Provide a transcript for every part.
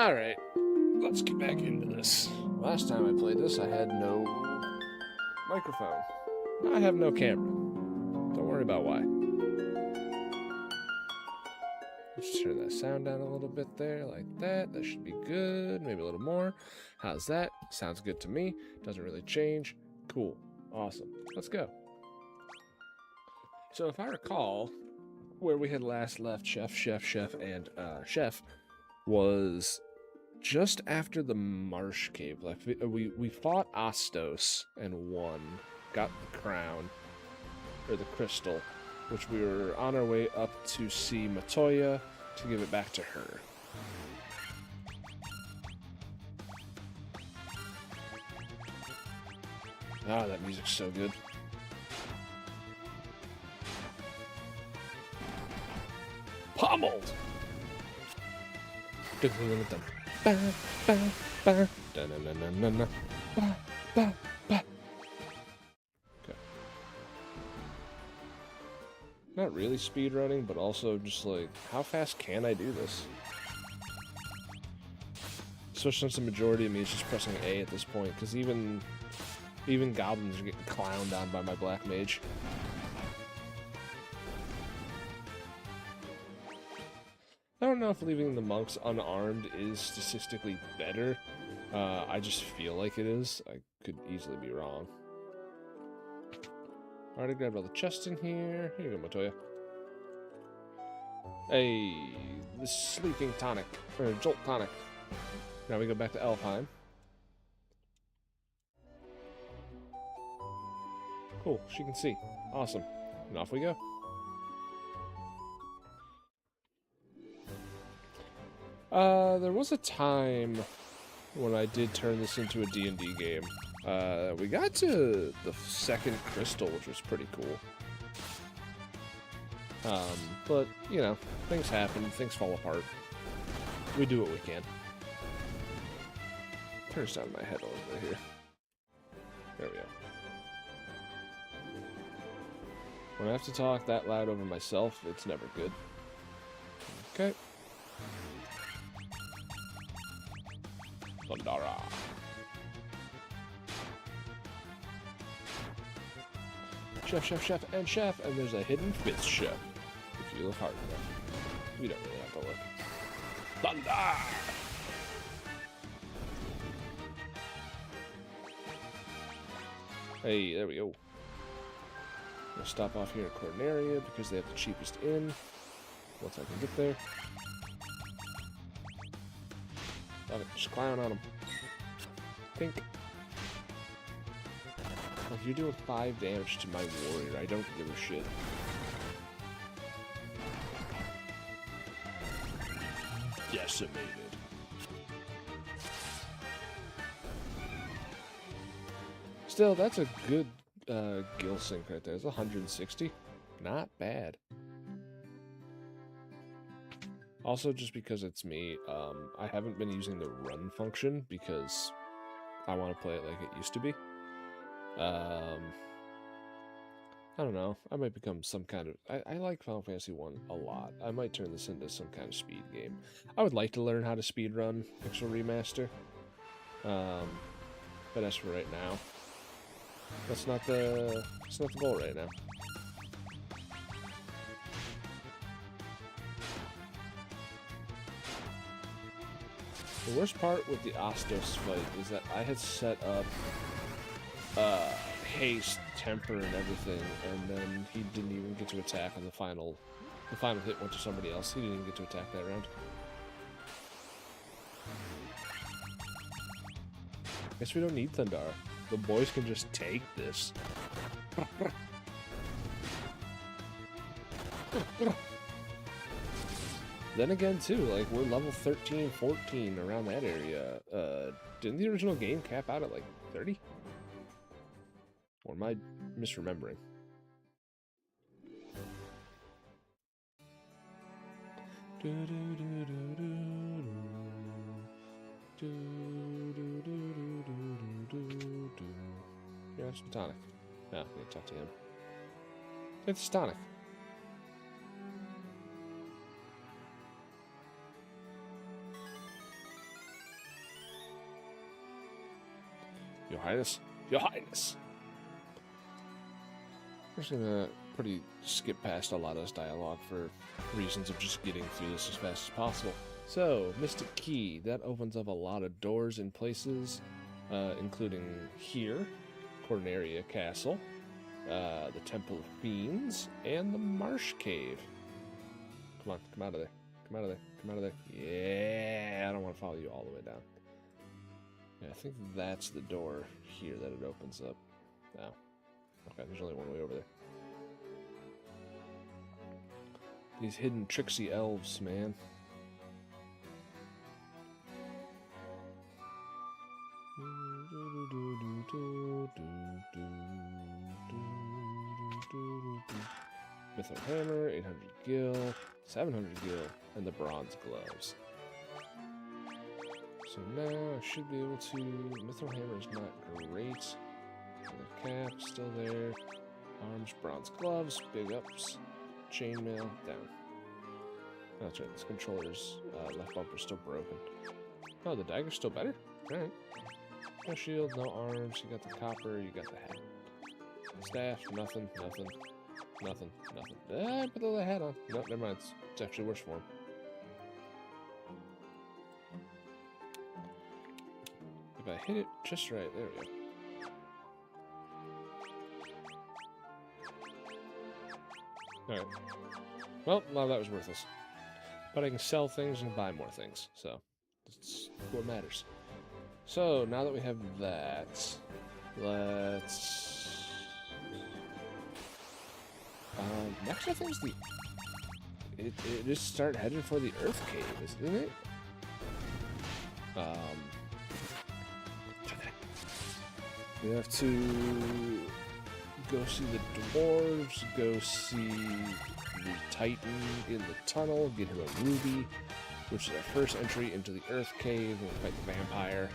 Alright, let's get back into this. Last time I played this, I had no microphone. Now I have no camera. Don't worry about why. Let's turn that sound down a little bit there, like that. That should be good. Maybe a little more. How's that? Sounds good to me. Doesn't really change. Cool. Awesome. Let's go. So if I recall, where we had last left Chef, and Chef was just after the Marsh Cave. Like we fought Astos and won, got the crown, or the crystal, which we were on our way up to see Matoya to give it back to her. Ah, that music's so good. Pummeled! Okay. Not really speedrunning, but also just like, how fast can I do this? Especially since the majority of me is just pressing A at this point, because even goblins are getting clowned on by my black mage. I don't know if leaving the monks unarmed is statistically better. I just feel like it is. I could easily be wrong. Already grabbed all the chests in here. Here you go, Matoya. Hey, the sleeping tonic, or jolt tonic. Now we go back to Elfheim. Cool, she can see. Awesome. And off we go. There was a time when I did turn this into a D&D game. We got to the second crystal, which was pretty cool. But, you know, things happen, things fall apart. We do what we can. Turns down my head a little bit here. There we go. When I have to talk that loud over myself, it's never good. Okay. Thundara. Chef, and there's a hidden fifth chef. If you look hard enough. We don't really have to look. Thunder! Hey, there we go. We'll stop off here at Corneria because they have the cheapest inn. Once I can get there. Love it. Just clown on them. Think. If you're doing 5 damage to my warrior, I don't give a shit. Decimated. Still, that's a good gill sync right there. It's 160. Not bad. Also, just because it's me, I haven't been using the run function because I want to play it like it used to be. I don't know. I might become some kind of... I like Final Fantasy 1 a lot. I might turn this into some kind of speed game. I would like to learn how to speed run Pixel Remaster. But as for right now, that's not the goal right now. The worst part with the Astos fight is that I had set up haste, temper, and everything, and then he didn't even get to attack on the final hit went to somebody else. He didn't even get to attack that round. Guess we don't need Thundara. The boys can just take this. Then again, too, like, we're level 13, 14, around that area. Didn't the original game cap out at, like, 30? Or am I misremembering? Yeah, it's Tonic. No, I'm gonna talk to him. It's Tonic. Your Highness. Your Highness. I'm just gonna skip past a lot of this dialogue for reasons of just getting through this as fast as possible. So, Mystic Key. That opens up a lot of doors in places, including here, Corneria Castle, the Temple of Fiends, and the Marsh Cave. Come on, come out of there. Come out of there. Come out of there. Yeah, I don't want to follow you all the way down. Yeah, I think that's the door here that it opens up. No. Okay, there's only one way over there. These hidden tricksy elves, man. Mithril Hammer, 800 gil, 700 gil, and the bronze gloves. So now I should be able to... Mithril Hammer is not great. The cap, still there. Arms, bronze gloves, big ups. Chainmail, down. Oh, that's right, this controller's left bumper's still broken. Oh, the dagger's still better? Alright. No shield, no arms, you got the copper, you got the hat. Staff, nothing, nothing, nothing, nothing. Put the hat on. Nope, never mind, it's actually worse for him. If I hit it just right, there we go. Alright. Well, a lot of that was worthless. But I can sell things and buy more things, so that's what matters. So, now that we have that, let's... next I think is the... It is start heading for the Earth Cave, isn't it? We have to go see the dwarves, go see the Titan in the tunnel, get him a ruby, which is our first entry into the Earth Cave, and fight the vampire.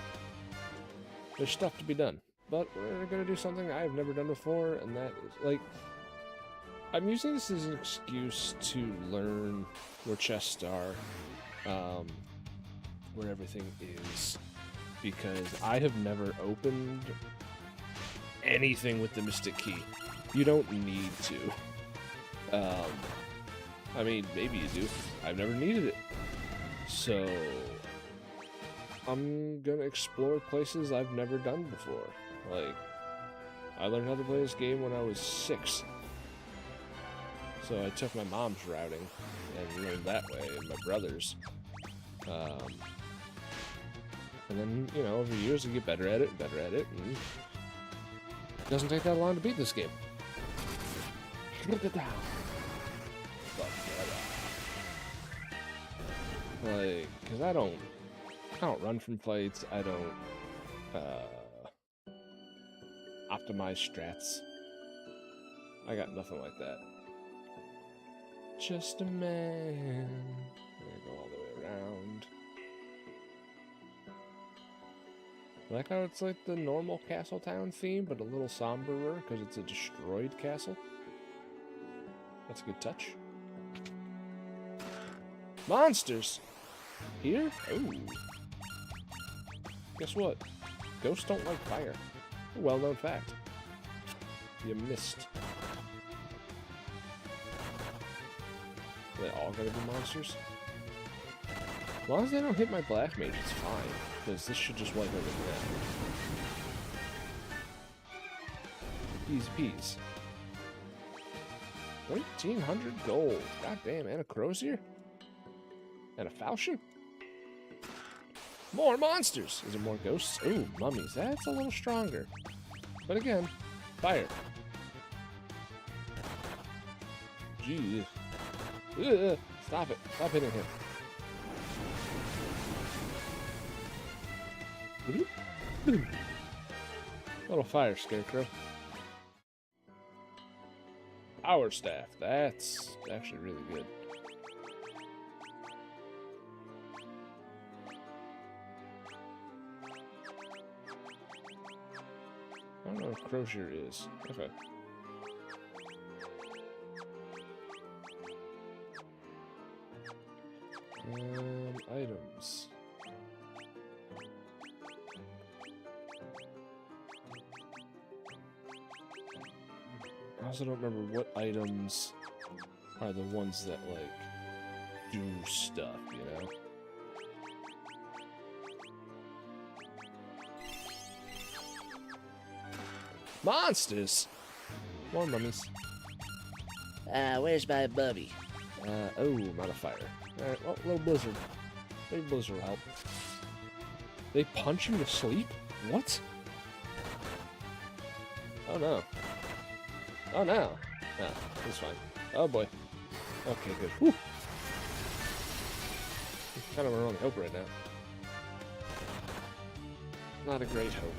There's stuff to be done, but we're gonna do something I've never done before, and that is, like, I'm using this as an excuse to learn where chests are, where everything is, because I have never opened anything with the Mystic Key. You don't need to. I mean, maybe you do. I've never needed it. So, I'm gonna explore places I've never done before. Like, I learned how to play this game when I was 6. So I took my mom's routing and learned that way, and my brother's. And then, you know, over years you get better at it, and it doesn't take that long to beat this game. Like, because I don't run from fights, I don't optimize strats. I got nothing like that. Just a man. I'm gonna go all the way around. I like how it's like the normal castle town theme, but a little somberer because it's a destroyed castle. That's a good touch. Monsters! Here? Oh. Guess what? Ghosts don't like fire. A well-known fact. You missed. Are they all gonna be monsters? As long as they don't hit my black mage, it's fine. Because this should just wipe everything out. Easy peas. 1,300 gold. God damn, and a crozier? And a falchion? More monsters! Is it more ghosts? Ooh, mummies. That's a little stronger. But again, fire. Jeez. Ugh, stop it. Stop hitting him. Little fire scarecrow. Power staff. That's actually really good. I don't know what crozier is. Okay. Items. I also don't remember what items are the ones that, like, do stuff, you know? Monsters! More mummies. Where's my bubby? Oh, not a fire. Alright, well, little blizzard. Maybe blizzard will help. They punch him to sleep? What? Oh no. Oh no. No, it's fine. Oh boy. Okay, good. Whew. Kind of our only hope right now. Not a great hope.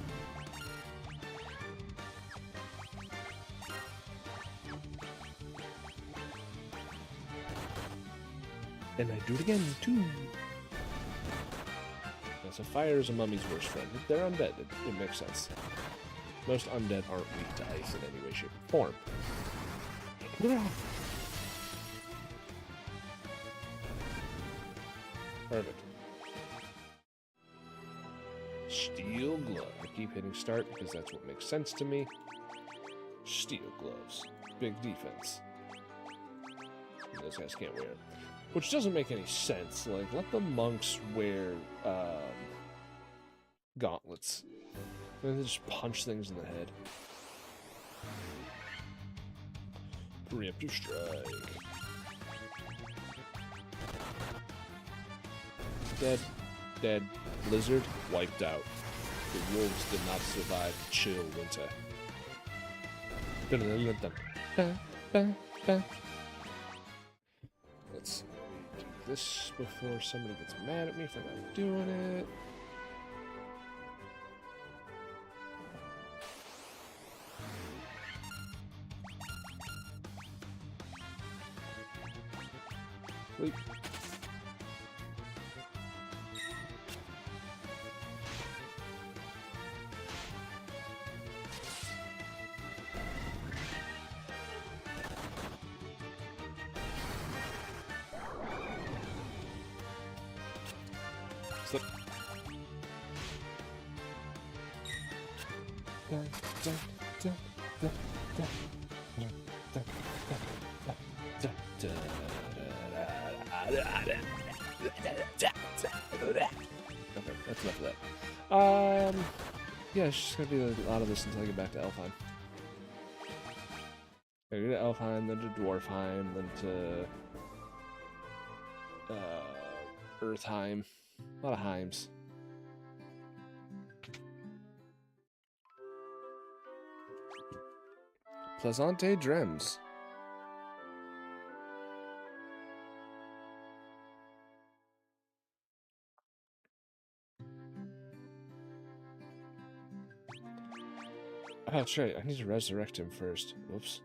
And I do it again, too. Yeah, so fire is a mummy's worst friend. They're undead. It makes sense. Most undead aren't weak to ice in any way, shape, or form. Perfect. Steel glove. I keep hitting start because that's what makes sense to me. Steel gloves. Big defense. And those guys can't wear it. Which doesn't make any sense. Like, let the monks wear gauntlets. And they just punch things in the head. Preemptive strike. Dead. Dead. Blizzard wiped out. The wolves did not survive the chill winter. Let's do this before somebody gets mad at me for not doing it. Sleep. Slip. Okay, that's enough of that. Yeah, it's just gonna be a lot of this until I get back to Elfheim. I go to Elfheim, then to Dwarfheim, then to Earthheim. A lot of Heims. Plaisante Drems. Oh, that's right. I need to resurrect him first. Whoops.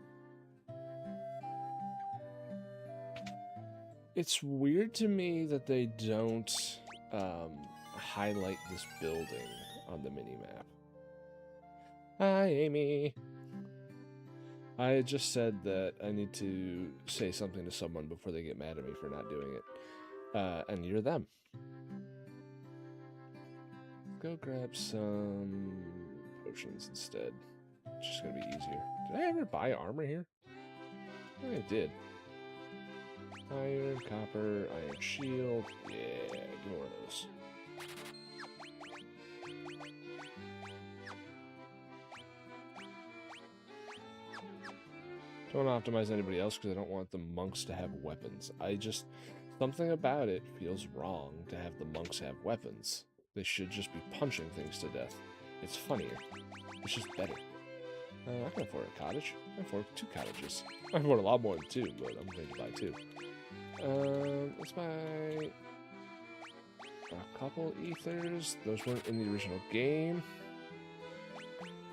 It's weird to me that they don't highlight this building on the minimap. Hi, Amy. I just said that I need to say something to someone before they get mad at me for not doing it. And you're them. Go grab some potions instead. It's just gonna be easier. Did I ever buy armor here? I did. Iron, copper, iron shield. Yeah, give me one of those. Don't optimize anybody else because I don't want the monks to have weapons. Something about it feels wrong to have the monks have weapons. They should just be punching things to death. It's funnier. It's just better. I can afford a cottage. I can afford 2 cottages. I can afford a lot more than 2, but I'm going to buy 2. Let's buy a couple ethers. Those weren't in the original game.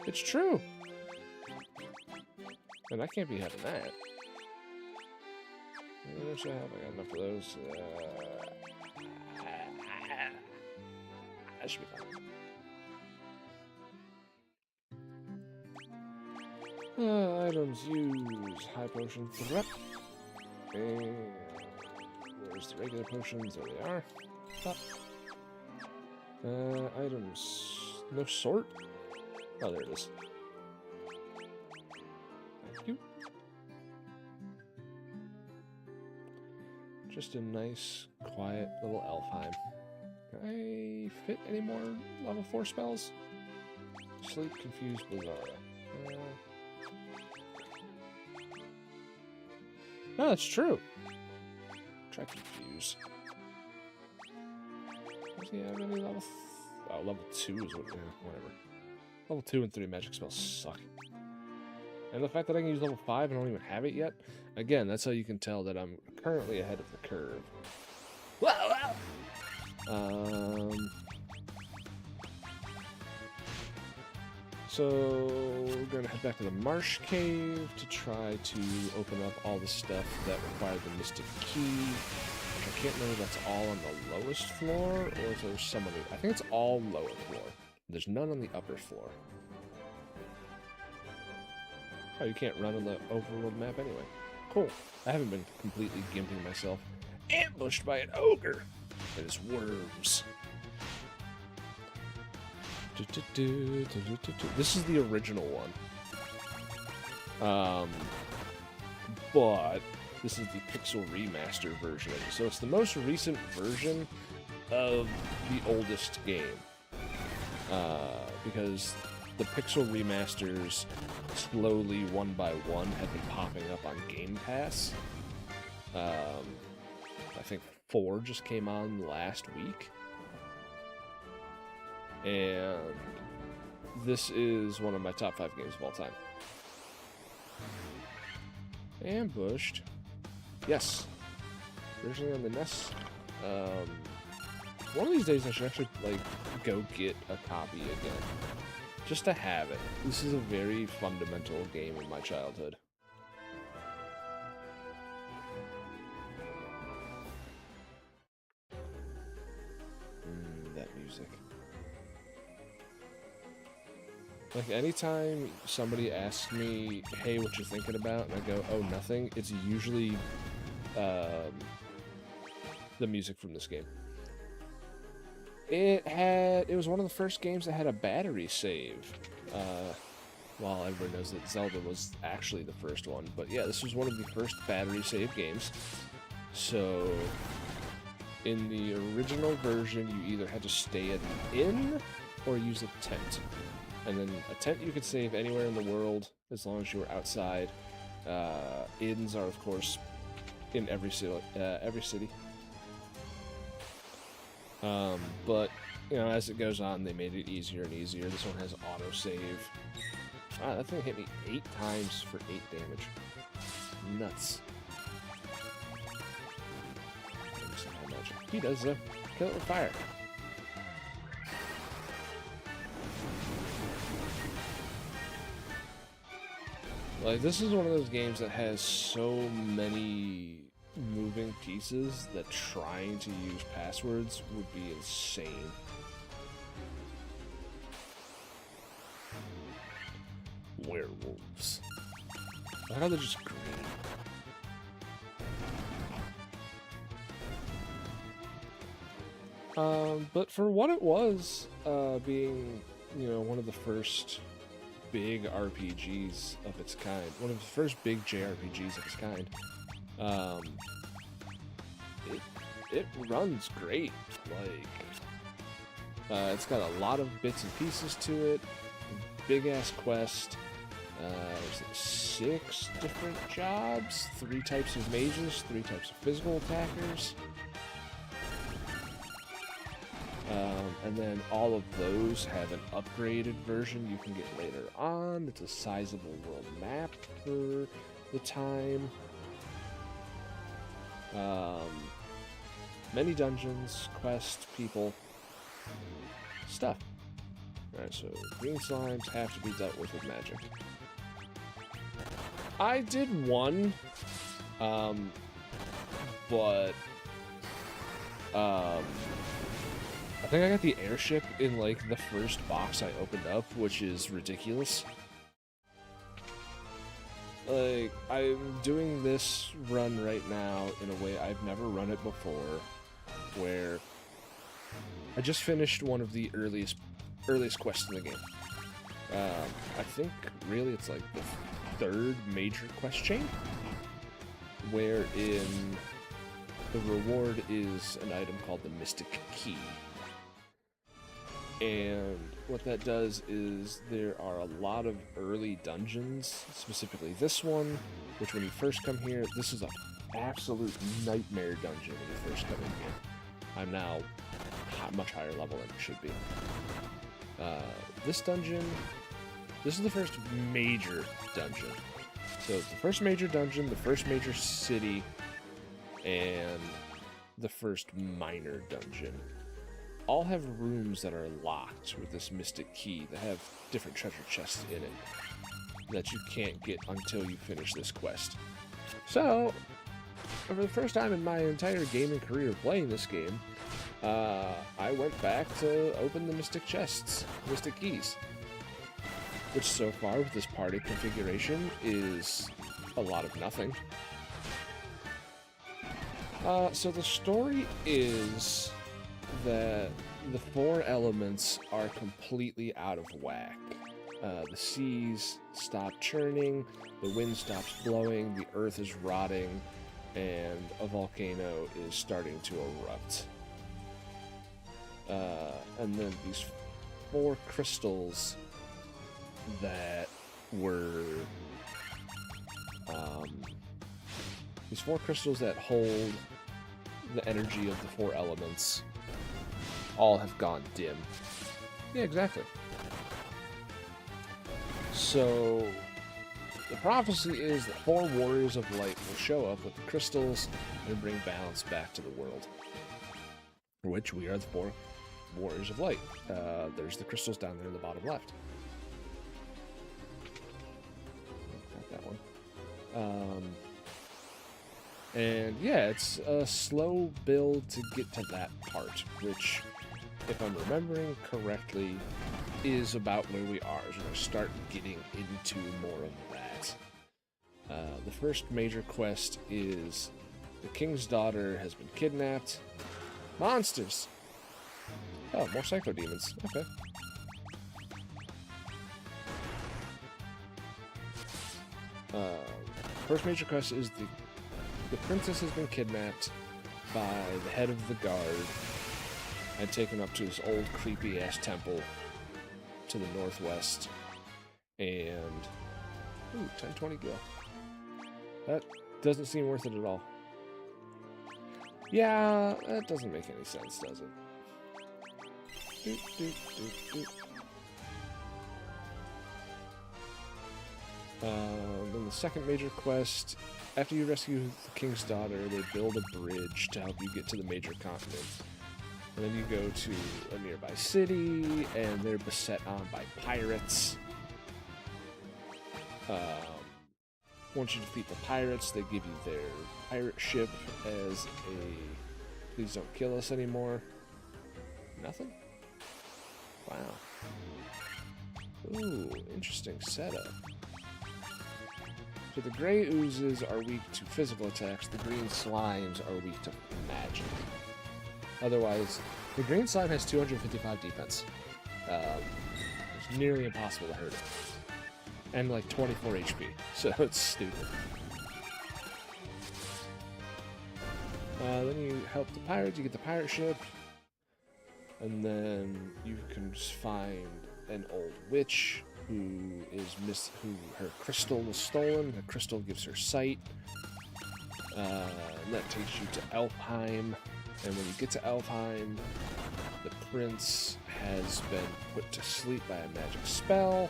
It's true. And I can't be having that. What should I have? I got enough of those. That should be fine. Items use high potion threat. And where's the regular potions? There they are. Top. Items. No sort? Oh, there it is. Thank you. Just a nice, quiet little Elfheim. Can I fit any more level 4 spells? Sleep, Confuse, Blizzara. No, that's true. Try Confuse. Does he have any level... Oh, level 2 is what... whatever. Level 2 and 3 magic spells suck. And the fact that I can use level 5 and I don't even have it yet, again, that's how you can tell that I'm currently ahead of the curve. So we're gonna head back to the Marsh Cave to try to open up all the stuff that required the Mystic Key. Which I can't remember if that's all on the lowest floor or if there's some other. I think it's all lower floor. There's none on the upper floor. Oh, you can't run on the overworld map anyway. Cool. I haven't been completely gimping myself. Ambushed by an ogre and his worms. This is the original one. But this is the Pixel Remaster version of it. So it's the most recent version of the oldest game. Because the Pixel Remasters slowly, one by one, have been popping up on Game Pass. I think 4 just came on last week. And this is one of my top 5 games of all time. Ambushed. Yes. Originally on the NES. One of these days I should actually, like, go get a copy again. Just to have it. This is a very fundamental game in my childhood. That music. Like, anytime somebody asks me, hey, what you thinking about? And I go, oh, nothing. It's usually the music from this game. It was one of the first games that had a battery save. Well, everyone knows that Zelda was actually the first one. But yeah, this was one of the first battery save games. So, in the original version, you either had to stay at an inn or use a tent. And then a tent you could save anywhere in the world as long as you were outside. Inns are, of course, in every city. But, you know, as it goes on, they made it easier and easier. This one has autosave. Wow, that thing hit me 8 times for 8 damage. Nuts. He does kill it with fire. Like, this is one of those games that has so many moving pieces that trying to use passwords would be insane. Werewolves. I like how they're just green. But for what it was, being, you know, one of the first big RPGs of its kind, one of the first big JRPGs of its kind, it runs great. Like, it's got a lot of bits and pieces to it, big ass quest. There's 6 different jobs, 3 types of mages, 3 types of physical attackers. And then all of those have an upgraded version you can get later on. It's a sizable world map for the time. Many dungeons, quests, people, stuff. Alright, so green slimes have to be dealt with magic. I did one, but I think I got the airship in, like, the first box I opened up, which is ridiculous. Like, I'm doing this run right now in a way I've never run it before, where I just finished one of the earliest quests in the game. I think, really, it's like the 3rd major quest chain, wherein the reward is an item called the Mystic Key. And what that does is there are a lot of early dungeons, specifically this one, which when you first come here, this is an absolute nightmare dungeon when you first come in here. I'm now much higher level than it should be. This dungeon, this is the first major dungeon. So the first major dungeon, the first major city, and the first minor dungeon all have rooms that are locked with this Mystic Key that have different treasure chests in it that you can't get until you finish this quest. So, for the first time in my entire gaming career playing this game, I went back to open the Mystic Chests, Mystic Keys. Which so far with this party configuration is a lot of nothing. So the story is that the 4 elements are completely out of whack. The seas stop churning, the wind stops blowing, the earth is rotting, and a volcano is starting to erupt. And then these 4 crystals that were these 4 crystals that hold the energy of the 4 elements all have gone dim. Yeah, exactly. So the prophecy is that 4 warriors of light will show up with the crystals and bring balance back to the world, which we are the 4 warriors of light. There's the crystals down there in the bottom left. Got that one. And yeah, it's a slow build to get to that part, which, if I'm remembering correctly, is about where we are. So we're going to start getting into more of that. The first major quest is the king's daughter has been kidnapped. Monsters! Oh, more psycho demons. Okay. First major quest is the princess has been kidnapped by the head of the guard and taken up to this old creepy ass temple to the northwest. And ooh, 1020 gil. That doesn't seem worth it at all. Yeah, that doesn't make any sense, does it? Doot, doot, doot, doot. Then the second major quest, after you rescue the king's daughter, they build a bridge to help you get to the major continent. And then you go to a nearby city, and they're beset on by pirates. Once you defeat the pirates, they give you their pirate ship as a please don't kill us anymore. Nothing? Wow. Ooh, interesting setup. So the gray oozes are weak to physical attacks, the green slimes are weak to magic. Otherwise, the green slime has 255 defense. It's nearly impossible to hurt it. And like 24 HP, so it's stupid. Then you help the pirates, you get the pirate ship, and then you can just find an old witch who her crystal was stolen. The crystal gives her sight. And that takes you to Elfheim. And when you get to Elfheim, the prince has been put to sleep by a magic spell.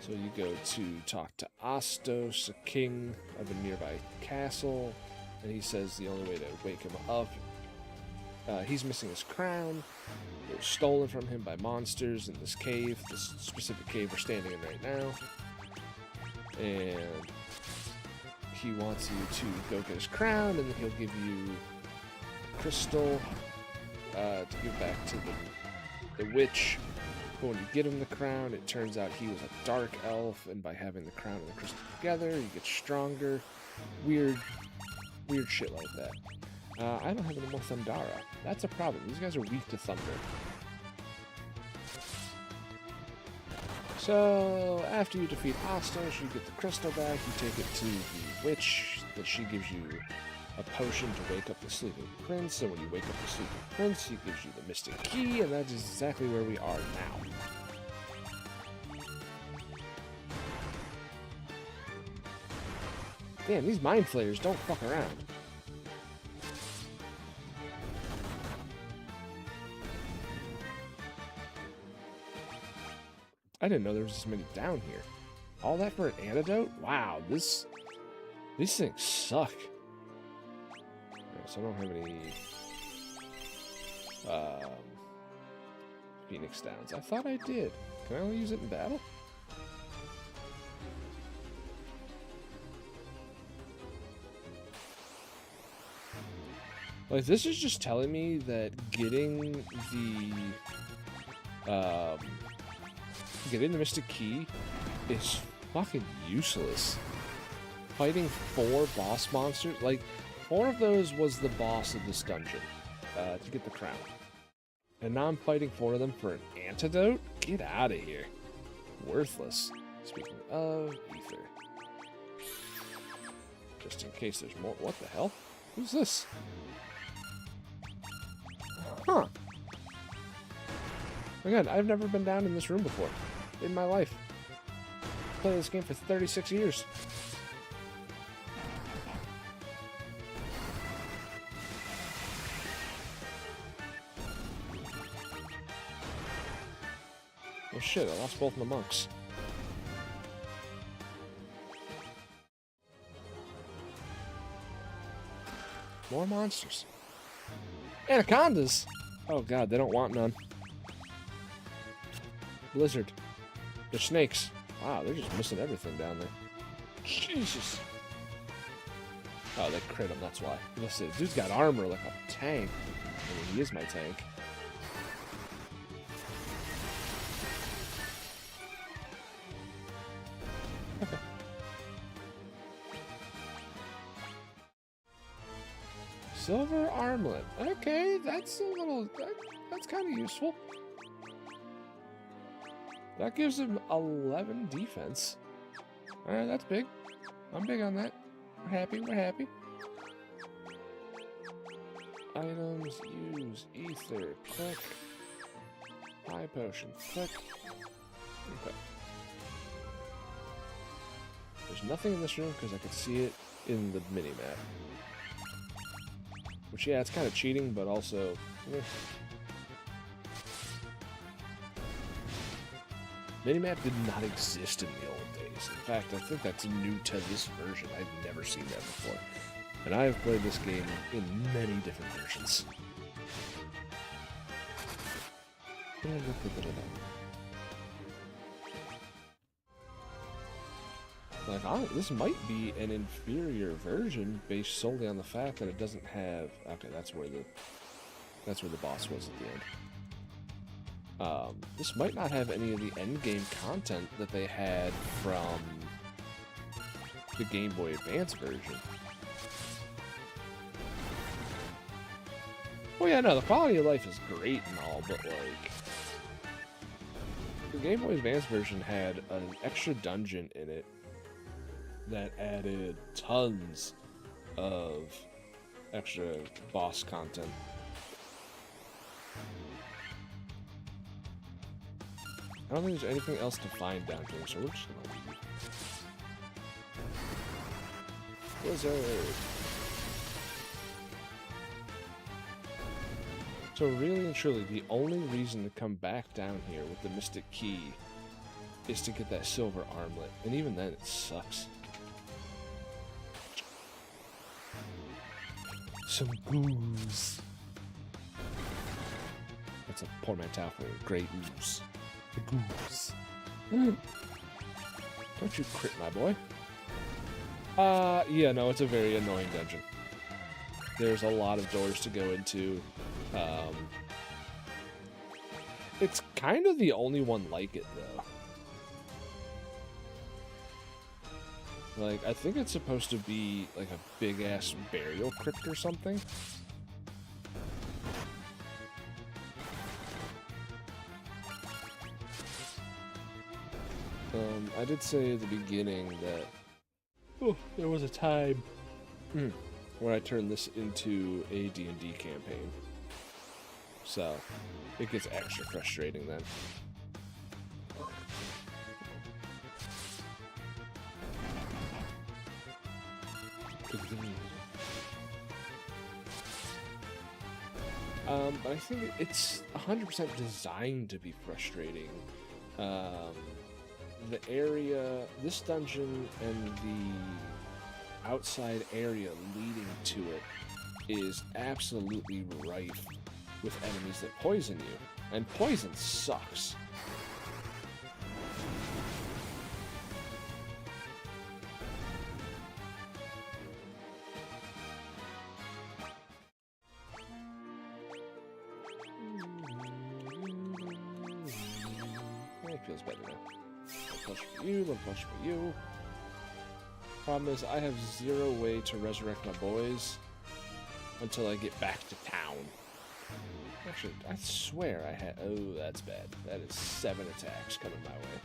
So you go to talk to Astos, a king of a nearby castle, and he says the only way to wake him up, he's missing his crown. It was stolen from him by monsters in this cave, this specific cave we're standing in right now. And he wants you to go get his crown, and then he'll give you a crystal to give back to the witch. But when you get him the crown, it turns out he was a dark elf, and by having the crown and the crystal together, you get stronger. Weird shit like that. I don't have any more Thundara. That's a problem. These guys are weak to thunder. So, after you defeat Astos, you get the crystal back, you take it to the witch, that she gives you a potion to wake up the sleeping prince, and when you wake up the sleeping prince, he gives you the mystic key, and that is exactly where we are now. Damn, these mind flayers don't fuck around. I didn't know there was this many down here. All that for an antidote? Wow, these things suck. Right, so I don't have any Phoenix Downs. I thought I did. Can I only use it in battle? Like, this is just telling me that getting the Mystic Key is fucking useless. Fighting 4 boss monsters, like, 4 of those was the boss of this dungeon, to get the crown. And now I'm fighting 4 of them for an antidote? Get out of here. Worthless. Speaking of ether. Just in case there's more. What the hell? Who's this? Huh. Again, I've never been down in this room before in my life. I've played this game for 36 years. Oh shit, I lost both my monks. More monsters. Anacondas! Oh god, they don't want none. Blizzard. They're snakes. Wow, they're just missing everything down there. Jesus! Oh, they crit him, that's why. Listen, dude's got armor like a tank. I mean, he is my tank. Silver armlet. Okay, that's a little... That's kind of useful. That gives him 11 defense. Alright, that's big. I'm big on that. We're happy, we're happy. Items, use, ether, click. High potion, click. Okay. There's nothing in this room because I could see it in the mini-map. Which, yeah, it's kind of cheating, but also... Minimap did not exist in the old days. In fact, I think that's new to this version. I've never seen that before. And I have played this game in many different versions. Like, this might be an inferior version based solely on the fact that it doesn't have... Okay, that's where the boss was at the end. This might not have any of the endgame content that they had from the Game Boy Advance version. Well, yeah, no, the quality of life is great and all, but, like... The Game Boy Advance version had an extra dungeon in it that added tons of extra boss content. I don't think there's anything else to find down here, so we're just gonna leave. Blizzard! So really and truly, the only reason to come back down here with the Mystic Key is to get that silver armlet, and even then it sucks. Some goose. That's a portmanteau for great ooze. The goose. Don't you crit, my boy. Yeah, no, it's a very annoying dungeon. There's a lot of doors to go into. It's kind of the only one like it, though. Like, I think it's supposed to be, like, a big-ass burial crypt or something. I did say at the beginning that... Oh, there was a time where I turn this into a D&D campaign. So, it gets extra frustrating then. But I think it's 100% designed to be frustrating. The area, this dungeon and the outside area leading to it is absolutely rife with enemies that poison you. And poison sucks. It feels better now. Little push for you, little push for you. Problem is, I have zero way to resurrect my boys until I get back to town. Actually, I swear I had... Oh, that's bad. That is 7 attacks coming my way.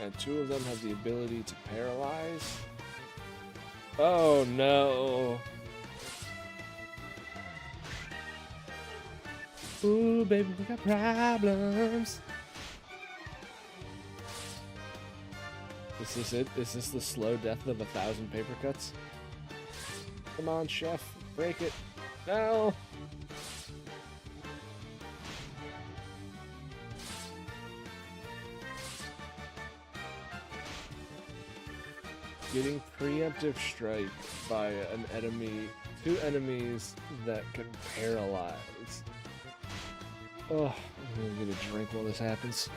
And 2 of them have the ability to paralyze. Oh, no. Ooh, baby, we got problems. Is this it? Is this the slow death of 1,000 paper cuts? Come on, chef. Break it. No! Getting preemptive strike by an enemy, 2 enemies that can paralyze. Oh, I'm gonna get a drink while this happens.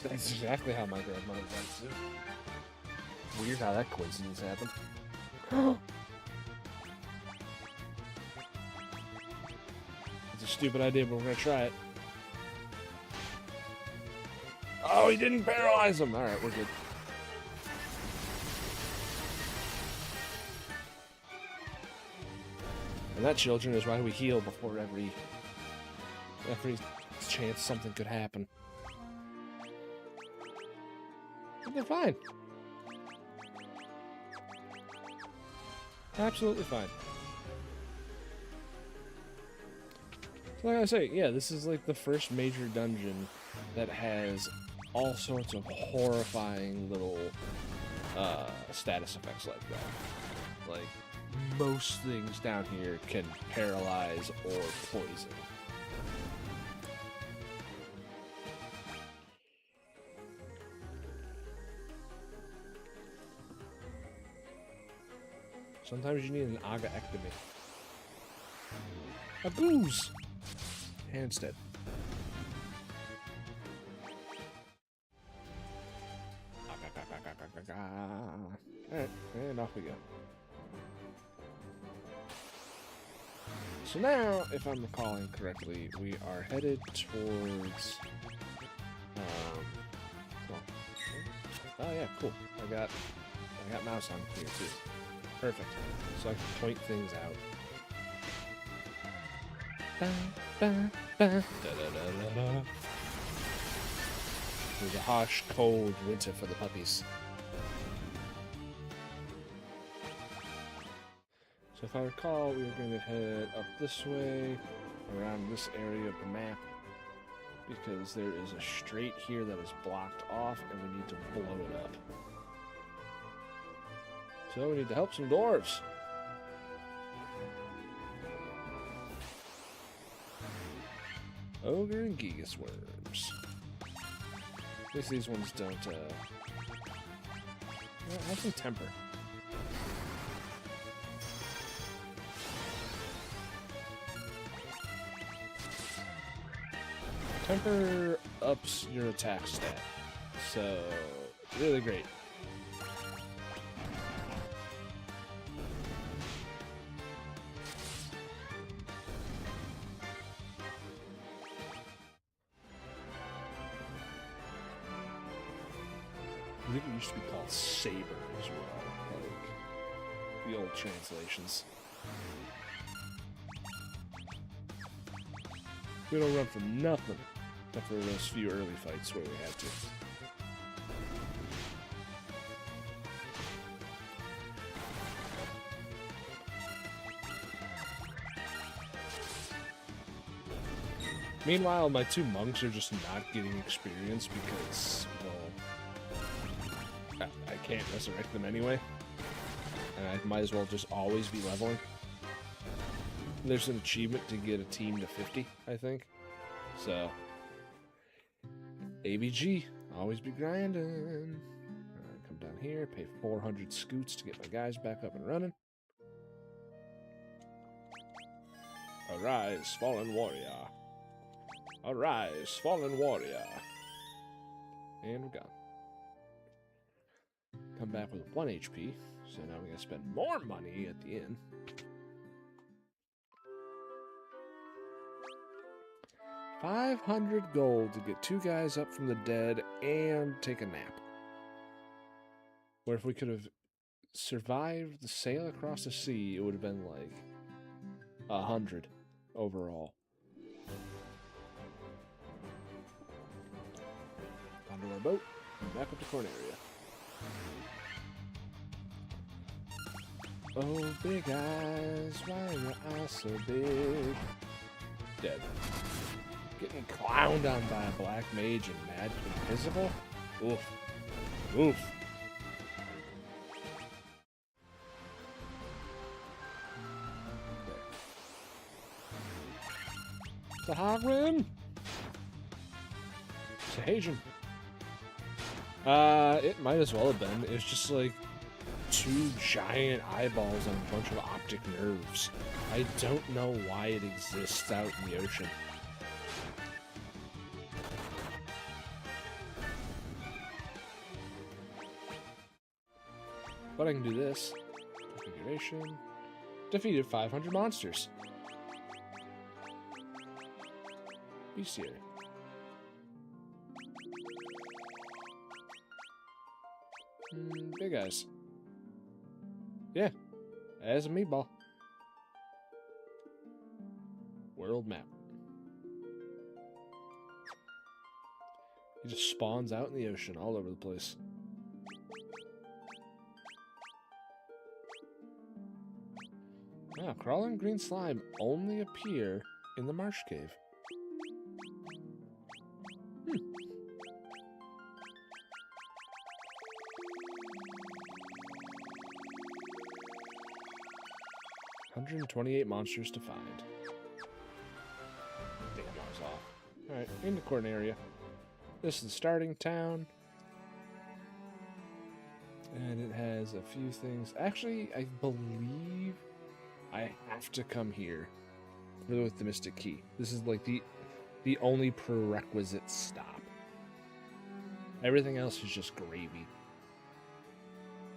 That's exactly how my grandmother does it. Weird how that coincidence happened. It's a stupid idea, but we're gonna try it. Oh, he didn't paralyze him! Alright, we're good. And that, children, is why we heal before every chance something could happen. They're fine. Absolutely fine. So like I say, yeah, this is like the first major dungeon that has all sorts of horrifying little status effects like that. Like, most things down here can paralyze or poison. Sometimes you need an aga-ectomy. A booze! Handstead. Alright, and off we go. So now, if I'm recalling correctly, we are headed towards... oh yeah, cool. I got mouse on here too. Perfect. So I can point things out. Ba, ba, ba. Da, da, da, da, da. It was a harsh, cold winter for the puppies. So if I recall, we were going to head up this way, around this area of the map, because there is a strait here that is blocked off, and we need to blow it up. So we need to help some dwarves. Ogre and Gigas worms. At least these ones don't, have some temper. Temper ups your attack stat. So, really great. think it used to be called saber as well, like the old translations. We don't run for nothing, except for those few early fights where we had to. Meanwhile, my two monks are just not getting experience because, well, I can't resurrect them anyway. And I might as well just always be leveling. There's an achievement to get a team to 50, I think. So, ABG, always be grinding. Alright, come down here, pay 400 scoots to get my guys back up and running. Arise, fallen warrior. Arise, fallen warrior. And we're gone. Come back with 1 HP, so now we gotta spend more money at the inn. $500 gold to get 2 guys up from the dead and take a nap. Where if we could have survived the sail across the sea, it would have been like 100 overall. Onto our boat and back up to Corneria. Oh, big eyes, why are your eyes so big? Dead. Getting clowned on by a black mage and mad invisible? Oof. Oof. Sahagrin! Sahagin. It might as well have been. It was just like 2 giant eyeballs on a bunch of optic nerves. I don't know why it exists out in the ocean. But I can do this. Configuration. Defeated 500 monsters. Beast here. Big guys. Yeah. As a meatball. World map. He just spawns out in the ocean all over the place. Wow, crawling green slime only appear in the marsh cave. Hmm. $128 monsters to find. Damn, I was off. Alright, into Corneria. This is the starting town. And it has a few things. Actually, I believe I have to come here with the Mystic Key. This is like the only prerequisite stop. Everything else is just gravy.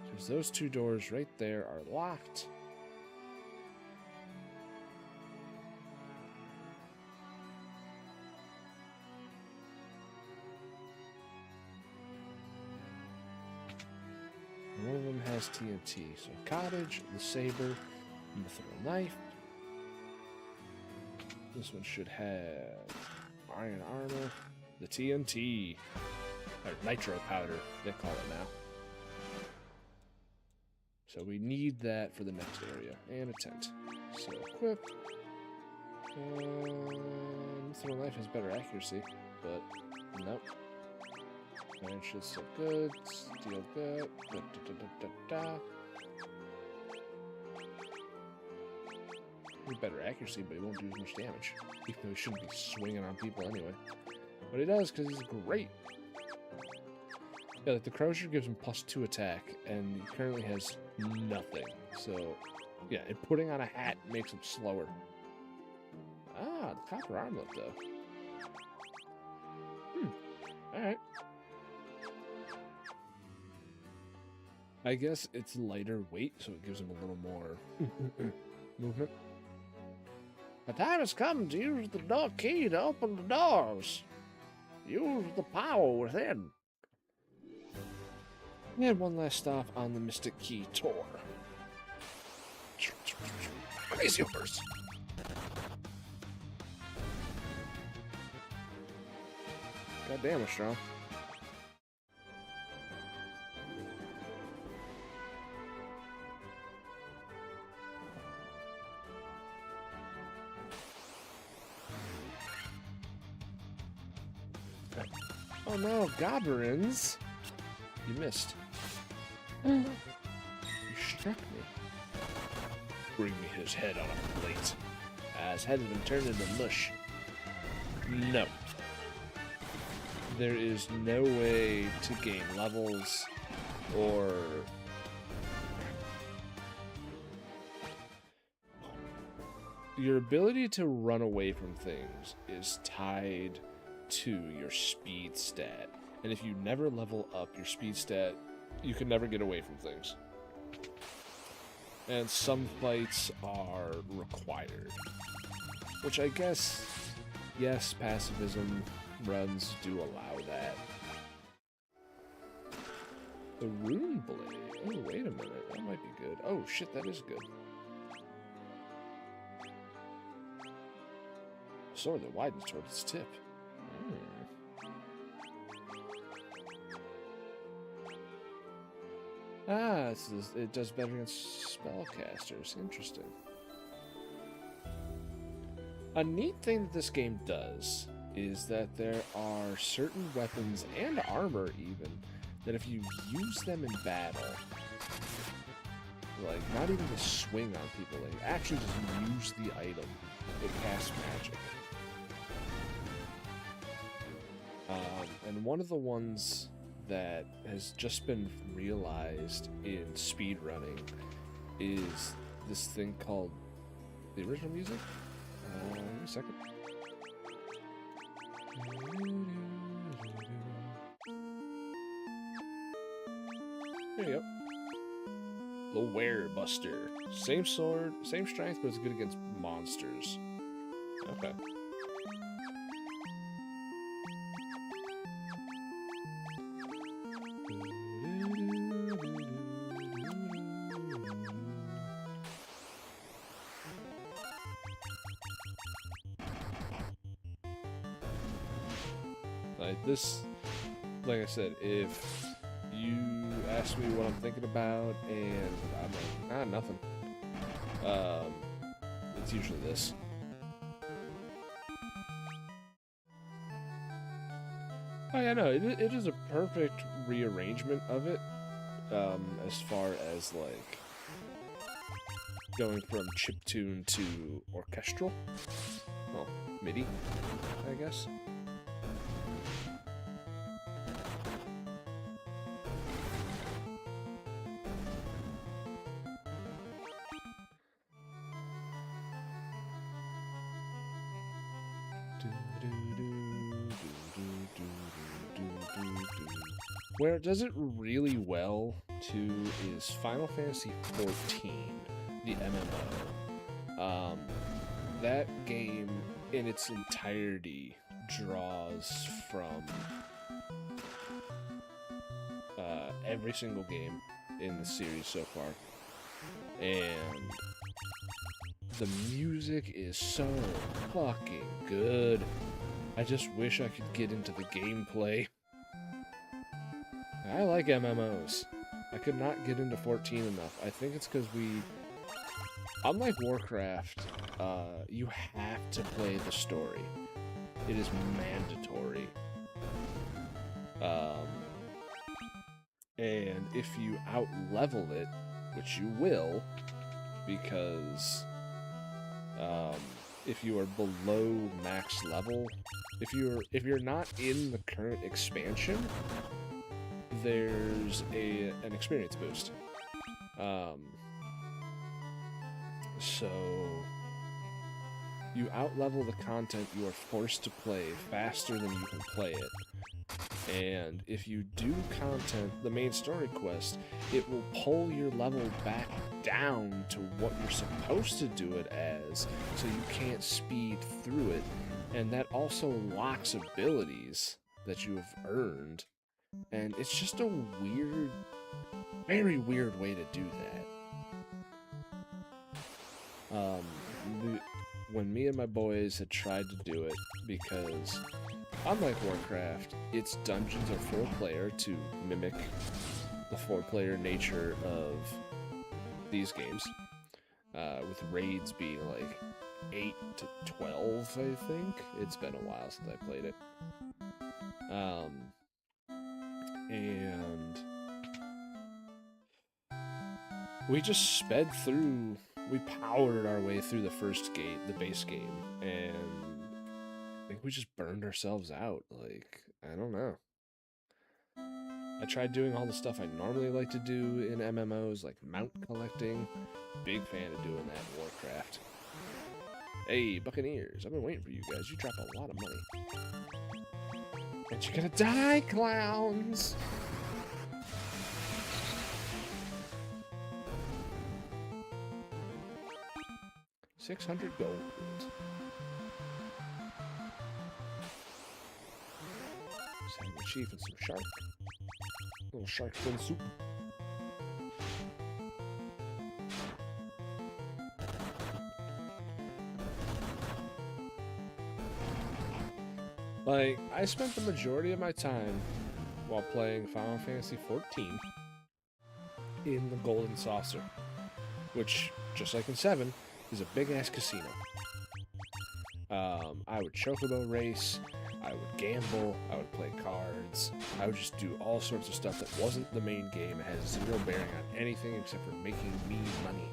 Because those 2 doors right there are locked. One of them has TNT. So cottage, the saber, mithril knife. This one should have iron armor, the TNT, or nitro powder, they call it now. So we need that for the next area, and a tent. So equip. Mithril knife has better accuracy, but nope. Iron shield's still good, steel good, better accuracy, but he won't do as much damage. Even though he shouldn't be swinging on people anyway. But he does, because he's great. Yeah, like the Crozier gives him +2 attack, and he currently has nothing. So, yeah, and putting on a hat makes him slower. Ah, the copper armlet, though. Alright. I guess it's lighter weight, so it gives him a little more movement. The time has come to use the door key to open the doors. Use the power within. And one last stop on the Mystic Key tour. Crazy burst. God damn it, strong. Oh no, Goblins! You missed. You struck me. Bring me his head on a plate. His head has been turned into mush. No. There is no way to gain levels or... Your ability to run away from things is tied to your speed stat. And if you never level up your speed stat, you can never get away from things. And some fights are required. Which I guess, yes, pacifism runs do allow that. The Rune Blade. Oh, wait a minute. That might be good. Oh, shit, that is good. Sword that widens toward its tip. Ah, it does better against spellcasters. Interesting. A neat thing that this game does is that there are certain weapons and armor even that if you use them in battle, like not even to swing on people, like actually just use the item, it casts magic. And one of the ones that has just been realized in speedrunning is this thing called the original music. Give me a second. There you go. The Were Buster. Same sword, same strength, but it's good against monsters. Okay. This, like I said, if you ask me what I'm thinking about and I'm like, nothing. It's usually this. Oh yeah, no, it is a perfect rearrangement of it, as far as like going from chiptune to orchestral. Well, MIDI, I guess. Where it does it really well, too, is Final Fantasy XIV, the MMO. That game, in its entirety, draws from every single game in the series so far. And the music is so fucking good. I just wish I could get into the gameplay. I like MMOs. I could not get into 14 enough. I think it's because unlike Warcraft, you have to play the story. It is mandatory. And if you out-level it, which you will, because if you are below max level, if you're not in the current expansion, there's an experience boost. So you outlevel the content you are forced to play faster than you can play it. And if you do content, the main story quest, it will pull your level back down to what you're supposed to do it as, so you can't speed through it. And that also locks abilities that you have earned And it's just a weird, very weird way to do that. When me and my boys had tried to do it, because unlike Warcraft, its dungeons are 4-player to mimic the 4-player nature of these games, with raids being like 8 to 12, I think. It's been a while since I played it. And we just sped through, we powered our way through the first gate, the base game, and I think we just burned ourselves out. Like, I don't know. I tried doing all the stuff I normally like to do in MMOs, like mount collecting. Big fan of doing that in Warcraft. Hey, Buccaneers, I've been waiting for you guys. You drop a lot of money. And you're gonna die, clowns! $600 gold. Salmon chief and some shark. Little shark fin soup. Like, I spent the majority of my time while playing Final Fantasy XIV in the Golden Saucer, which, just like in 7, is a big-ass casino. I would chocobo race, I would gamble, I would play cards, I would just do all sorts of stuff that wasn't the main game. It has zero bearing on anything except for making me money.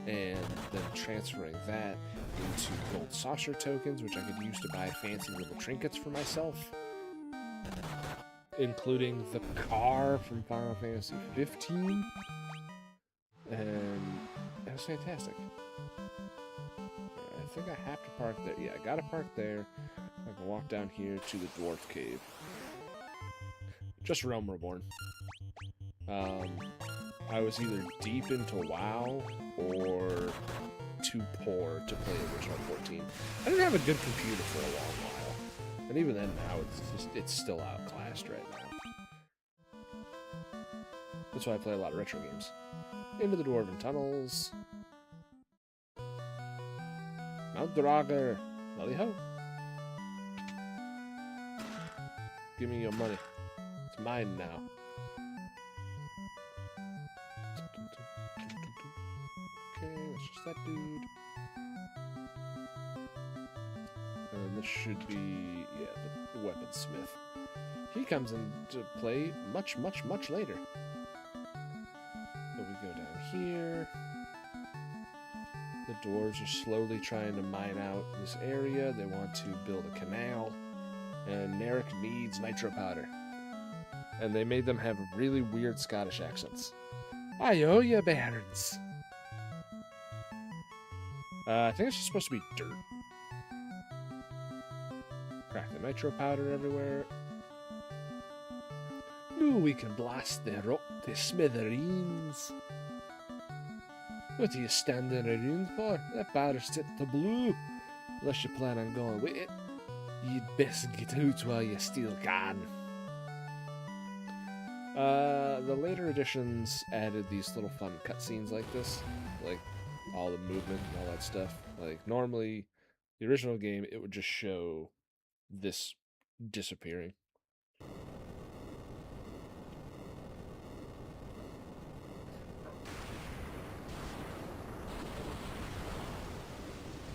And then transferring that into gold saucer tokens, which I could use to buy fancy little trinkets for myself, including the car from Final Fantasy 15. And it was fantastic. I think I have to park there. Yeah, I gotta park there. I can walk down here to the Dwarf Cave. Just Realm Reborn. I was either deep into WoW or too poor to play original 14. I didn't have a good computer for a long while. And even then now it's still outclassed right now. That's why I play a lot of retro games. Into the Dwarven Tunnels. Mount Draugr. Lolly ho. Give me your money. It's mine now. Okay, that's just that dude. And this should be, yeah, the weaponsmith. He comes into play much, much, much later. But we go down here. The dwarves are slowly trying to mine out this area. They want to build a canal. And Narek needs nitro powder. And they made them have really weird Scottish accents. I owe you, barons. I think it's just supposed to be dirt. Crack the nitro powder everywhere. Now we can blast the rock to smithereens. What are you standing around for? That powder's set to blue. Unless you plan on going with it, you'd best get out while you still can. The later editions added these little fun cutscenes like this, like all the movement and all that stuff. Like normally, the original game, it would just show this disappearing.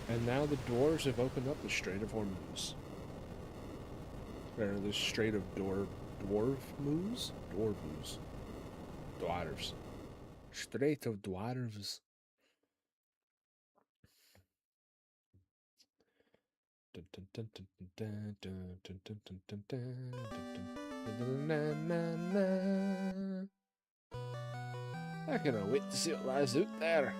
And now the dwarves have opened up the Strait of Hormuz. Or the Strait of Dwarves? Dwarves. Strait of Dwarves. I cannot wait to see what lies out there.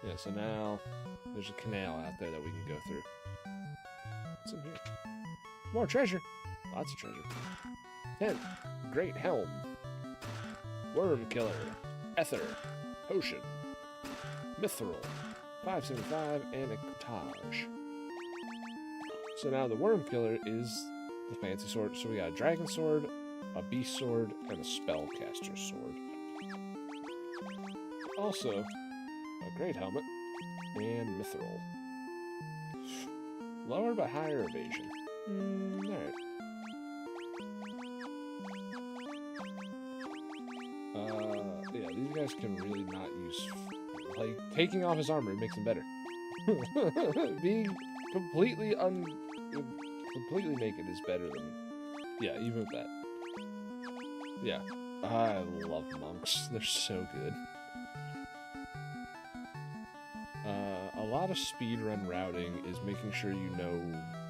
Yeah, so now there's a canal out there that we can go through. What's in here? More treasure. Lots of treasure. 10. Great Helm. Worm Killer. Ether. Potion. Mithril. 575 and a cottage. So now the worm killer is the fancy sword. So we got a dragon sword, a beast sword, and a spellcaster sword. Also, a great helmet and mithril. Lower but higher evasion. Alright. Yeah, these guys can really not use... Like, taking off his armor makes him better. Being completely naked is better than... Yeah, even with that. Yeah. I love monks. They're so good. A lot of speedrun routing is making sure you know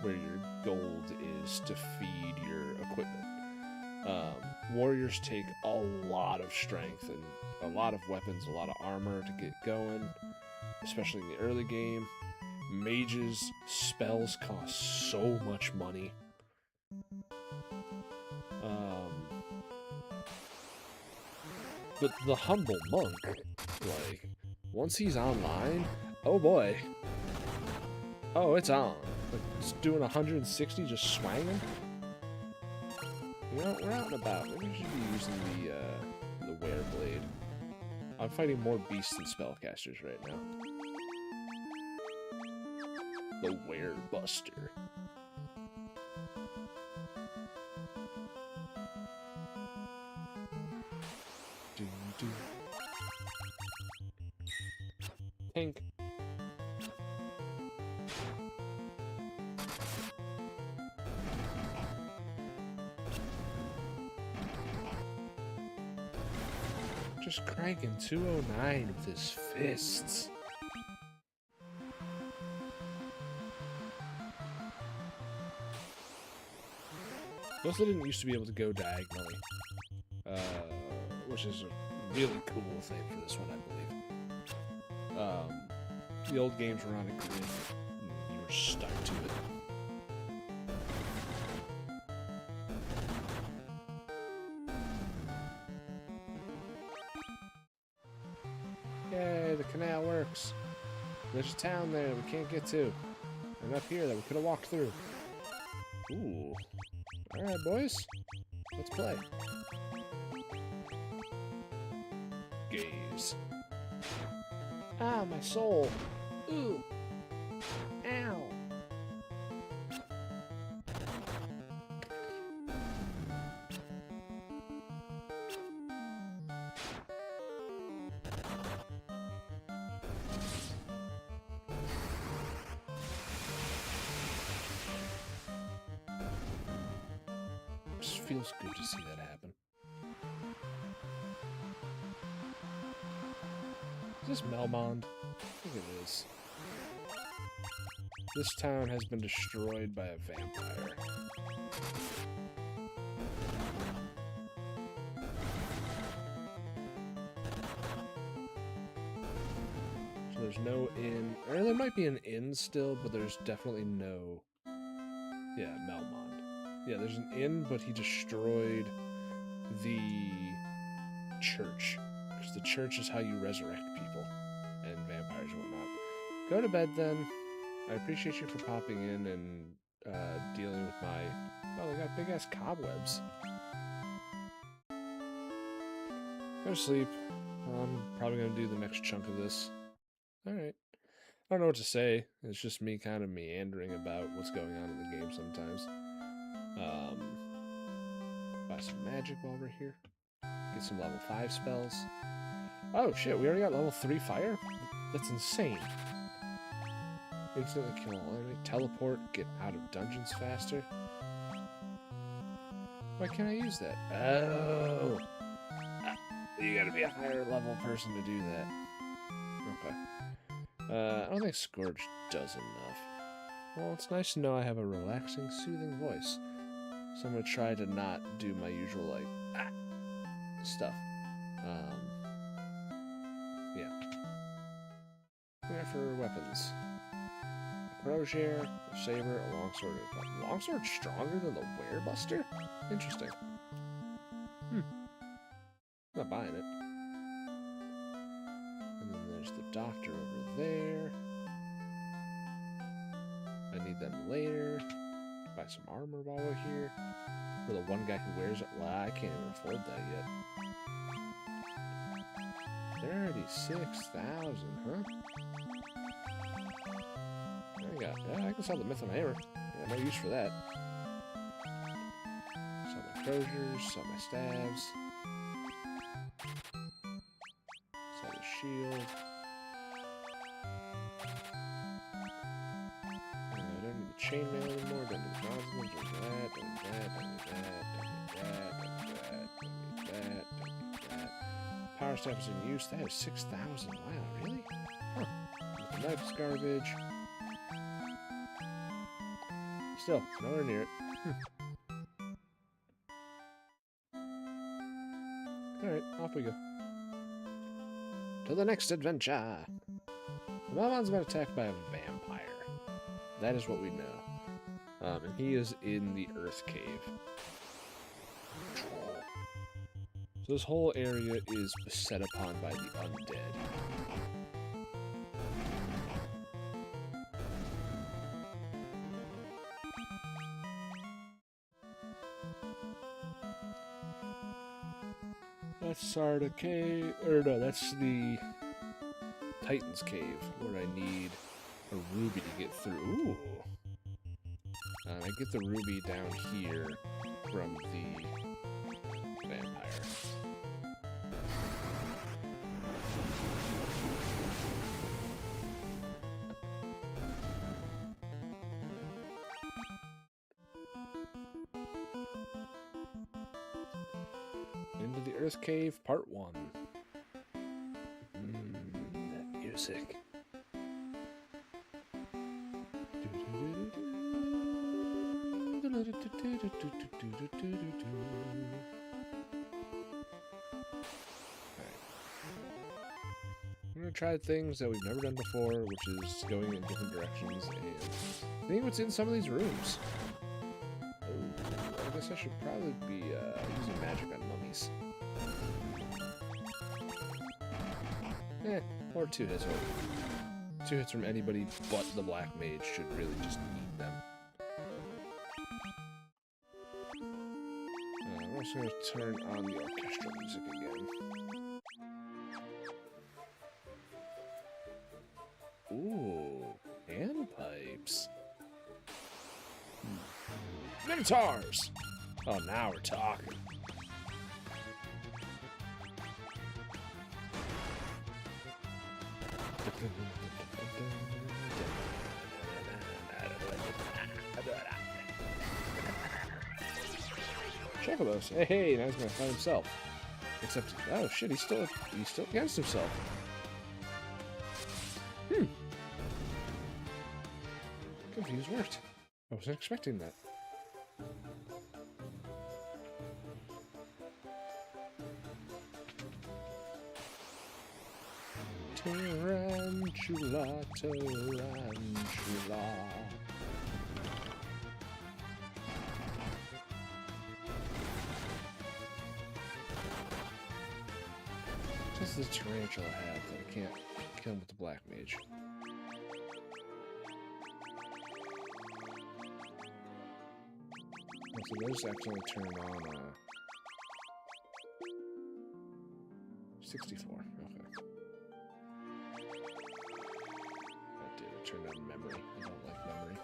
where your gold is to feed your equipment. Warriors take a lot of strength and a lot of weapons, a lot of armor to get going, especially in the early game. Mages' spells cost so much money. But the humble monk, like, once he's online, oh boy. Oh, it's on. Like, it's doing 160 just swanging. You know, we're out and about. Maybe we should be using the wereblade. I'm fighting more beasts than spellcasters right now. The werebuster. Pink. Just cranking 209 with his fists. I also didn't used to be able to go diagonally, which is a really cool thing for this one, I believe. The old games were on a grid, and you were stuck to it. Yay, the canal works. There's a town there we can't get to. And up here that we could have walked through. Ooh. Alright, boys. Let's play. Gaze. Ah, my soul. Ooh. Ow. Just feels good to see that happen. Is this Melmond? I think it is. This town has been destroyed by a vampire. So there's no inn, or there might be an inn still, but there's definitely no... Yeah, Melmond. Yeah, there's an inn, but he destroyed the church. Because the church is how you resurrect people and vampires and whatnot. Go to bed then. I appreciate you for popping in and dealing with my... Oh, they got big-ass cobwebs. Go to sleep. I'm probably going to do the next chunk of this. Alright. I don't know what to say. It's just me kind of meandering about what's going on in the game sometimes. Buy some magic while we're here. Get some level 5 spells. Oh shit, we already got level 3 fire? That's insane. Instantly kill all enemy. Teleport, get out of dungeons faster. Why can't I use that? Oh! You gotta be a higher level person to do that. Okay. I don't think Scourge does enough. Well, it's nice to know I have a relaxing, soothing voice. So I'm gonna try to not do my usual, like, stuff. Yeah. Here for weapons. A crochet, a saber, a longsword, and a longsword stronger than the werebuster? Interesting. Not buying it. And then there's the doctor over there. I need them later. buy some armor while we're here. For the one guy who wears it. Well, I can't even afford that yet. 36,000, huh? I can sell the Mythical Hammer. Yeah, no use for that. Sell my croziers, sell my staves. Sell the shield. I don't need the chainmail anymore, don't need the Muslims, don't need that, don't need that, don't need that, don't need that, don't need that, don't need that. Power staff is in use. That is 6,000. Wow, really? Huh. The knife's garbage. Still, nowhere near it. Alright, off we go. To the next adventure! The Balmon's been attacked by a vampire. That is what we know. And he is in the Earth Cave. So this whole area is beset upon by the undead. That's Sarda Cave, or no, that's the Titan's Cave, where I need a ruby to get through. Ooh! I get the ruby down here from the vampire. Into the Earth Cave, Part 1. That music. We're gonna try things that we've never done before, which is going in different directions and seeing what's in some of these rooms. I guess I should probably be using magic on mummies. Or 2 hits. 2 hits from anybody but the Black Mage should really just eat them. I'm just going to turn on the orchestral music again. Ooh, panpipes. Minotaurs! Oh, now we're talking. Chocolos. Hey, now he's gonna fight himself. Except, oh shit, he's still against himself. Confused worked. I wasn't expecting that. Tarantula, tarantula. Just the tarantula have that I can't kill him with the Black Mage. So those actually turn on 64. Okay. That did. It turned on memory. I don't like memory.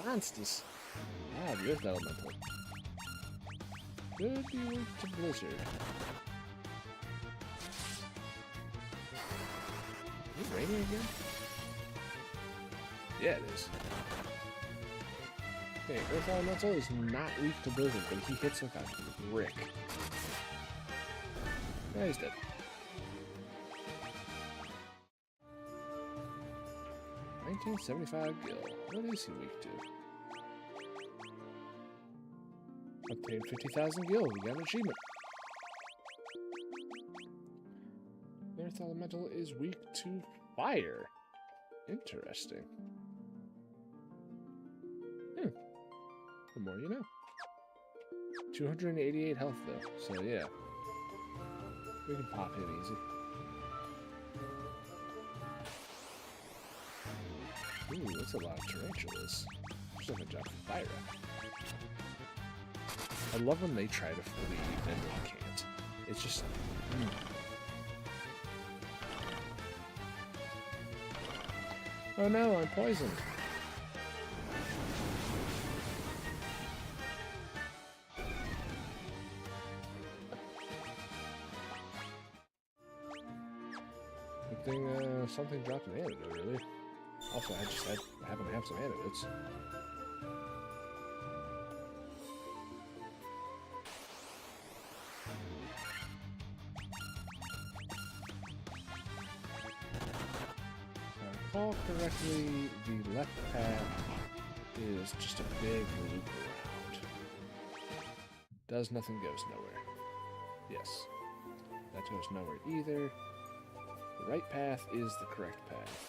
Monsters! Ah, the Earth Elemental. Good you went to Blizzard. Is it raining again? Yeah, it is. Okay, Earth Elemental is not weak to Blizzard, but he hits like a brick. Yeah, he's dead. 1975 gil. What is he weak to? Obtained 50,000 gil. We got an achievement. Earth Elemental is weak to fire. Interesting. The more you know. 288 health though, so yeah. We can pop him easy. Ooh, that's a lot of tarantulas. Just like a job for fire. I love when they try to flee and they can't. It's just... Oh no, I'm poisoned. Good thing something dropped an antidote earlier. Also, I happen to have some antidotes. If I recall correctly, the left path is just a big loop around. Does nothing, goes nowhere. Yes. That goes nowhere either. The right path is the correct path.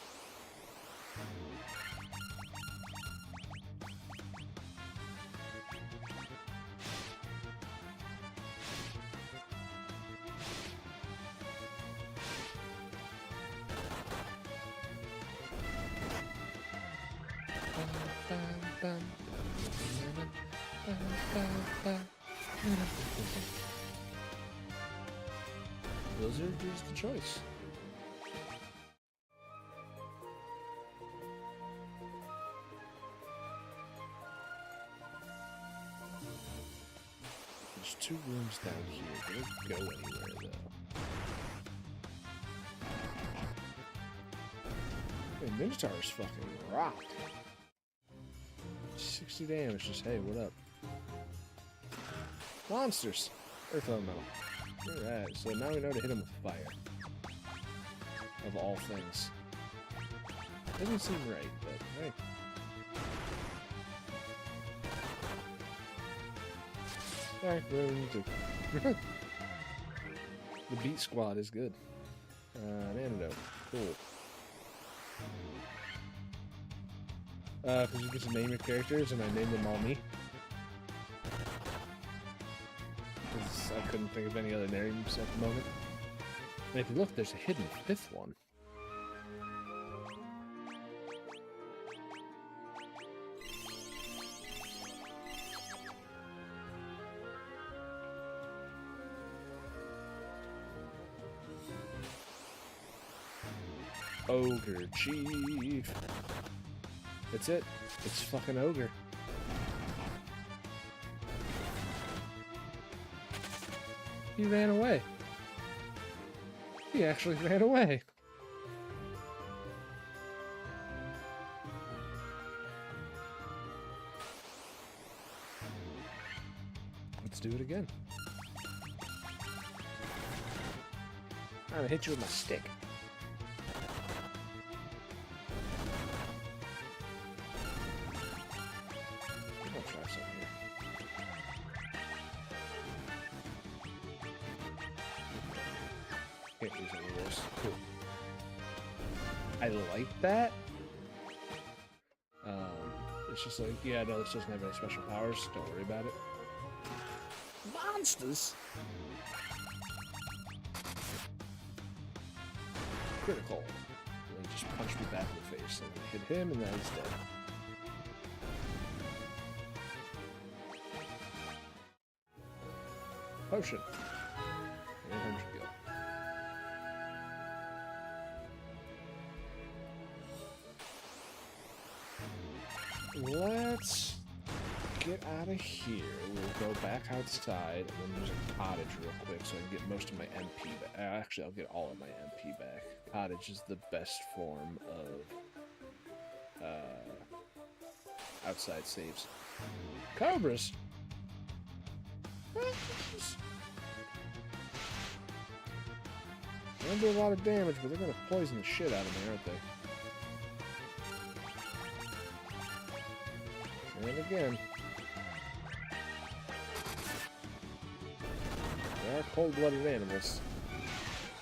Blizzard is the choice. There's 2 rooms down here. They don't go anywhere, though. Hey, Minotaur's fucking rocked. 60 damage, just hey, what up? Monsters! Earth elemental. Alright, so now we know to hit him with fire. Of all things. Doesn't seem right, but hey. Alright, whatever we need to. The beat squad is good. An antidote. Cool. Because you get to name your characters, and I named them all me. Because I couldn't think of any other names at the moment. And if you look, there's a hidden 5th one. Ogre Chief. That's it. It's fucking Ogre. He ran away. He actually ran away. Let's do it again. I'm gonna hit you with my stick. Can't use any of those. Cool. I like that. It's just like, yeah, no, this doesn't have any special powers. Don't worry about it. Monsters! Critical. And then just punched me back in the face. And I hit him, and now he's dead. Potion. 100 gil. Let's get out of here. We'll go back outside, and then there's a cottage real quick so I can get most of my MP back. Actually, I'll get all of my MP back. Cottage is the best form of outside saves. Cobras! They don't do a lot of damage, but they're gonna poison the shit out of me, aren't they? And again. They are cold-blooded animals.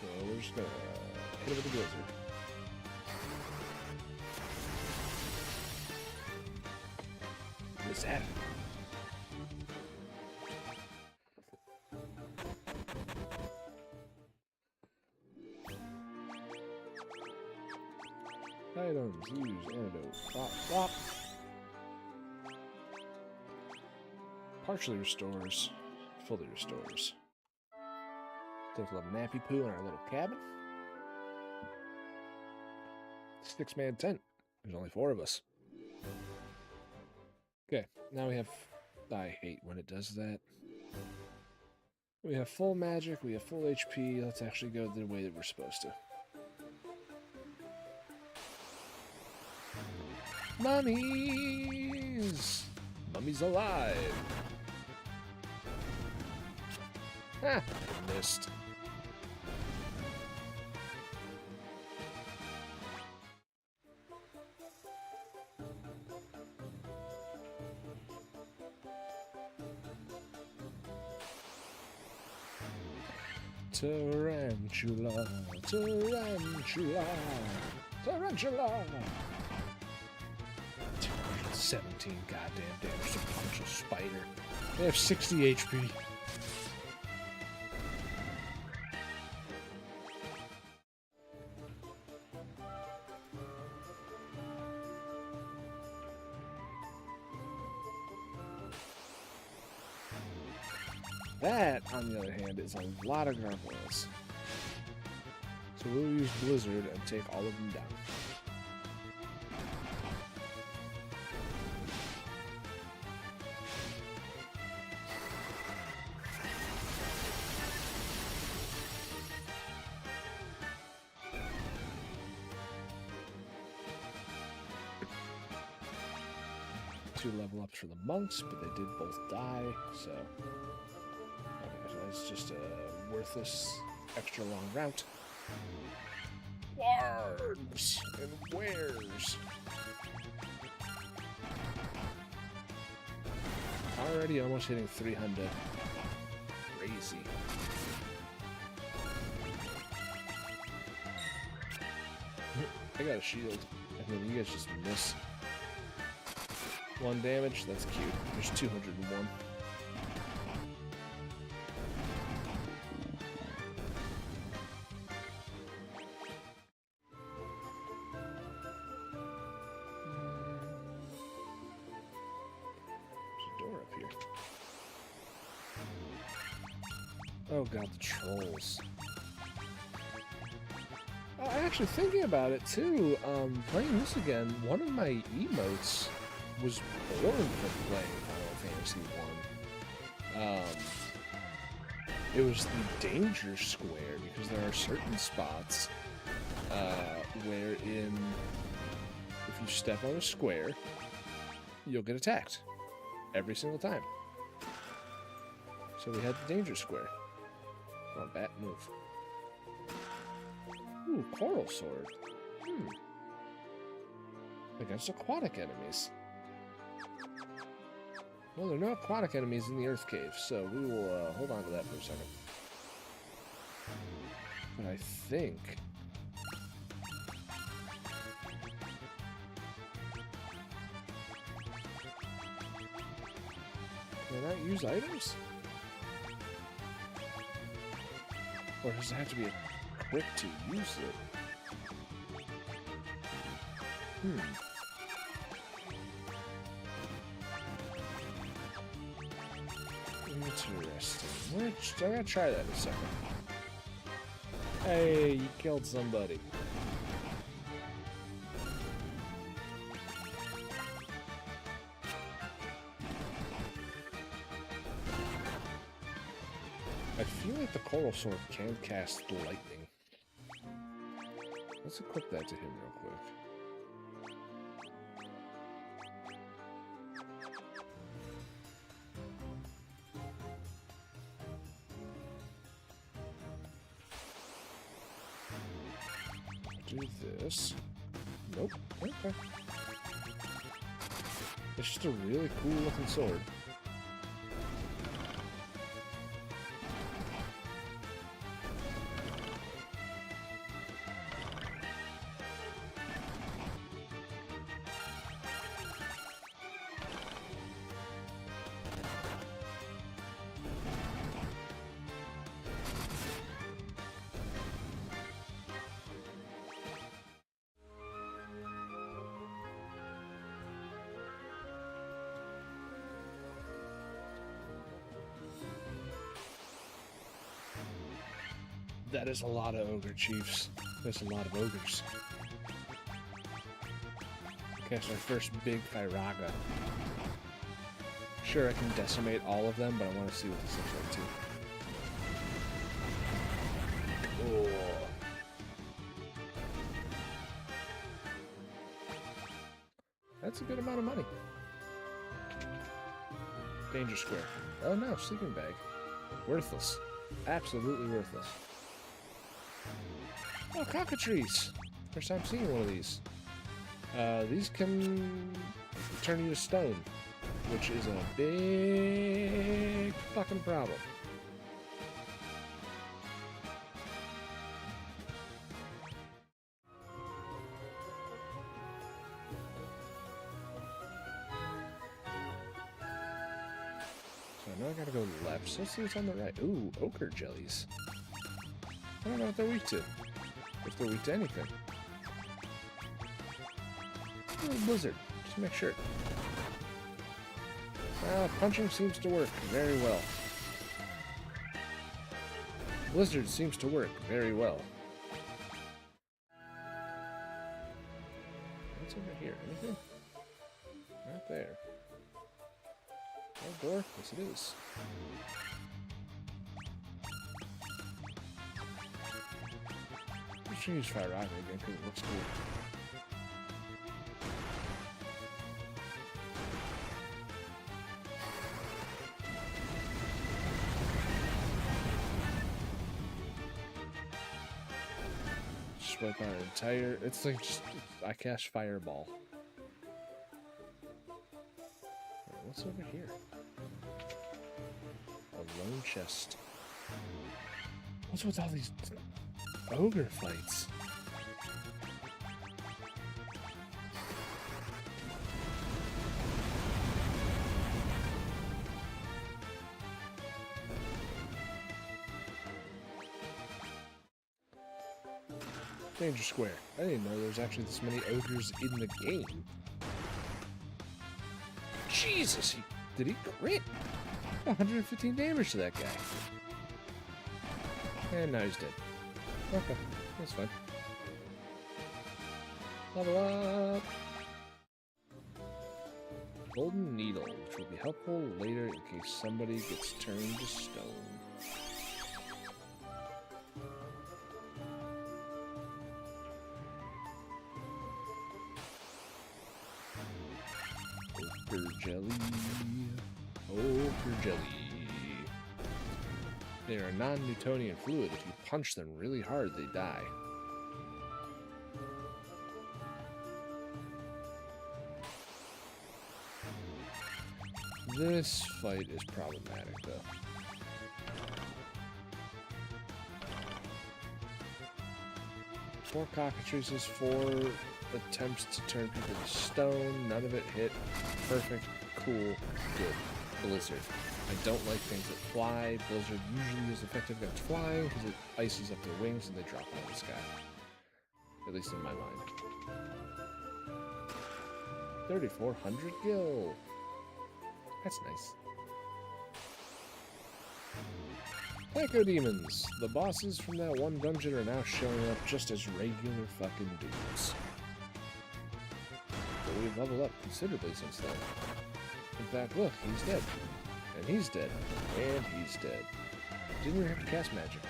So we're just gonna hit it with a blizzard. What's that? Items, use, antidote, flop, flop. Partially restores, fully restores. Take a little nappy poo in our little cabin. 6-man tent. There's only 4 of us. Okay, now we have... I hate when it does that. We have full magic, we have full HP. Let's actually go the way that we're supposed to. Mummies! Mummies alive! Ha! I missed. Tarantula, tarantula, tarantula. 17 goddamn damage to punch a spider. They have 60 HP. That, on the other hand, is a lot of gargoyles. So we'll use Blizzard and take all of them down. Two level ups for the monks, but they did both die, so... Okay, so that's just a worthless extra long route. Wargs and wares. Already almost hitting 300. Crazy. I got a shield. I mean, you guys just miss. 1 damage, that's cute. There's 201. There's a door up here. Oh god, the trolls. Actually, thinking about it too, playing this again, one of my emotes was born from playing Final Fantasy 1. It was the danger square, because there are certain spots wherein if you step on a square, you'll get attacked every single time. So we had the danger square. Come on, bat, move. Ooh, coral sword. Against aquatic enemies. Well, there are no aquatic enemies in the Earth Cave, so we will hold on to that for a second. But I think... Can I not use items? Or does it have to be equipped to use it? Interesting. I gotta try that in a second. Hey, you killed somebody. I feel like the coral sword can cast lightning. Let's equip that to him real quick. Do this. Nope. Okay. It's just a really cool looking sword. That is a lot of ogre chiefs. There's a lot of ogres. Cast our first big Hyraga. Sure, I can decimate all of them, but I want to see what this looks like too. Oh. That's a good amount of money. Danger Square. Oh no, sleeping bag. Worthless. Absolutely worthless. Oh, cockatrice! First time seeing one of these. These can turn you to stone, which is a big fucking problem. So now I gotta go left. So let's see what's on the right. Ooh, ochre jellies. I don't know what they're weak to. If they're weak to anything. Blizzard. Just make sure. Punching seems to work very well. Blizzard seems to work very well. What's over here? Anything? Not there. Oh, door? Yes, it is. I should use Fire Rocket again because it looks cool. Just wipe our entire. It's like just. I cast Fireball. Right, what's over here? A lone chest. What's with all these ogre fights? Danger Square. I didn't know there was actually this many ogres in the game. Jesus, did he crit? 115 damage to that guy. And now he's dead. Okay, that's fine. Level up! Golden Needle, which will be helpful later in case somebody gets turned to stone. Ochre jelly. Ochre jelly. They are non-Newtonian fluid. If you punch them really hard, they die. This fight is problematic, though. Four cockatrices, 4 attempts to turn people to stone. None of it hit. Perfect. Cool. Good. Blizzard. I don't like things that fly. Blizzard usually is effective against flying because it ices up their wings and they drop out of the sky. At least in my mind. 3,400 gil. That's nice. Echo Demons. The bosses from that one dungeon are now showing up just as regular fucking dudes. But we've leveled up considerably since then. In fact, look, he's dead. And he's dead. And he's dead. Didn't even have to cast magic.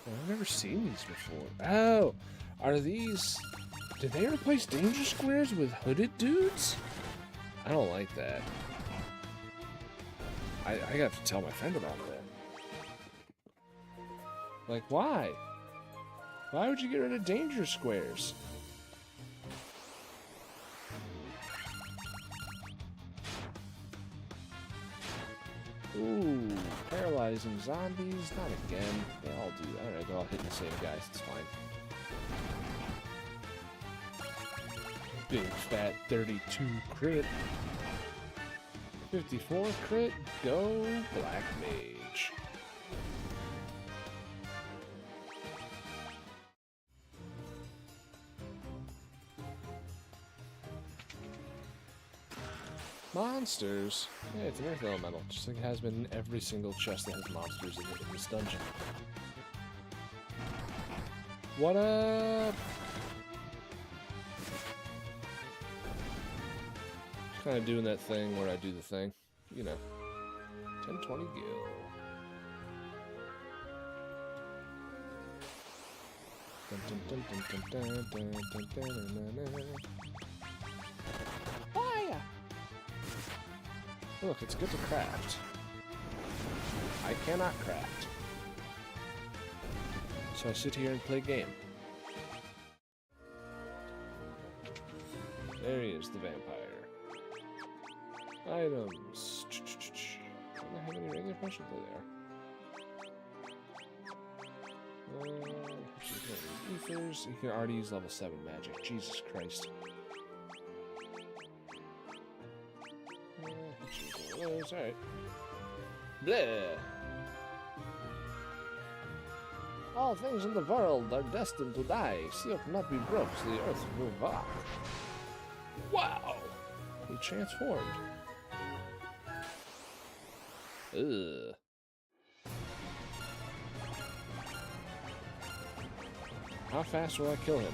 I've never seen these before. Oh! Are these... Did they replace Danger Squares with hooded dudes? I don't like that. I have to tell my friend about that. Like, why? Why would you get rid of Danger Squares? Ooh, paralyzing zombies? Not again. They all do. Alright, they're all hitting the same guys. It's fine. Big fat 32 crit. 54 crit. Go Black Mage. Monsters? Yeah, it's an earth elemental, just like it has been in every single chest that has monsters in it in this dungeon. What up? Just kind of doing that thing where I do the thing. You know. 1020 gil. Fire! Look, it's good to craft. I cannot craft. So I sit here and play game. There he is, the vampire. Items. Don't have any regular potions there. Ethers. You can already use level 7 magic. Jesus Christ. Alright. Bleh. All things in the world are destined to die. Seal cannot be broke, so the earth will walk. Wow! He transformed. Ugh. How fast will I kill him?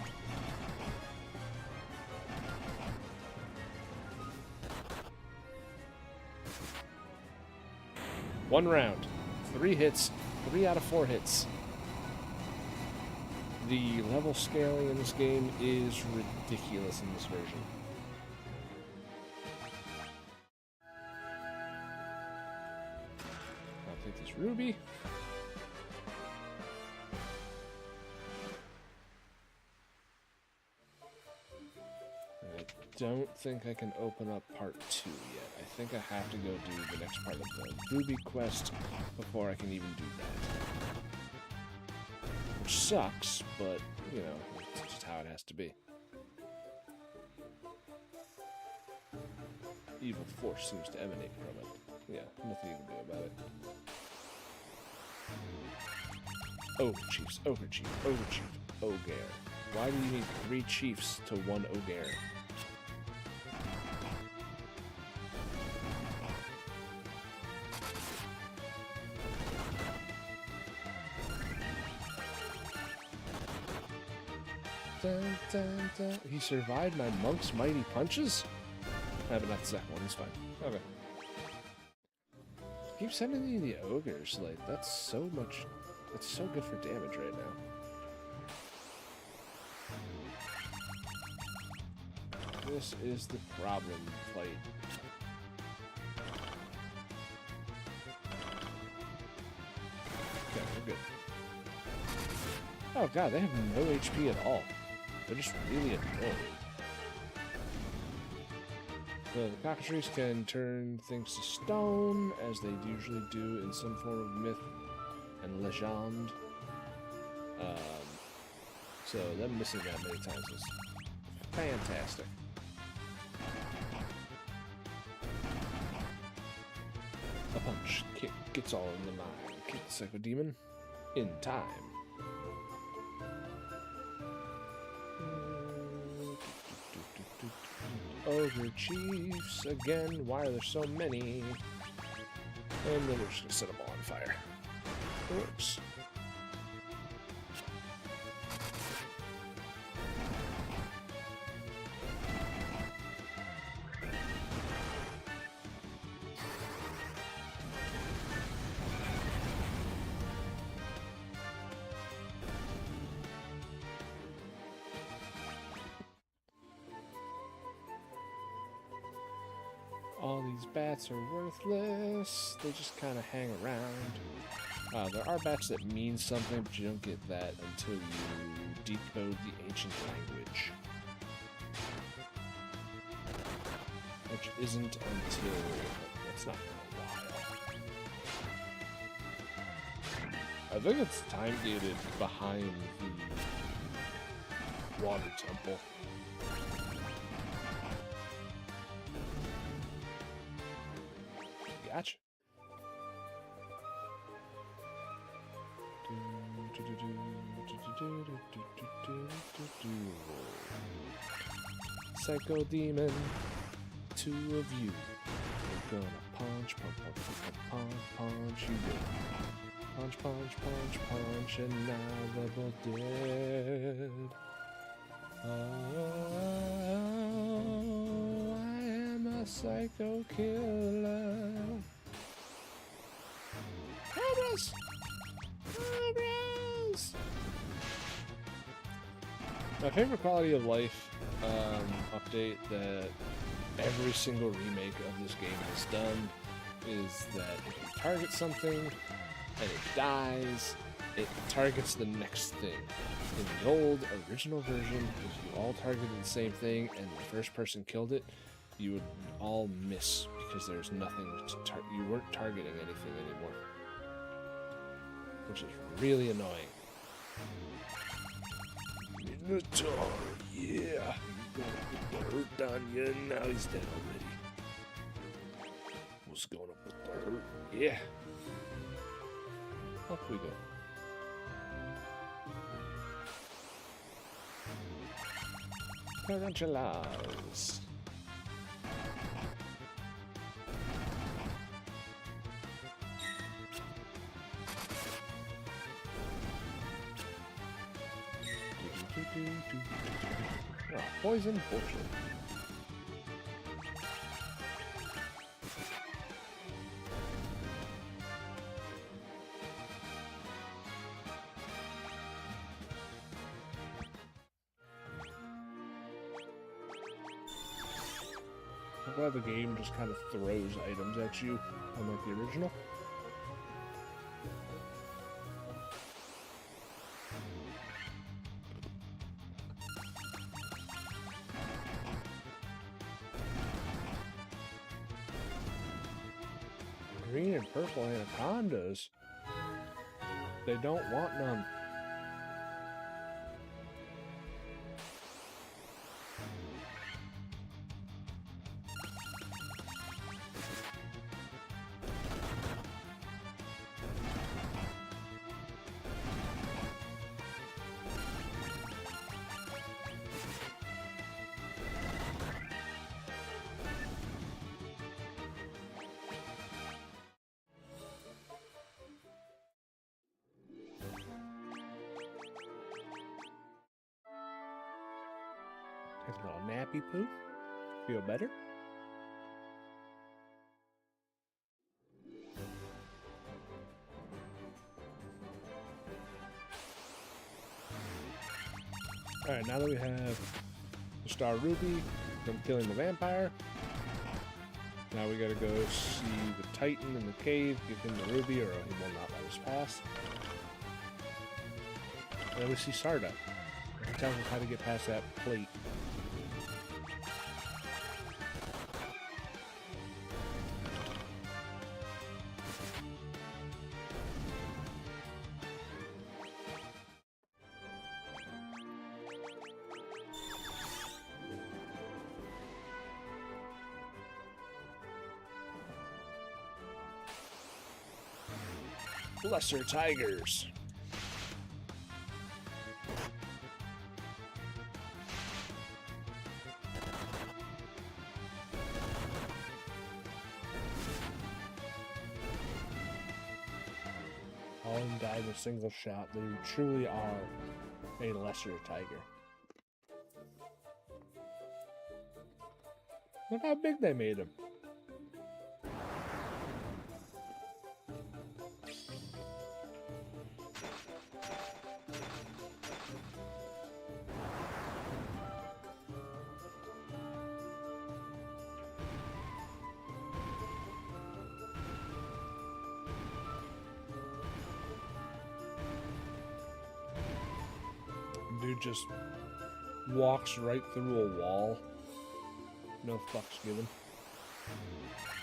One round. 3 hits. 3 out of 4 hits. The level scaling in this game is ridiculous in this version. I'll take this ruby. I don't think I can open up part 2 yet. I think I have to go do the next part of the ruby quest before I can even do that. Which sucks, but, you know, it's just how it has to be. Evil force seems to emanate from it. Yeah, nothing you can do about it. Ogre chiefs, ogre chief, ogre chief, ogre. Why do you need 3 chiefs to 1 ogre? Dun, dun, dun. He survived my monk's mighty punches? But not the second one, he's fine. Okay. Keep sending me the ogres, like, that's so much... It's so good for damage right now. This is the problem fight. Okay, we're good. Oh god, they have no HP at all. They're just really annoying. The cockatrices can turn things to stone, as they usually do in some form of myth and legend. So them missing that many times is fantastic. A punch, kick, gets all in the mind. Kick the Psycho Demon in time. Ogre chiefs again. Why are there so many? And then we're just gonna set them all on fire. It works. All these bats are worthless. They just kind of hang around. There are bats that mean something, but you don't get that until you decode the ancient language. Which isn't until... It's not been a while. I think it's time-gated behind the water temple. Gotcha. Psycho Demon, 2 of you. gonna punch, punch, punch, punch, punch, punch you. Punch, punch, punch, punch, and now they're both dead. Oh, I am a psycho killer. Cobras! Cobras! My favorite quality of life update that every single remake of this game has done is that if you target something and it dies, it targets the next thing. In the old original version, if you all targeted the same thing and the first person killed it, you would all miss because there was nothing to you weren't targeting anything anymore, which is really annoying. Minotaur, yeah, he's gonna put the hurt on you, and now he's dead already. Who's gonna put the hurt? Yeah. Up we go. Tarantulas. Oh, poison potion. I'm glad the game just kind of throws items at you, unlike the original. Green and purple anacondas. They don't want none. Take a little nappy poo. Feel better? Alright, now that we have the Star Ruby from killing the vampire, now we gotta go see the Titan in the cave, give him the ruby, or he will not let us pass. And then we see Sarda. He tells us how to get past that plate. Lesser tigers. All of them died in a single shot. They truly are a lesser tiger. Look how big they made him. Dude just walks right through a wall. No fucks given.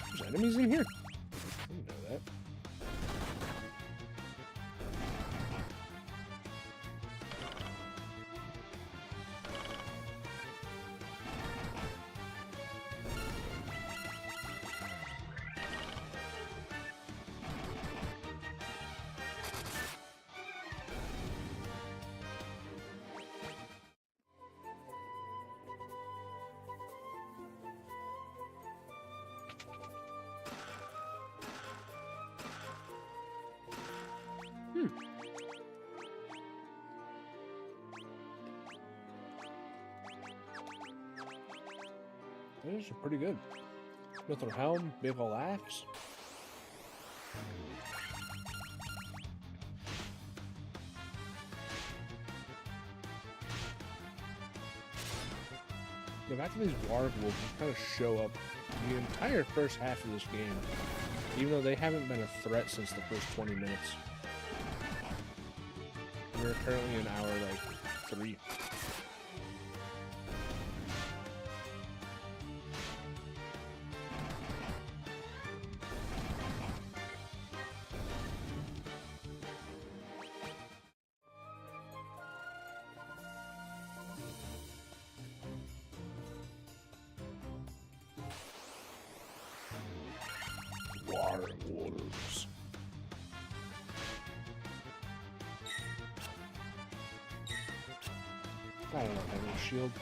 There's enemies in here. I didn't know that. These are pretty good. With their helm, big ol' axe. The fact that these warg wolves kind of show up the entire first half of this game, even though they haven't been a threat since the first 20 minutes. We're currently in hour, like, 3. Water wolves. I don't have any shield.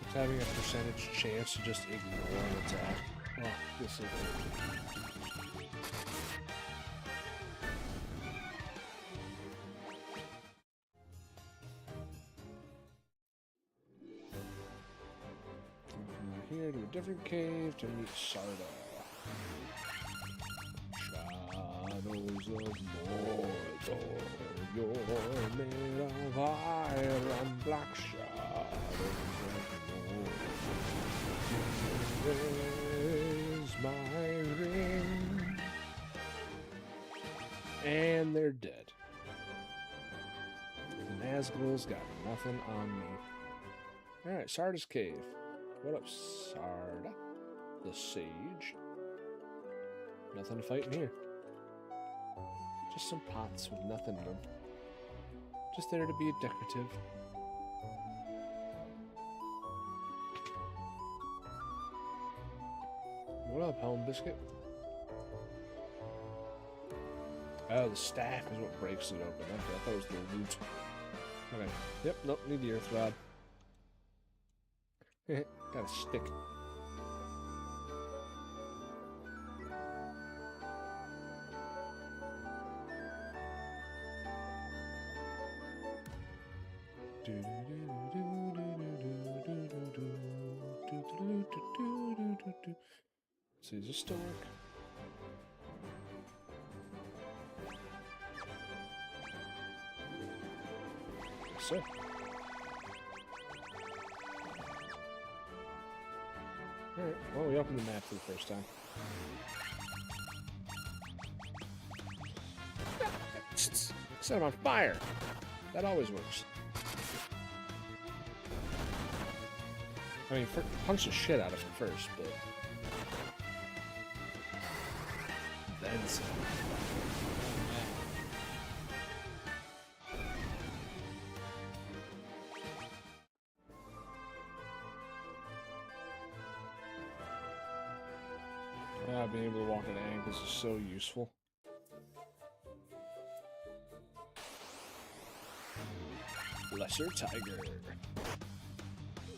It's having a percentage chance to just ignore an attack. Oh, this is it. Here to a different cave to meet Sarda. Shadows of Mordor, you're made of iron, black shadows of Mordor. Where's my ring? And they're dead. The Nazgul's got nothing on me. Alright, Sarda's cave. What up, Sarda? The sage. Nothing to fight in here. Just some pots with nothing in them. Just there to be decorative. What up, Helm Biscuit? Oh, the staff is what breaks it open. Okay, I thought it was the loot. Okay. Yep, nope, need the earth rod. Got a stick. So does this still work? So. Alright, well, we opened the map for the first time. Set him on fire! That always works. I mean, punch the shit out of him first, but... then some. Being able to walk at angles is so useful. Lesser Tiger.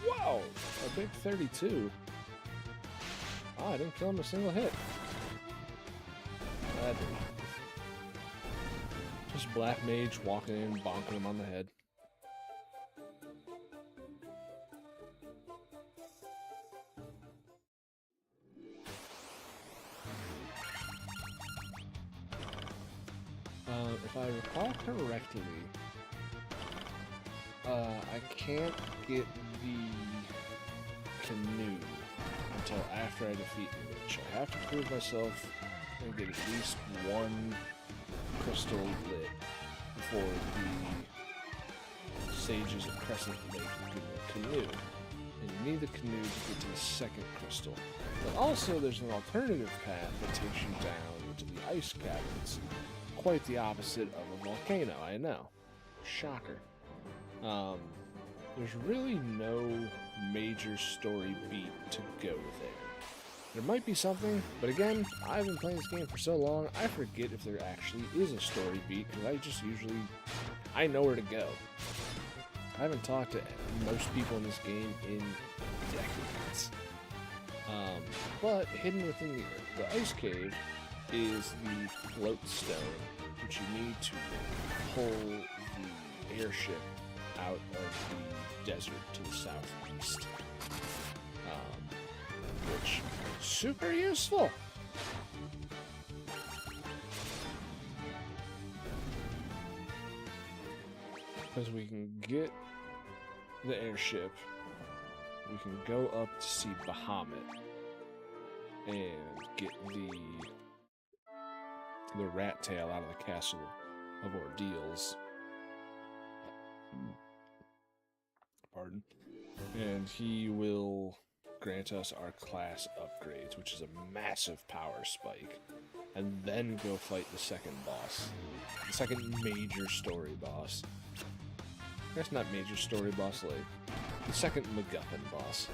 Whoa! A big 32. Oh, I didn't kill him a single hit. Just Black Mage walking in, bonking him on the head. If I recall correctly, I can't get the canoe until after I defeat the witch. I have to prove myself and get at least one crystal lit before the sages of Crescent Lake can give me a canoe. And you need the canoe to get to the second crystal. But also there's an alternative path that takes you down into the ice caverns. Quite the opposite of a volcano, I know. Shocker. There's really no major story beat to go there. There might be something, but again, I've been playing this game for so long, I forget if there actually is a story beat, because I just usually, I know where to go. I haven't talked to most people in this game in decades. But hidden within the ice cave is the float stone, which you need to pull the airship out of the desert to the southeast. which is super useful. Because we can get the airship, we can go up to see Bahamut and get the rat tail out of the castle of ordeals. Pardon. And he will grant us our class upgrades, which is a massive power spike, and then go fight the second boss, the second major story boss. That's not major story boss, like the second MacGuffin boss.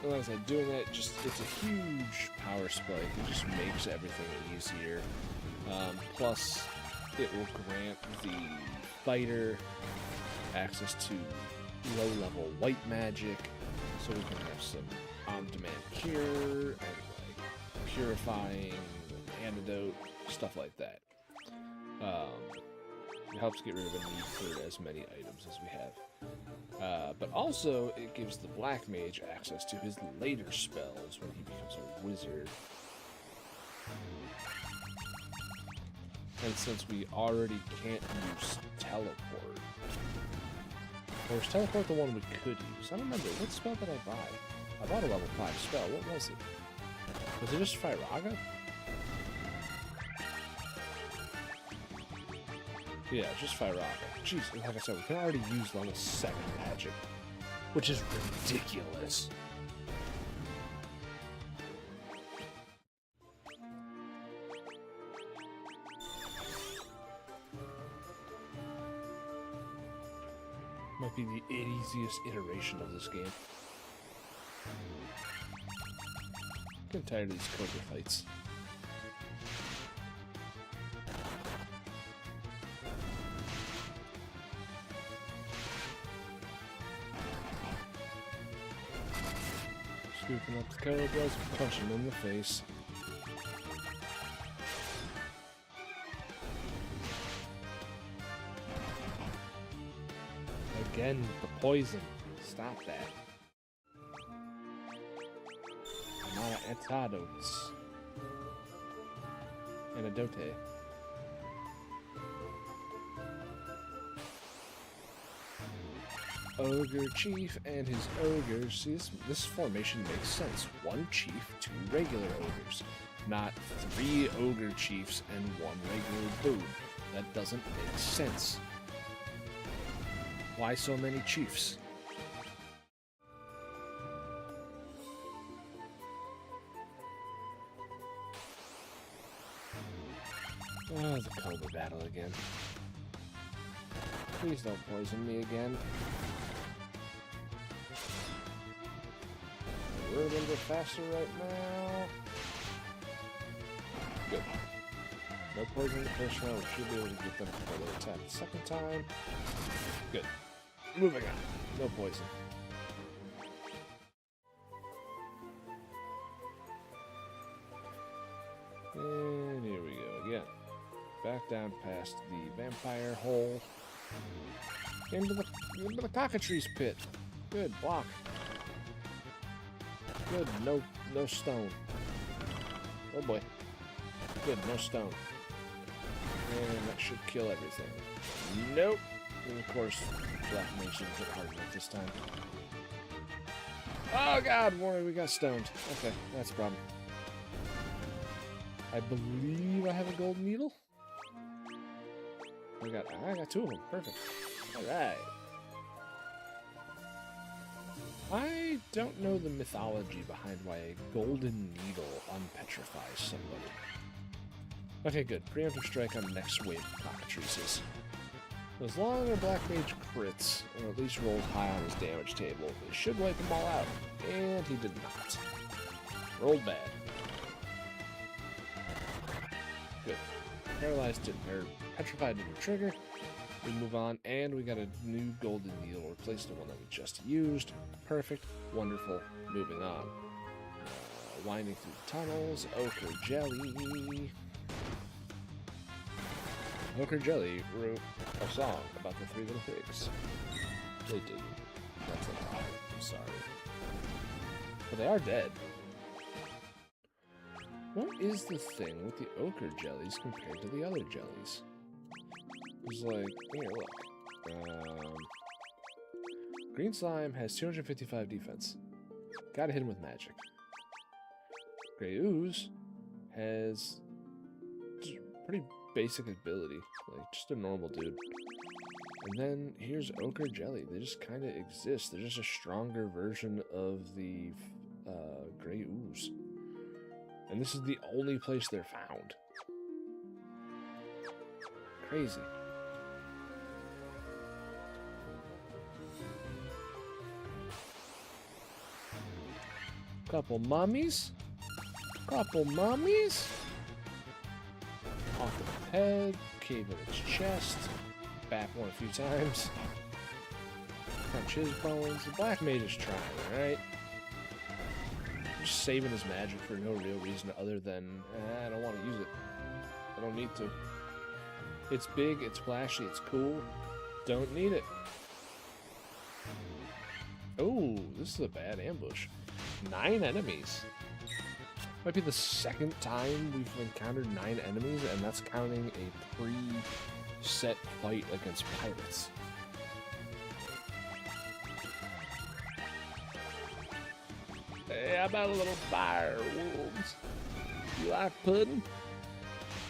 And like I said, doing that, it's a huge power spike. It just makes everything easier. Plus, it will grant the fighter access to low-level white magic, so we can have some on-demand cure, and like purifying, antidote, stuff like that. It helps get rid of a need for as many items as we have. But also, it gives the Black Mage access to his later spells when he becomes a wizard. And since we already can't use teleport, or is teleport the one we could use? I don't remember. What spell did I buy? I bought a level 5 spell. What was it? Was it just Firaga? Yeah, just Firaga. Jeez, like I said, we can already use level 7 magic, which is ridiculous. Might be the easiest iteration of this game. I'm getting tired of these Cobra fights. Scooping up the Cobras, punching them in the face. Again, the poison. Stop that. Amount of antidotes. Antidote. Ogre Chief and his ogres. See, this formation makes sense. 1 chief, 2 regular ogres. Not 3 ogre chiefs and 1 regular dude. That doesn't make sense. Why so many chiefs? Ah, the Cobra battle again. Please don't poison me again. We're a little bit faster right now. Good. No poison in the first round. We should be able to get them before they attack the second time. Good. Moving on. No poison. And here we go again. Back down past the vampire hole. Into the cockatrice pit. Good, block. Good, no stone. Oh boy. Good, no stone. And that should kill everything. Nope. And of course, Black Mage didn't hit hard enough this time. Oh god, Warrior, we got stoned. Okay, that's a problem. I believe I have a golden needle. I got 2 of them. Perfect. Alright. I don't know the mythology behind why a golden needle unpetrifies somebody. Okay, good. Preemptive strike on the next wave of cockatrices. As long as our Black Mage crits, or at least rolls high on his damage table, it should wipe them all out. And he did not. Rolled bad. Good. Paralyzed didn't, or petrified didn't trigger. We move on, and we got a new golden needle, replace the one that we just used. Perfect. Wonderful. Moving on. Winding through the tunnels. Ochre jelly. Ochre Jelly wrote a song about the 3 little pigs. They didn't. That's a lie. I'm sorry. But they are dead. What is the thing with the ochre jellies compared to the other jellies? It's like, here, look. Green slime has 255 defense. Gotta hit him with magic. Gray ooze has pretty basic ability, like just a normal dude. And then here's ochre jelly. They just kind of exist. They're just a stronger version of the gray ooze. And this is the only place they're found. Crazy. Couple mummies. Couple mummies. Off of the head. Cave in its chest. Bap one a few times. Crunch his bones. The black mage is trying, alright? Just saving his magic for no real reason other than, I don't want to use it. I don't need to. It's big, it's flashy, it's cool. Don't need it. Oh, this is a bad ambush. 9 enemies. Might be the second time we've encountered 9 enemies, and that's counting a pre-set fight against pirates. Hey, how about a little fire, wolves? You like pudding?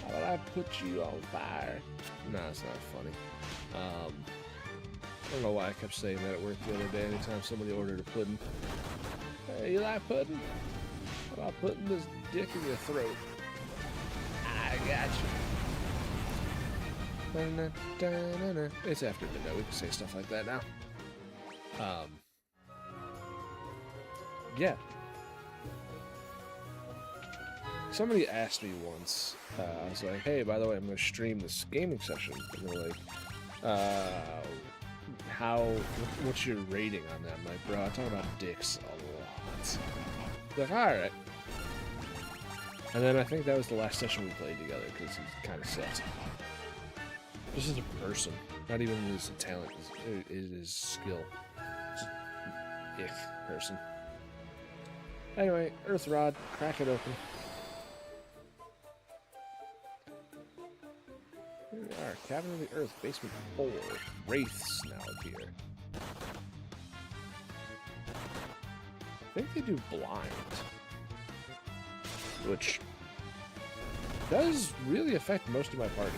How about I put you on fire? Nah, it's not funny. I don't know why I kept saying that at work the other day anytime somebody ordered a pudding. Hey, you like pudding? How about putting this dick in your throat? I got you. It's after dinner. We can say stuff like that now. Yeah. Somebody asked me once, I was like, hey, by the way, I'm going to stream this gaming session. And they're like, what's your rating on that? I'm like, bro, I talk about dicks a lot. They're like, alright. And then I think that was the last session we played together, because he kind of sucks. Just as a person, not even as a talent, it is skill. Just ick person. Anyway, Earth Rod, crack it open. Here we are, Cabin of the Earth, Basement 4. Wraiths now appear. I think they do blind. Which does really affect most of my party.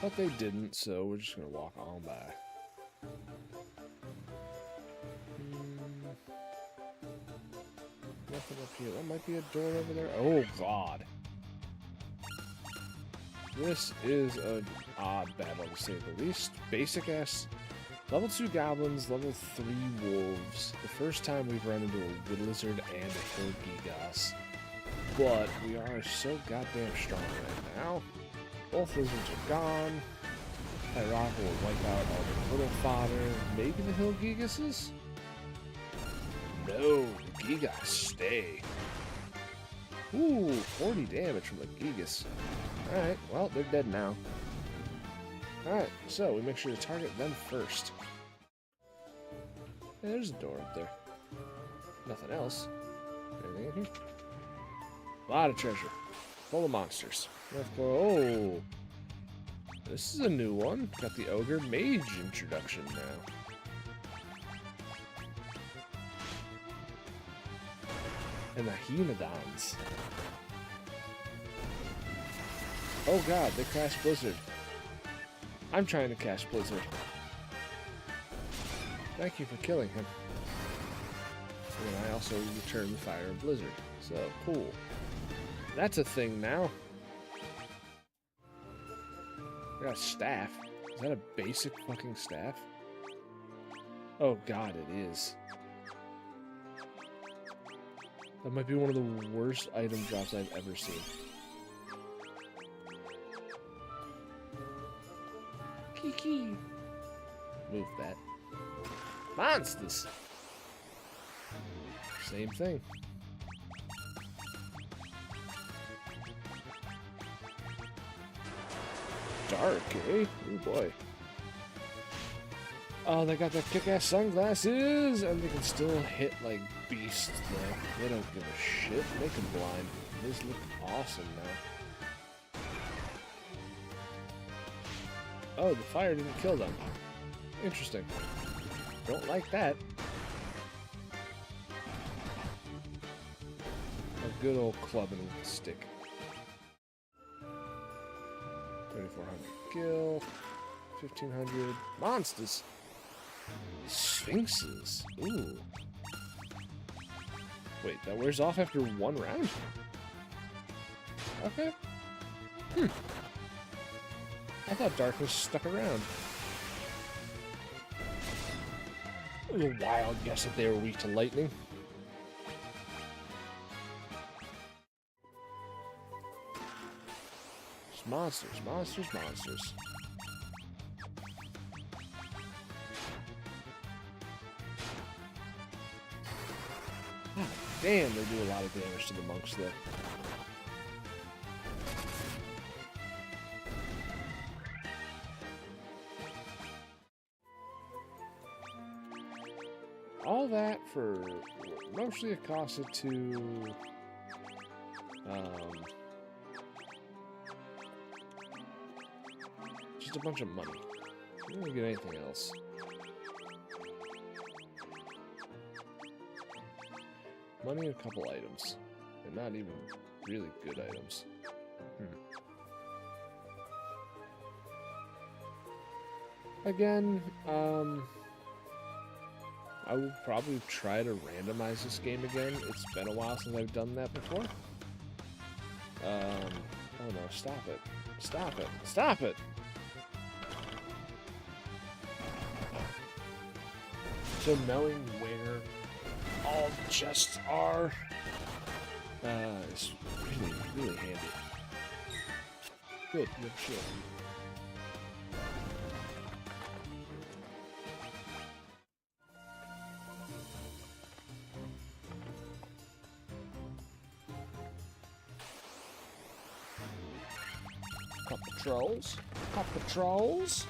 But they didn't, so we're just gonna walk on by. Nothing up here. That might be a door over there. Oh, God. This is an odd battle, to say the least. Basic-ass level 2 goblins, level 3 wolves. The first time we've run into a wood lizard and a hill gigas. But we are so goddamn strong right now. Both lizards are gone. Pyrock will wipe out all the little fodder. Maybe the hill gigases? No, the gigas stay. Ooh, 40 damage from the gigas. Alright, well, they're dead now. Alright, so we make sure to target them first. Hey, there's a door up there. Nothing else. Anything in here? A lot of treasure. Full of monsters. Oh! This is a new one. Got the Ogre Mage introduction now. And the Hemodons. Oh god, they cast Blizzard. I'm trying to cast Blizzard. Thank you for killing him. And I also return the Fire of Blizzard. So, cool. That's a thing now. I got a staff. Is that a basic fucking staff? Oh god, it is. That might be one of the worst item drops I've ever seen. Kiki! Move that. Monsters! Same thing. dark, eh? Oh boy. Oh, they got their kick-ass sunglasses, and they can still hit like beasts, though. They don't give a shit. They can blind. These look awesome now. Oh, the fire didn't kill them. Interesting. Don't like that. A good old clubbing with a stick. 3,400 gil. 1,500 monsters. Sphinxes. Ooh. Wait, that wears off after one round? Okay. I thought darkness stuck around. A little wild guess that they were weak to lightning. It's monsters, monsters, monsters. God damn, they do a lot of damage to the monks there. All that for mostly it costed to just a bunch of money. I didn't get anything else. Money and a couple items. And not even really good items. Again, I will probably try to randomize this game again. It's been a while since I've done that before. Oh no, stop it. Stop it. Stop it! So knowing where all the chests are is really, really handy. Good shit. Couple trolls.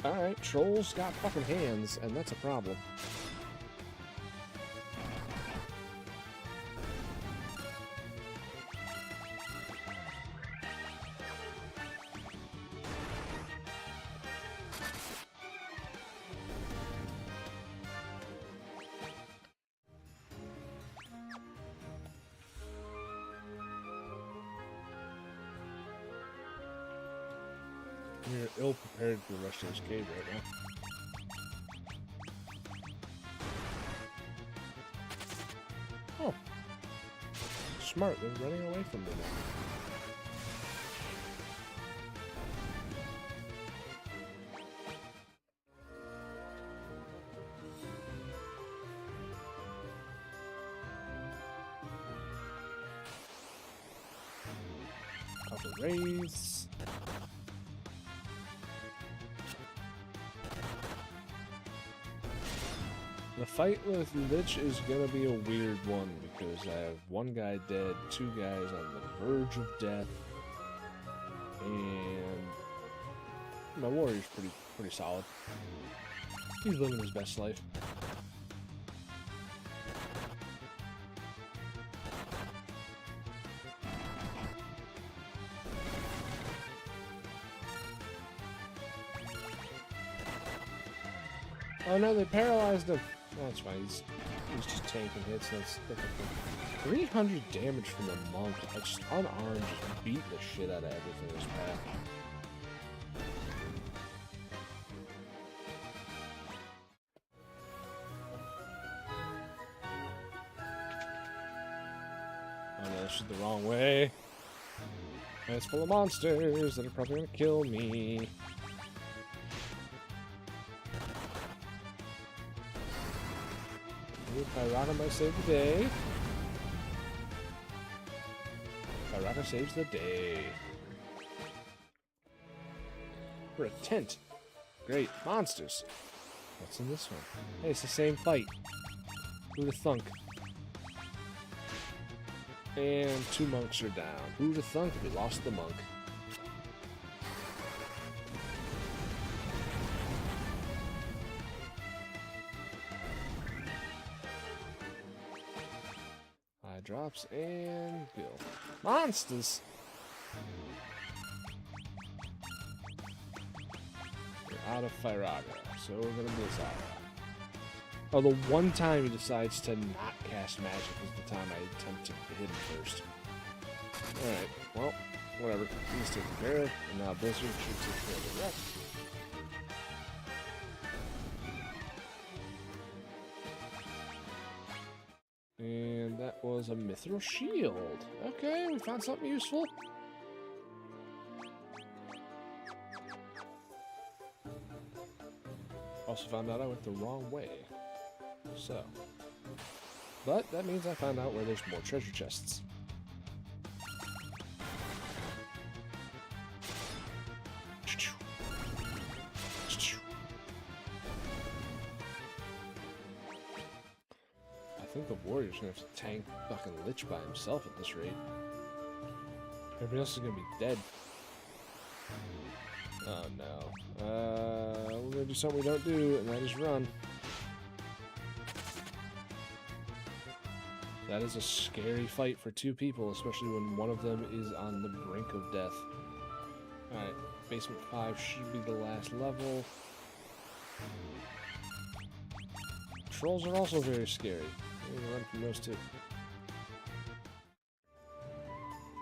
Alright, trolls got fucking hands, and that's a problem. You're ill-prepared for the rest of this cave right now. Oh. Smart, they're running away from me now. Couple wraiths. The fight with Lich is gonna be a weird one because I have one guy dead, two guys on the verge of death, and my warrior's pretty solid. He's living his best life. Oh no, they paralyzed him. That's fine. He's just tanking hits. That's 300 damage from the monk. I just unarmed, just beat the shit out of everything in his path. Oh no, this is the wrong way. And it's full of monsters that are probably gonna kill me. Pirata might save the day. Pirata saves the day. For a tent. Great. Monsters. What's in this one? Hey, it's the same fight. Who'da thunk? And two monks are down. Who'da thunk? We lost the monk. drops and go. Monsters! We're out of Firaga, so we're gonna Blizzara. Oh, the one time he decides to not cast magic is the time I attempt to hit him first. Alright, well, whatever. He's taken care of, and now Blizzard should take care of the rest. And that was a Mithril Shield. Okay, we found something useful. Also found out I went the wrong way. So. But that means I found out where there's more treasure chests. I think the warrior's gonna have to tank fucking Lich by himself at this rate. Everybody else is gonna be dead. Oh no. We're gonna do something we don't do, and that is run. That is a scary fight for two people, especially when one of them is on the brink of death. Alright, basement 5 should be the last level. Trolls are also very scary. We're gonna run from those two.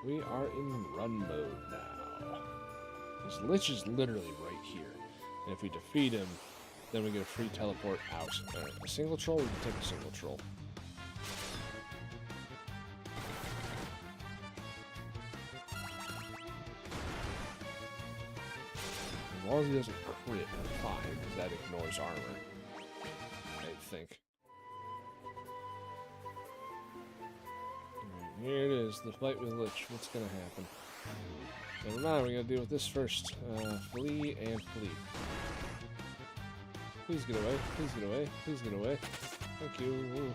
We are in run mode now. This Lich is literally right here. And if we defeat him, then we get a free teleport out. Alright, a single troll, we can take a single troll. As long as he doesn't crit, I'm fine, because that ignores armor. I think. Here it is, the fight with Lich. What's gonna happen? Never mind, we gotta deal with this first. Flee and flee. Please get away, please get away, please get away. Thank you. Ooh.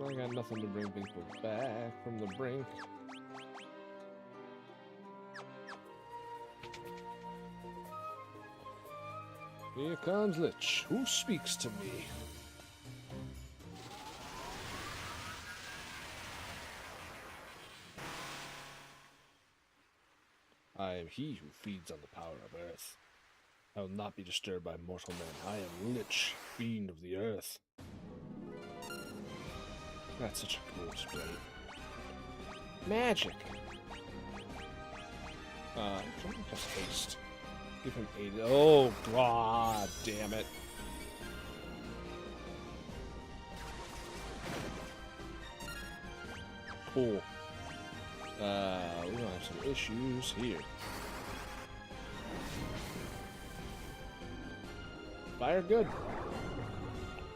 I got nothing to bring people back from the brink. Here comes Lich. Who speaks to me? I am he who feeds on the power of earth. I will not be disturbed by mortal men. I am Lich, fiend of the earth. That's such a cool spray. Magic! Just haste. Give him 8. Oh, god damn it. Cool. We're gonna have some issues here. Fire good.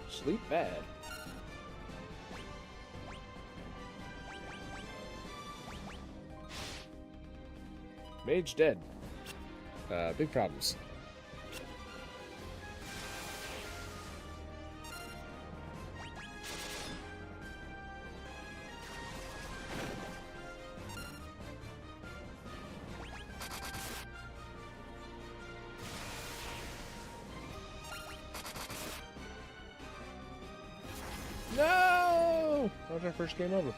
Sleep bad. Mage dead. Big problems. No! That was our first game over.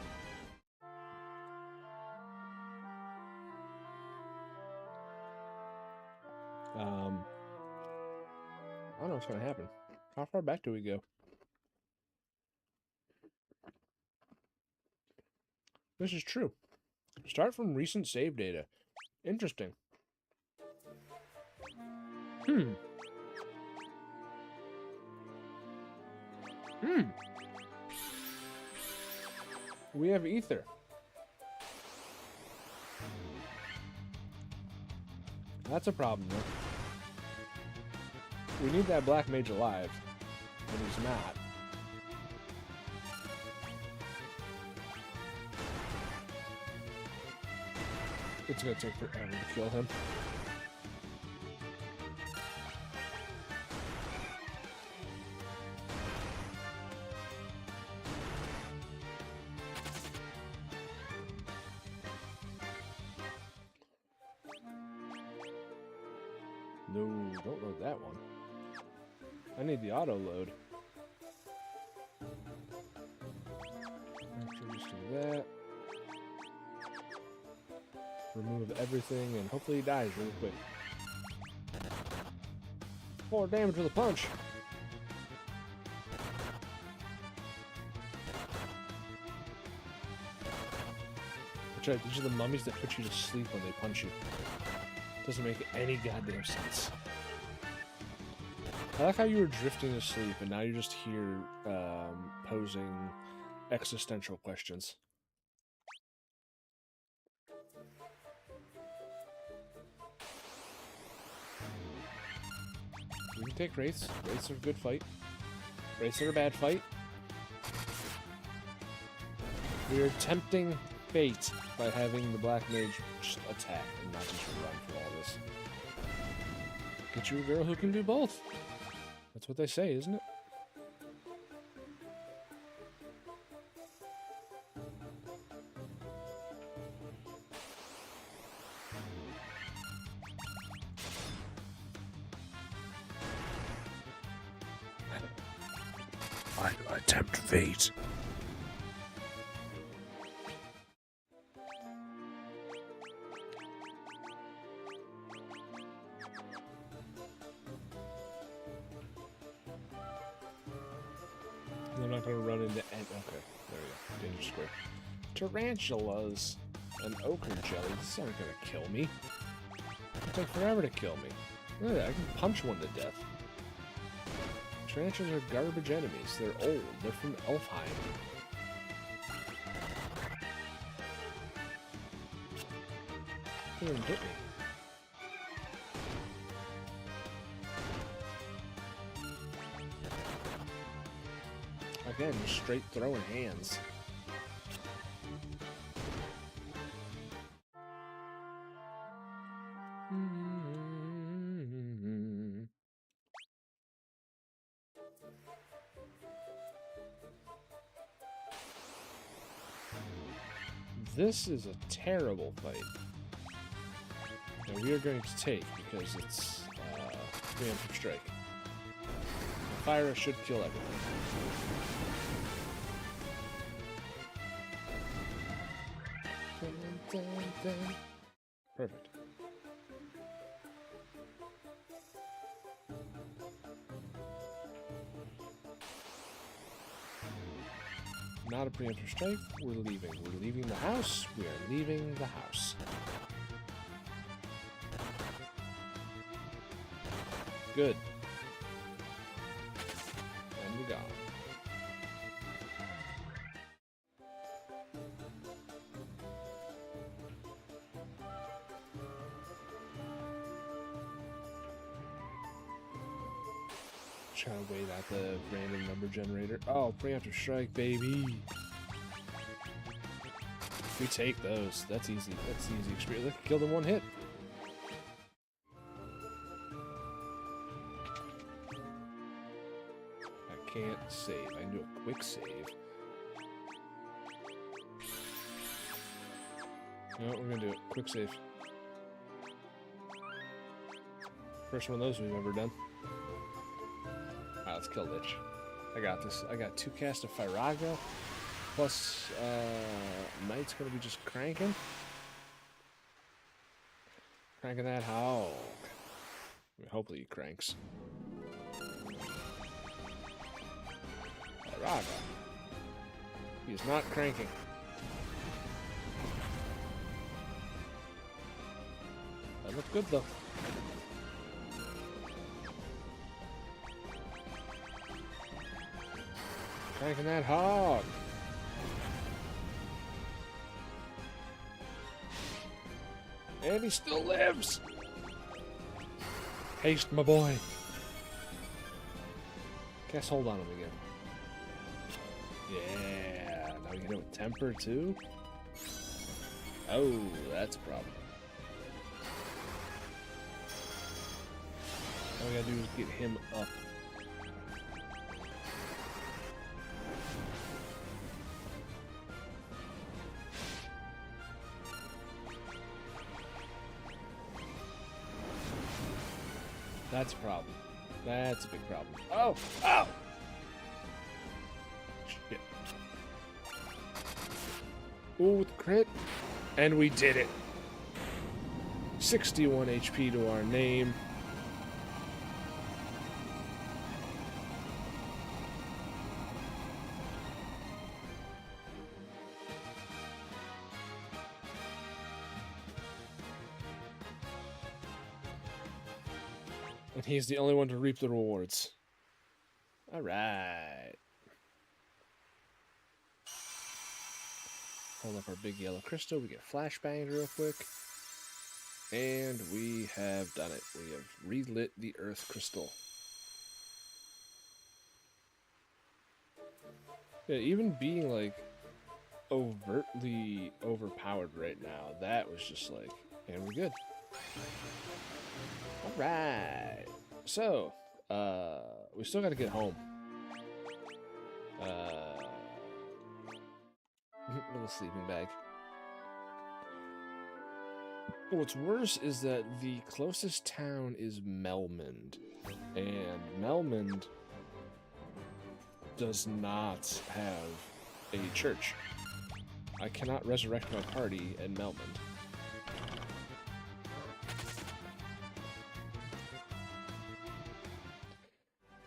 I don't know what's going to happen. How far back do we go? This is true. Start from recent save data. Interesting. We have ether. That's a problem, though. We need that black mage alive, and he's not. It's gonna take forever to kill him. No, don't load that one. I need the auto load. Actually, just do that. Remove everything, and hopefully he dies really quick. 4 damage with a punch. That's right, these are the mummies that put you to sleep when they punch you. Doesn't make any goddamn sense. I like how you were drifting to sleep and now you're just here posing existential questions. We can take Wraiths. Wraiths are a good fight. Wraiths are a bad fight. We are tempting fate by having the Black Mage just attack and not just run for all this. Get you a girl who can do both. That's what they say, isn't it? I tempt fate. I'm not gonna run into any. Okay, there we go. Danger square. Tarantulas and ochre jelly. This aren't gonna kill me. It'll take forever to kill me. Look at that. I can punch one to death. Tarantulas are garbage enemies. They're old. They're from Elfheim. They didn't hit me. Again, just straight throwing hands. This is a terrible fight. And we are going to take because it's preemptive strike. Fire should kill everything. Perfect. Not a preemptive strike. We're leaving. We're leaving the house. We are leaving the house. Good. And we're gone. Trying to wait out the random number generator. Oh, preemptive strike, baby. We take those. That's easy. That's the easy experience. Look, killed in one hit. I can't save. I can do a quick save. No, we're gonna do it. Quick save. First one of those we've ever done. Alright, let's kill Lich. I got this. I got 2 casts of Firaga. Plus, Knight's gonna be just cranking. Cranking that hog. I mean, hopefully he cranks. Firaga. He is not cranking. That looked good though. Cranking that hog. And he still lives. Haste, my boy. Cast hold on him again. Yeah. Now we hit him with temper too. Oh, that's a problem. All we gotta do is get him up. That's a problem. That's a big problem. Oh! Oh! Shit. Ooh, with crit. And we did it. 61 HP to our name. And he's the only one to reap the rewards. Alright. Hold up our big yellow crystal. We get flashbanged real quick. And we have done it. We have relit the earth crystal. Yeah, even being like overtly overpowered right now, that was just like, and we're good. Alright. So, we still gotta get home. Little sleeping bag. What's worse is that the closest town is Melmond, and Melmond does not have a church. I cannot resurrect my party in Melmond.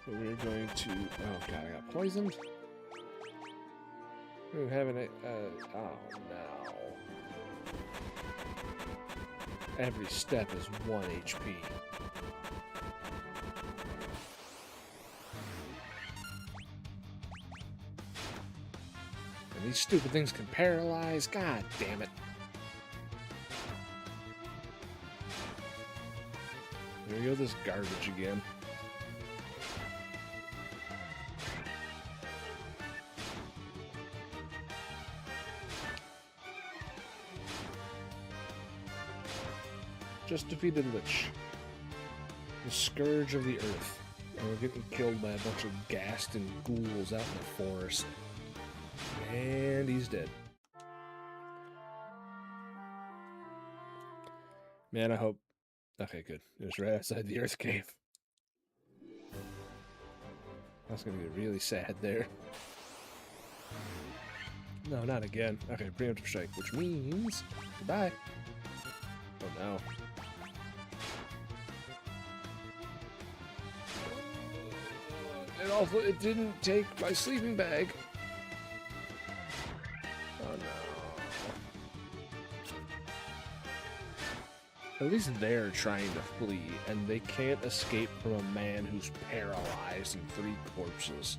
So we're going to... Oh god, I got poisoned. We're having a... oh no. Every step is 1 HP. And these stupid things can paralyze. God damn it. Here we go, this garbage again. Just defeated Lich, the scourge of the earth, and we're getting killed by a bunch of Gaston ghouls out in the forest. And he's dead. Man, I hope... Okay, good. It was right outside the earth cave. I was gonna get really sad there. No, not again. Okay, preemptive strike, which means... Goodbye. Oh no. It didn't take my sleeping bag. Oh no. At least they're trying to flee, and they can't escape from a man who's paralyzed and 3 corpses.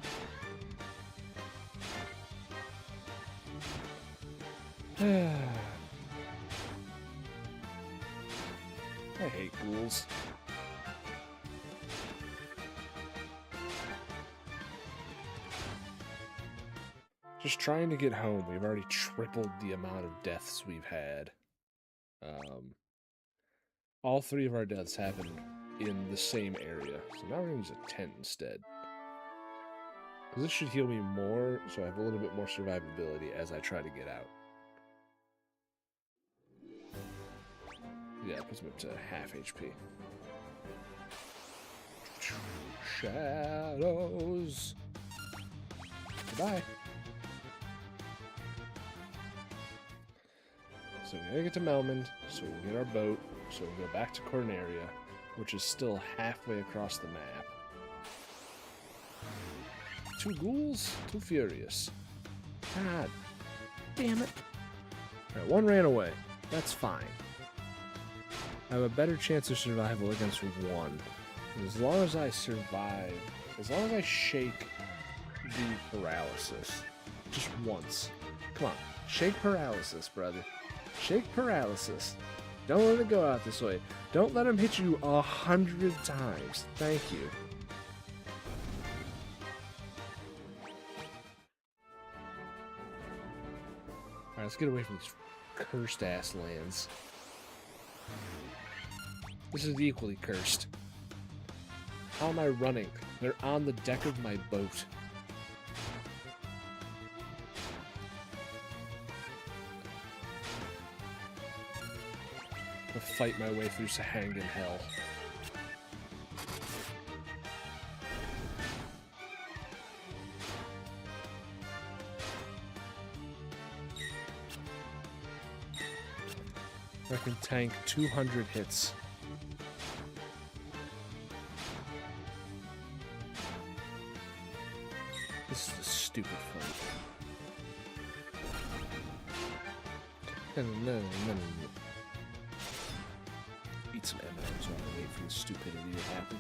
I hate ghouls. Just trying to get home. We've already tripled the amount of deaths we've had. All 3 of our deaths happened in the same area. So now we're going to use a tent instead. Because this should heal me more, so I have a little bit more survivability as I try to get out. Yeah, it puts me up to half HP. Shadows. Goodbye. So we gotta get to Melmond, so we can get our boat, so we can go back to Corneria, which is still halfway across the map. 2 ghouls? Too furious. God damn it. Alright, 1 ran away. That's fine. I have a better chance of survival against 1. As long as I survive, as long as I shake the paralysis, just once. Come on, shake paralysis, brother. Shake paralysis. Don't let it go out this way. Don't let him hit you 100 times. Thank you. Alright, let's get away from these cursed-ass lands. This is equally cursed. How am I running? They're on the deck of my boat. I'll fight my way through Sahangan hell. I can tank 200 hits. This is a stupid fight. No. Eat some M&M's while I wait for this stupidity to happen.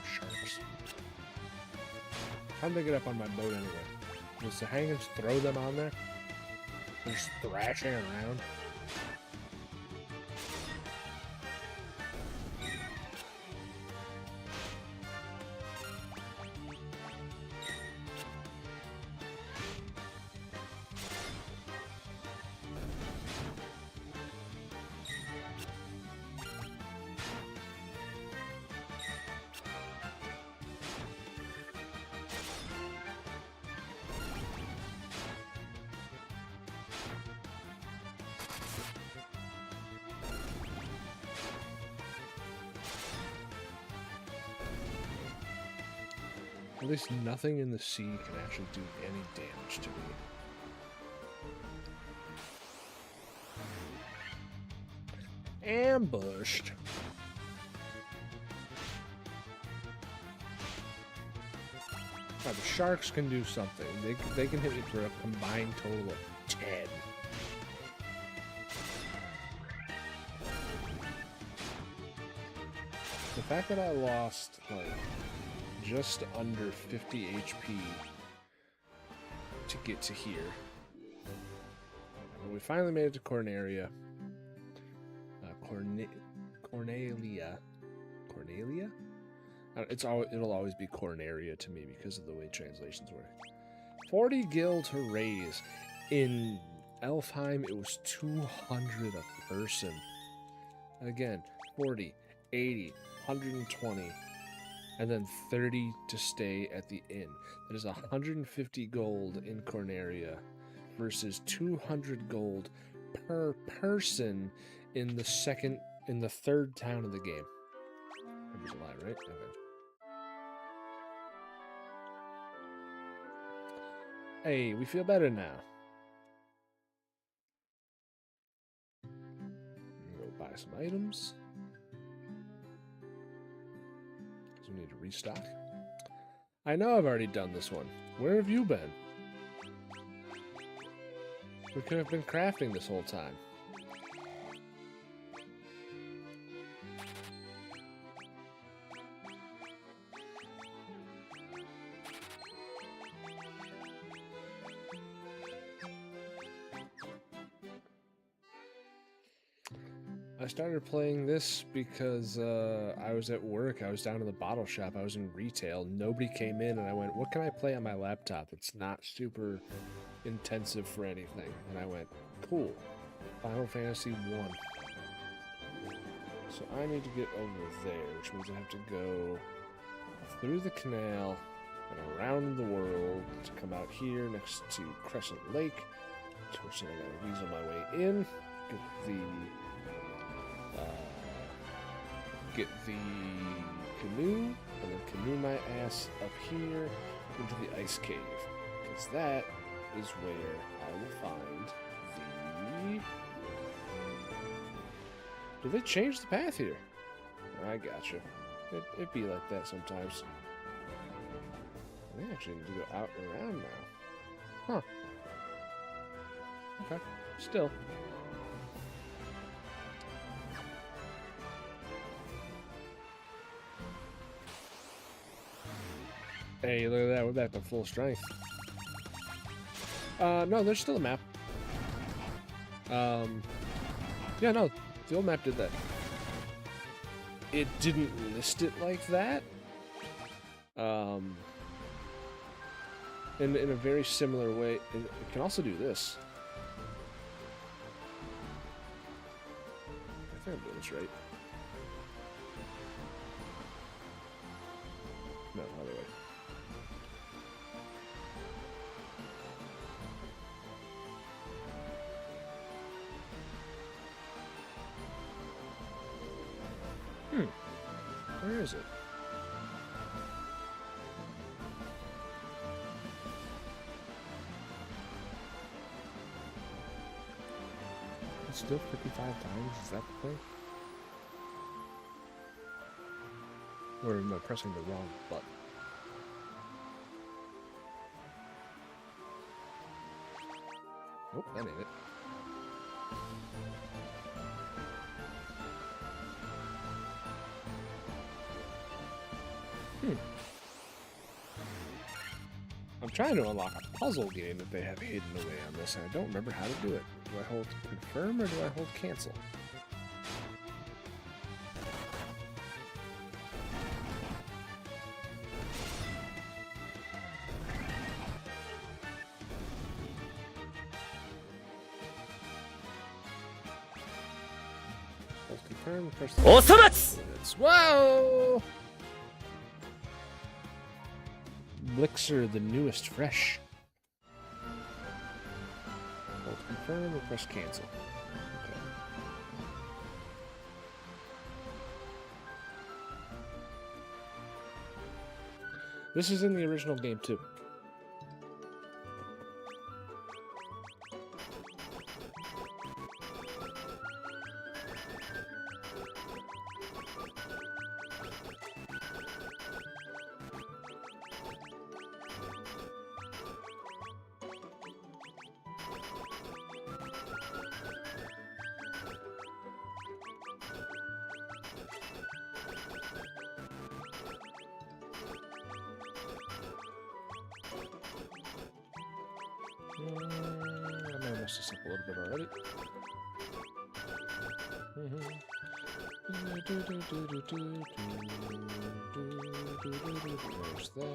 Sharks. How'd they get up on my boat anyway? Was the hangers throw them on there? They're just thrashing around. At least nothing in the sea can actually do any damage to me. Ambushed. Right, the sharks can do something. They can hit me for a combined total of 10. The fact that I lost, like, just under 50 HP to get to here. But we finally made it to Cornelia. Cornelia? It'll always be Corneria to me because of the way translations work. 40 gil to raise. In Elfheim, it was 200 a person. Again, 40, 80, 120. And then 30 to stay at the inn. That is 150 gold in Corneria versus 200 gold per person in the third town of the game. That was a lie, right? Okay. Hey, we feel better now. Go buy some items. We need to restock. I know I've already done this one. Where have you been? We could have been crafting this whole time. I started playing this because I was at work. I was down in the bottle shop. I was in retail. Nobody came in, and I went, what can I play on my laptop that's not super intensive for anything? And I went, cool, Final Fantasy 1. So I need to get over there, which means I have to go through the canal and around the world to come out here next to Crescent Lake. So I gotta weasel my way in, get the canoe, and then canoe my ass up here into the ice cave, because that is where I will find the... Did they change the path here? I gotcha. It'd be like that sometimes. They actually need to go out and around now. Huh. Okay. Still. Hey, look at that. We're back to full strength. No, there's still a map. Yeah, no. The old map did that. It didn't list it like that, In a very similar way, it can also do this. I think I'm doing this right. No, other way. Where is it? It's still 55 times? Is that the thing? Or am I pressing the wrong button? Nope, that ain't it. I'm trying to unlock a puzzle game that they have hidden away on this, and I don't remember how to do it. Do I hold confirm or do I hold cancel? Hold confirm, press the... Whoa! Blixer, the newest fresh. Hold confirm or press cancel. Okay. This is in the original game too. I might have messed this up a little bit already. There's that.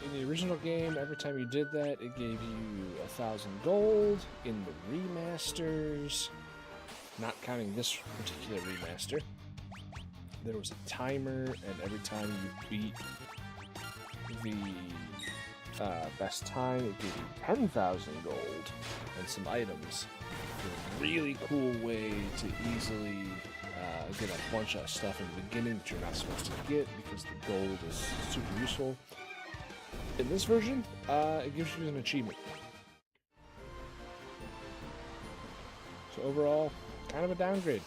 In the original game, every time you did that, it gave you 1,000 gold. In the remasters, not counting this particular remaster, there was a timer, and every time you beat the best time, it gave you 10,000 gold and some items. A really cool way to easily get a bunch of stuff in the beginning that you're not supposed to get because the gold is super useful. In this version, it gives you an achievement. So overall, kind of a downgrade.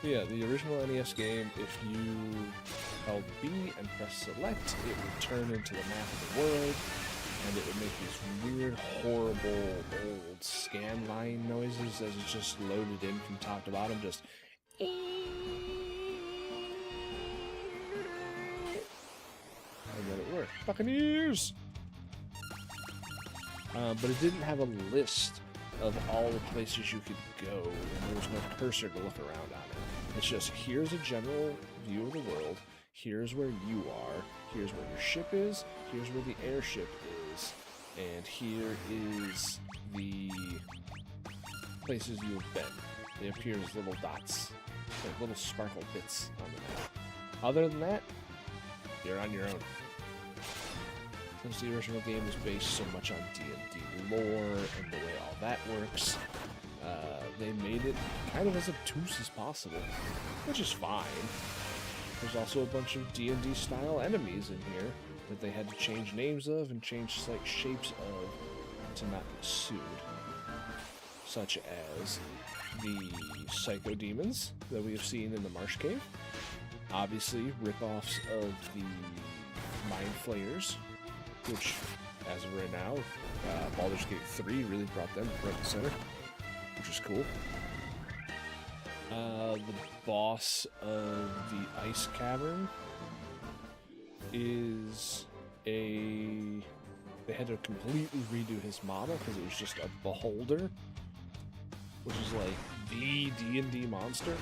Yeah, the original NES game, if you held B and press select, it would turn into the map of the world, and it would make these weird, horrible, old scan line noises as it's just loaded in from top to bottom, just... And then it worked. Buccaneers! But it didn't have a list of all the places you could go, and there was no cursor to look around on it. It's just, here's a general view of the world, here's where you are, here's where your ship is, here's where the airship is, and here is the places you have been. They appear as little dots, like little sparkle bits on the map. Other than that, you're on your own. Since the original game is based so much on D&D lore and the way all that works, they made it kind of as obtuse as possible, which is fine. There's also a bunch of D&D style enemies in here that they had to change names of and change like shapes of to not get sued, such as the psycho demons that we have seen in the Marsh Cave. Obviously, ripoffs of the Mind Flayers, which, as of right now, Baldur's Gate 3 really brought them front and center, which is cool. The boss of the Ice Cavern is a... They had to completely redo his model because it was just a beholder, which is like the D&D monster.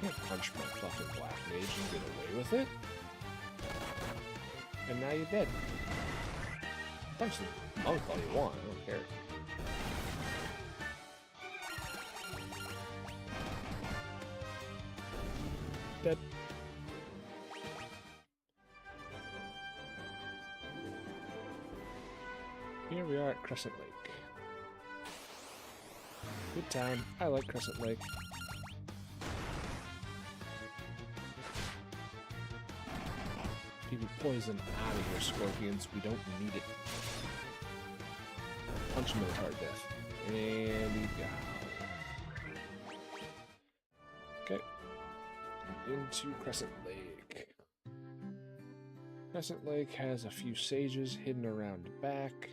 Can't punch my fucking black mage and get away with it. And now you're dead. Punch the monk all you want, I don't care. Dead. Here we are at Crescent Lake. Good time. I like Crescent Lake. Keep your poison out of here, scorpions. We don't need it. Punch him in hard death. And we go. Okay. Into Crescent Lake. Crescent Lake has a few sages hidden around the back.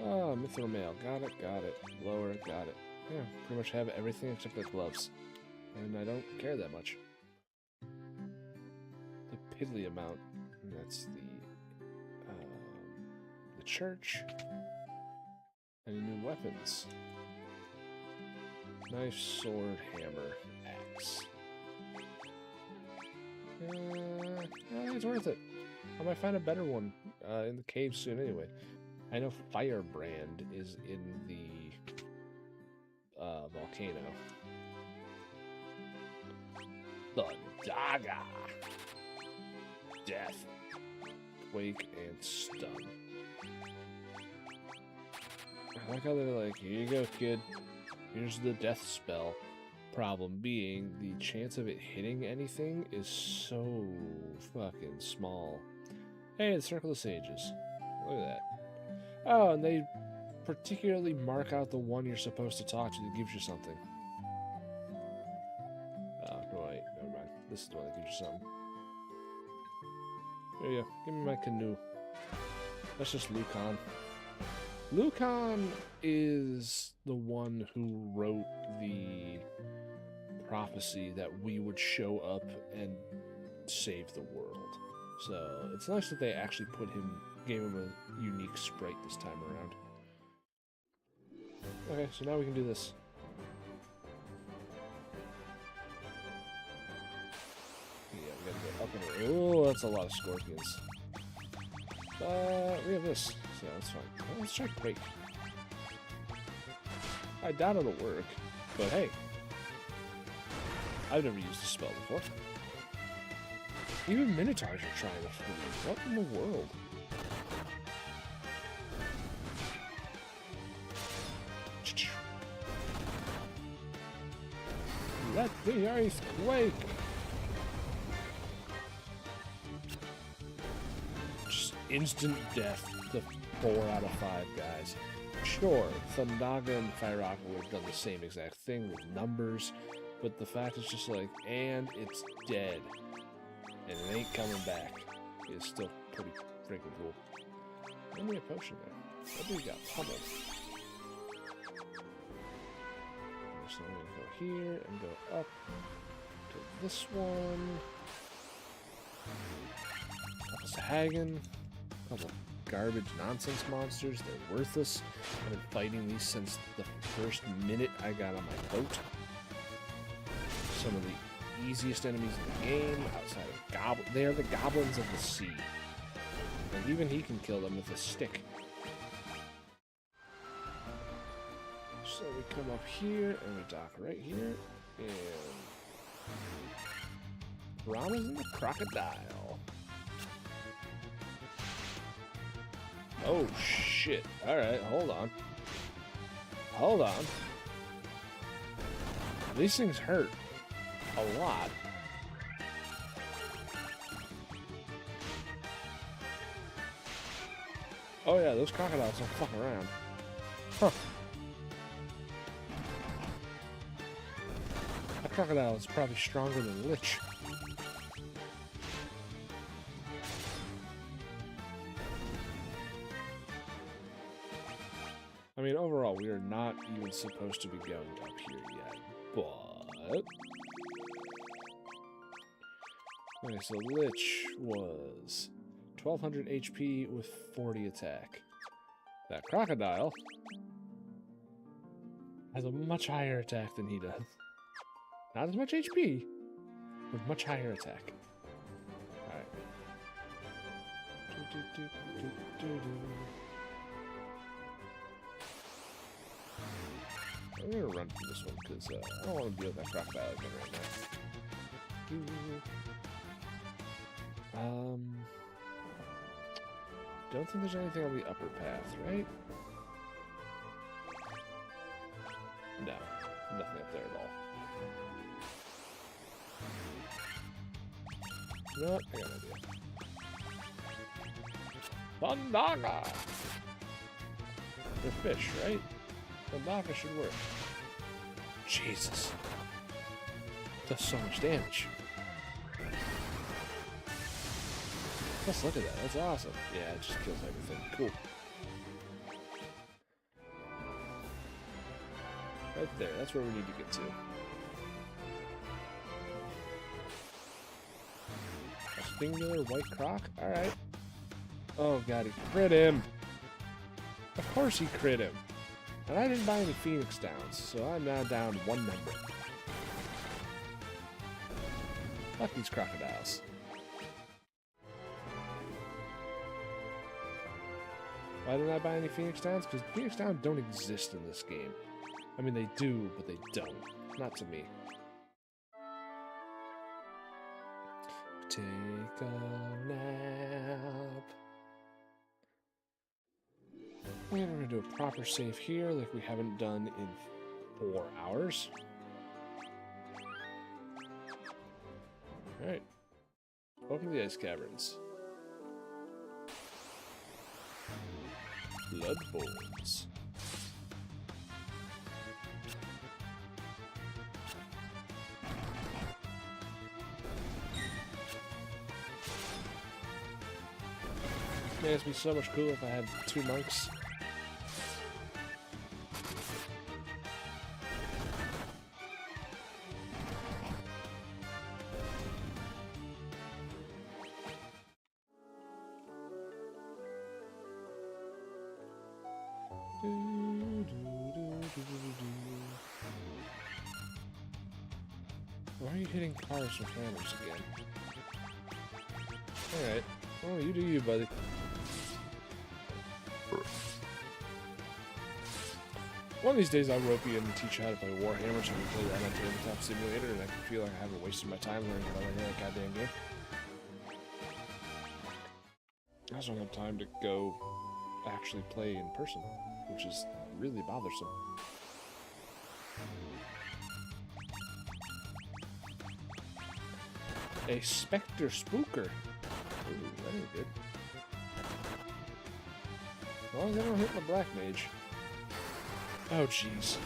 Oh, Mithril Mail. Got it, got it. Lower, got it. Yeah, pretty much have everything except the gloves. And I don't care that much. The piddly amount. And that's the church. Any new weapons? Knife, sword, hammer, axe. It's worth it. I might find a better one in the cave soon anyway. I know Firebrand is in the volcano. The Saga. Death, Quake, and Stun. I like how they're like, here you go, kid. Here's the death spell. Problem being, the chance of it hitting anything is so fucking small. Hey, the Circle of Sages. Look at that. Oh, and they particularly mark out the one you're supposed to talk to that gives you something. Oh, no, wait, never mind. This is the one that gives you something. There you go. Give me my canoe. That's just Lucan. Lucan is the one who wrote the prophecy that we would show up and save the world. So it's nice that they actually gave him a unique sprite this time around. Okay, so now we can do this. Yeah, we gotta go up and over. Oh, that's a lot of scorpions. We have this, so that's fine. Well, let's try Quake. I doubt it'll work, but hey. I've never used this spell before. Even Minotaurs are trying to fool me. What in the world? Let the earth quake! Just instant death to 4 out of 5 guys. Sure, Thundaga and Firaka would have done the same exact thing with numbers, but the fact is just like, and it's dead. And it ain't coming back. It's still pretty freaking cool. Give me a potion there. What do we got? Pummeled. So I'm gonna go here and go up to this one. Apples Hagen. A couple garbage nonsense monsters. They're worthless. I've been fighting these since the first minute I got on my boat. Some of the easiest enemies in the game outside of goblins. They are the goblins of the sea. Like, even he can kill them with a stick. So we come up here, and we dock right here, and... Piranhas and the crocodile. Oh, shit. Alright, hold on. Hold on. These things hurt. A lot. Oh yeah, those crocodiles don't fuck around. Huh. That crocodile is probably stronger than Lich. I mean, overall, we are not even supposed to be going up here yet, but... Okay, so Lich was 1200 HP with 40 attack. That crocodile has a much higher attack than he does. Not as much HP, with much higher attack. Alright. I'm gonna run for this one because I don't want to deal with that crocodile again right now. Don't think there's anything on the upper path, right? No, nothing up there at all. You know what? I got an idea. Bandaga! They're fish, right? Bandaga should work. Jesus. Does so much damage. Let's look at that. That's awesome. Yeah, it just kills everything. Cool. Right there. That's where we need to get to. A singular white croc? Alright. Oh god, he crit him. Of course he crit him. And I didn't buy any Phoenix Downs, so I'm now down one member. Fuck these crocodiles. Why didn't I buy any Phoenix Downs? Because Phoenix Downs don't exist in this game. I mean, they do, but they don't. Not to me. Take a nap. And we're going to do a proper save here, like we haven't done in 4 hours. Alright. Welcome to the Ice Caverns. Blood Bowls. Man, it'd be so much cooler if I had 2 monks. Why are you hitting cars with hammers again? Alright. Oh, you do you, buddy. One of these days I'll rope you in and teach you how to play Warhammer so we can play that on Tabletop Simulator and I can feel like I haven't wasted my time learning how to play that goddamn game. I also don't have time to go actually play in person, which is really bothersome. A Spectre Spooker. Ooh, that ain't good. As long as I don't hit my Black Mage. Oh, jeez.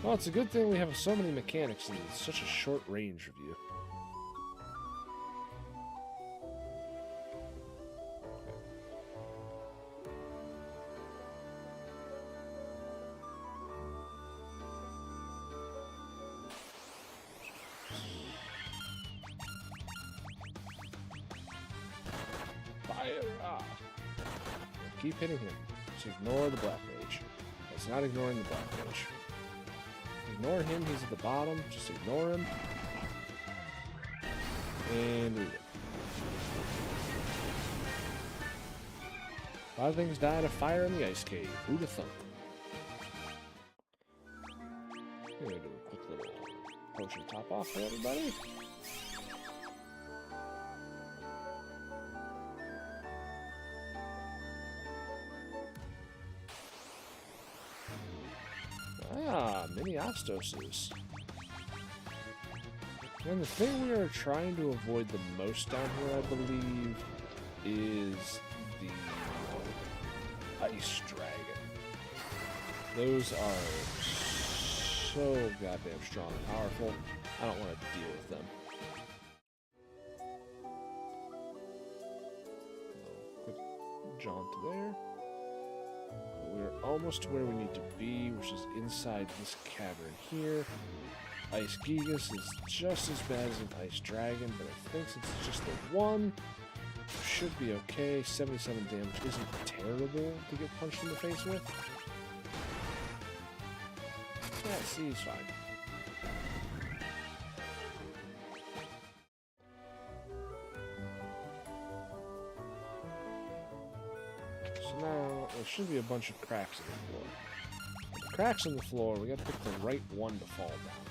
Well, it's a good thing we have so many mechanics and such a short range of you. Keep hitting him. Just ignore the Black Mage. It's not ignoring the Black Mage. Ignore him, he's at the bottom. Just ignore him. And we win. 5 things died of fire in the ice cave. Who'da thunk? I'm gonna do a quick little potion top off for everybody. Ah, mini Ostoses. And the thing we are trying to avoid the most down here, I believe, is the Ice Dragon. Those are so goddamn strong and powerful. I don't want to deal with them. Quick jaunt there. We're almost to where we need to be, which is inside this cavern here. Ice Gigas is just as bad as an Ice Dragon, but I think since it's just the one, it should be okay. 77 damage isn't terrible to get punched in the face with. Yeah, see, he's fine. So now, there should be a bunch of cracks in the floor. The cracks in the floor, we gotta pick the right one to fall down.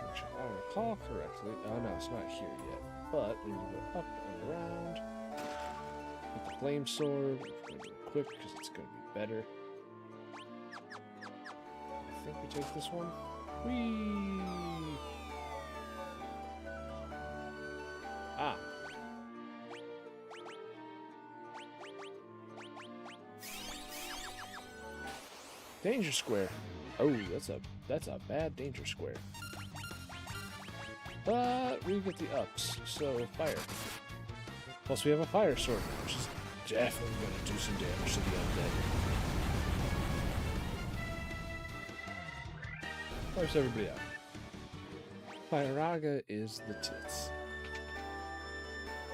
Which, if I recall correctly, oh no, it's not here yet. But we need to go up and around. With the flame sword, we're going to do it quick because it's going to be better. I think we take this one. Whee! Ah. Danger square. Oh, that's a bad danger square. But we get the ups, so fire. Plus we have a fire sword now, which is definitely going to do some damage to the undead. Wipes everybody out. Fire is the tits.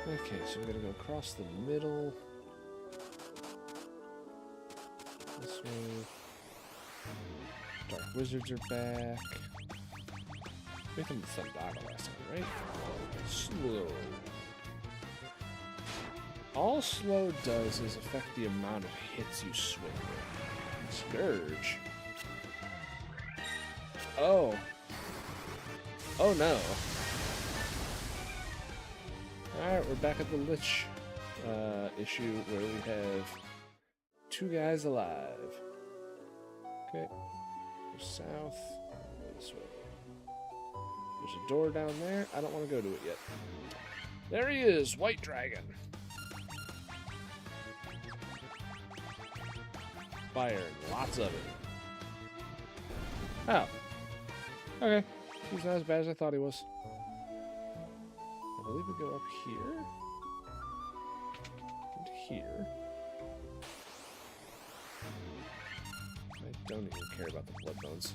Okay, so we're going to go across the middle. This way. Dark Wizards are back. We think the Thundaga last time, right? Slow. All slow does is affect the amount of hits you swing with. Scourge. Oh. Oh no. Alright, we're back at the Lich issue where we have 2 guys alive. Okay. Go south. Go this way. There's a door down there. I don't want to go to it yet. There he is, White Dragon. Fire, lots of it. Oh. Okay. He's not as bad as I thought he was. I believe we go up here. And here. I don't even care about the blood bones.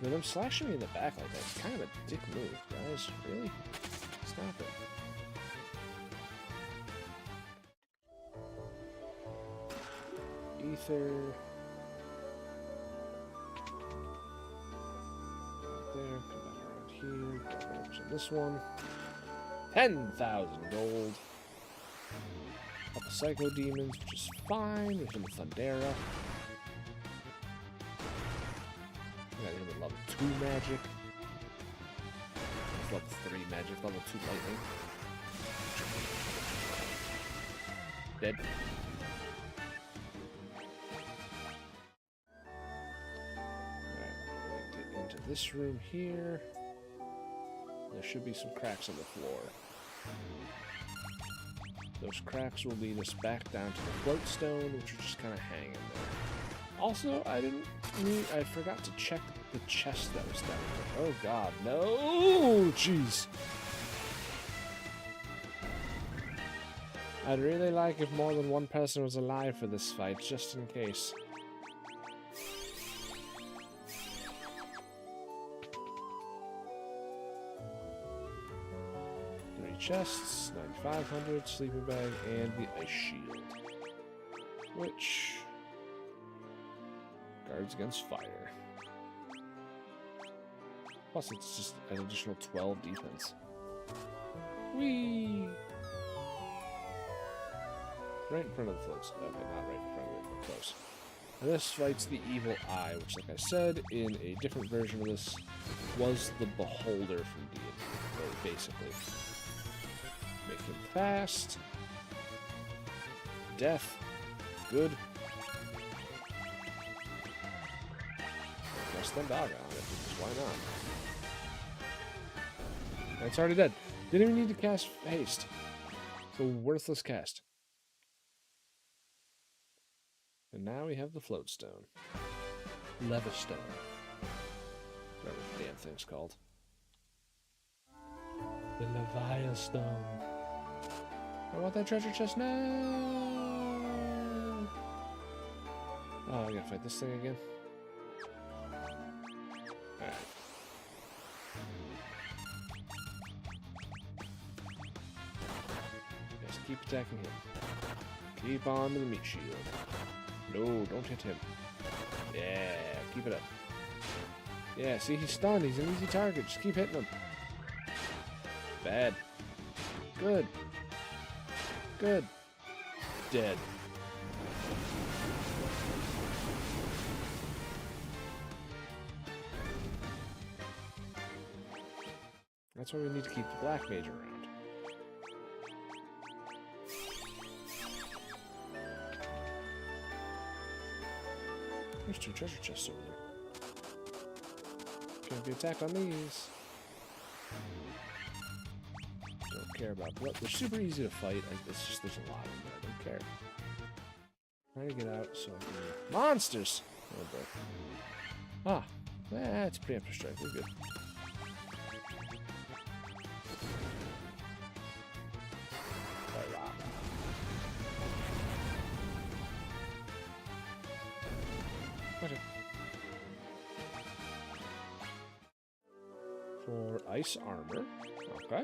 But them slashing me in the back like that is kind of a dick move, guys. Really? Stop it. Ether. There, come back around here. Go over to this one. 10,000 gold. Couple Psycho Demons, which is fine. We hit with Thundera. We got him with level 2 magic. Level 3 magic, level 2 lightning. Dead. Alright, get into this room here. There should be some cracks on the floor. Those cracks will lead us back down to the float stone, which are just kind of hanging there. Also, I forgot to check the chest that was down there. Oh god, no! Jeez. I'd really like if more than one person was alive for this fight, just in case. 3 chests, 9,500, sleeping bag, and the ice shield. which guards against fire. Plus, it's just an additional 12 defense. Whee! Right in front of the floats. Okay, not right in front of it, but close. And this fights the evil eye, which, like I said, in a different version of this, was the beholder from D&D, basically. Make him fast. Death. Good. Press the dog on it, because why not? And it's already dead. Didn't even need to cast haste. So worthless cast. And now we have the float stone. Levistone. Whatever the damn thing's called. The Leviathan. I want that treasure chest now. Oh, I gotta fight this thing again. Alright. Just keep attacking him. Keep on to the meat shield. No, don't hit him. Yeah, keep it up. Yeah, see, he's stunned. He's an easy target. Just keep hitting him. Bad. Good. Good. Dead. That's why we need to keep the black mage around. There's 2 treasure chests over there. Can't be attacked on these. Don't care about blood. They're super easy to fight. It's just there's a lot of them. I don't care. Trying to get out so I can... Monsters! Oh boy. Ah. That's preemptive strike. We're good. Okay. For ice armor. Okay.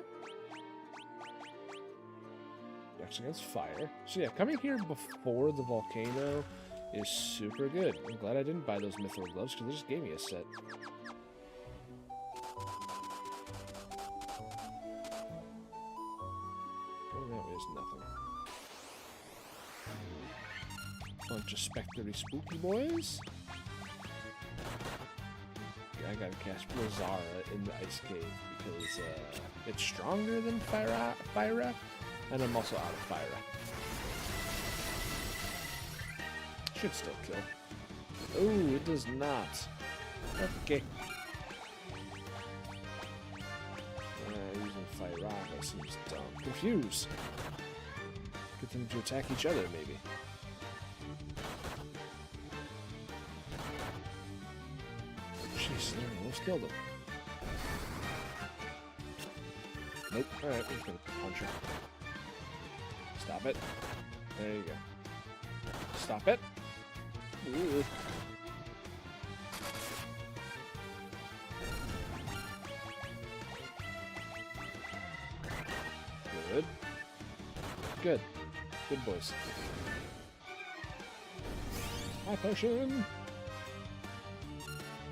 Dex against fire. So yeah, coming here before the volcano is super good. I'm glad I didn't buy those mithril gloves because they just gave me a set. Oh, that is nothing. Bunch of spectery spooky boys. I gotta cast Blazara in the ice cave because it's stronger than Fyra, and I'm also out of Fyra. Should still kill. Oh, it does not. Okay. Using Fyra seems dumb. Confuse. Get them to attack each other, maybe. Jeez, there we go. Let's kill them. Nope. Alright, we're just gonna punch her. Stop it. There you go. Stop it. Ooh. Good. Good. Good boys. My potion!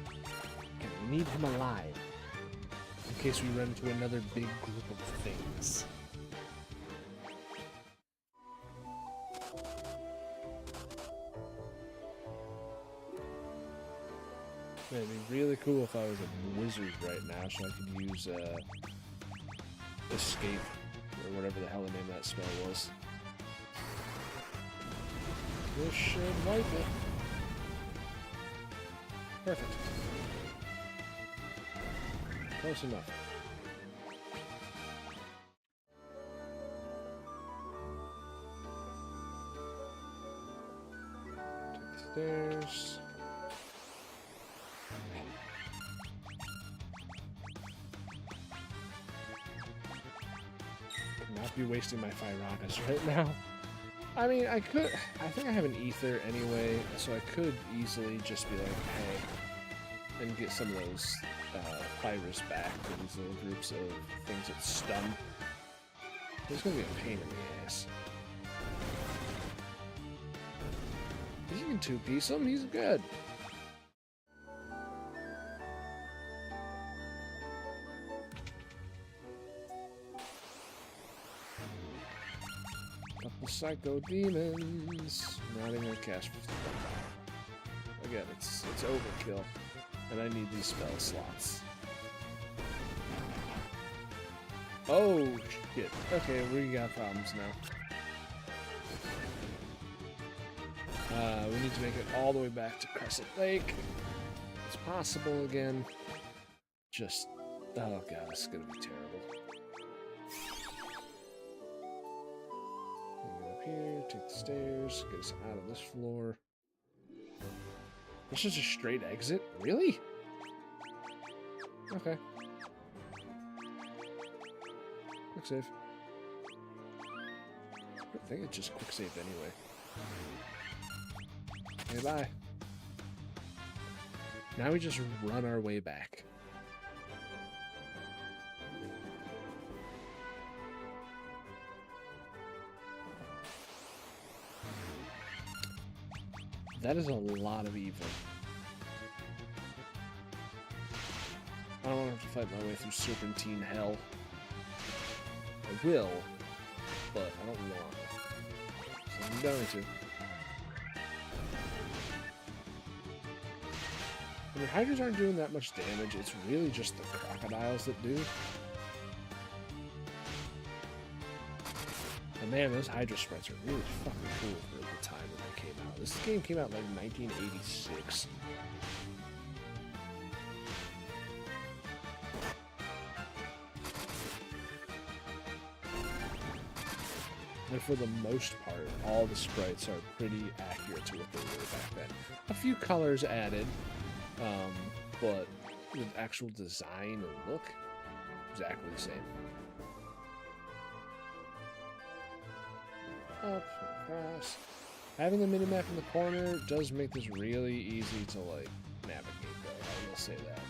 Okay, we need him alive. In case we run into another big group of things. Man, it'd be really cool if I was a wizard right now so I could use escape, or whatever the hell the name of that spell was. This should wipe it. Perfect. Close enough. Take the stairs. Not be wasting my Fyragas right now. I mean, I think I have an ether anyway, so I could easily just be like, hey, and get some of those Pyras back for these little groups of things that stun. It's gonna be a pain in the ass. can two-piece him. He's good. Couple psycho demons. Not even gonna cast 50. Again, it's overkill, and I need these spell slots. Oh shit! Okay, we got problems now. We need to make it all the way back to Crescent Lake. It's possible again. Just, oh god, this is gonna be terrible. Go up here, take the stairs, get us out of this floor. This is a straight exit? Really? Okay. Quick save. I think it just quick saved anyway. Okay, bye. Now we just run our way back. That is a lot of evil. I don't want to have to fight my way through Serpentine Hell. I will, but I don't want to. So I'm going to. I mean, Hydras aren't doing that much damage. It's really just the crocodiles that do. And man, those Hydra sprites are really fucking cool for the time when they came out. This game came out like 1986. And for the most part, all the sprites are pretty accurate to what they were back then. A few colors added, but the actual design and look, exactly the same. Up, across. Having the minimap in the corner does make this really easy to, like, navigate, though. I will say that.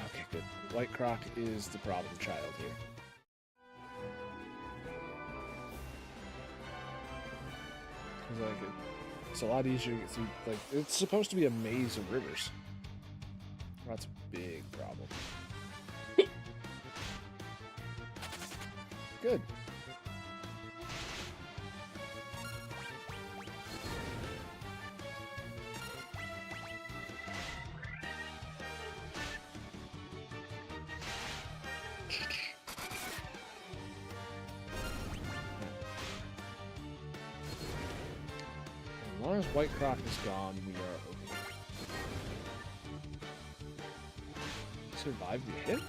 Okay, good. White Croc is the problem child here. Like it's a lot easier to get through. Like, it's supposed to be a maze of rivers. That's a big problem. Good. As long as White Croc is gone, we are okay. Survived the hit?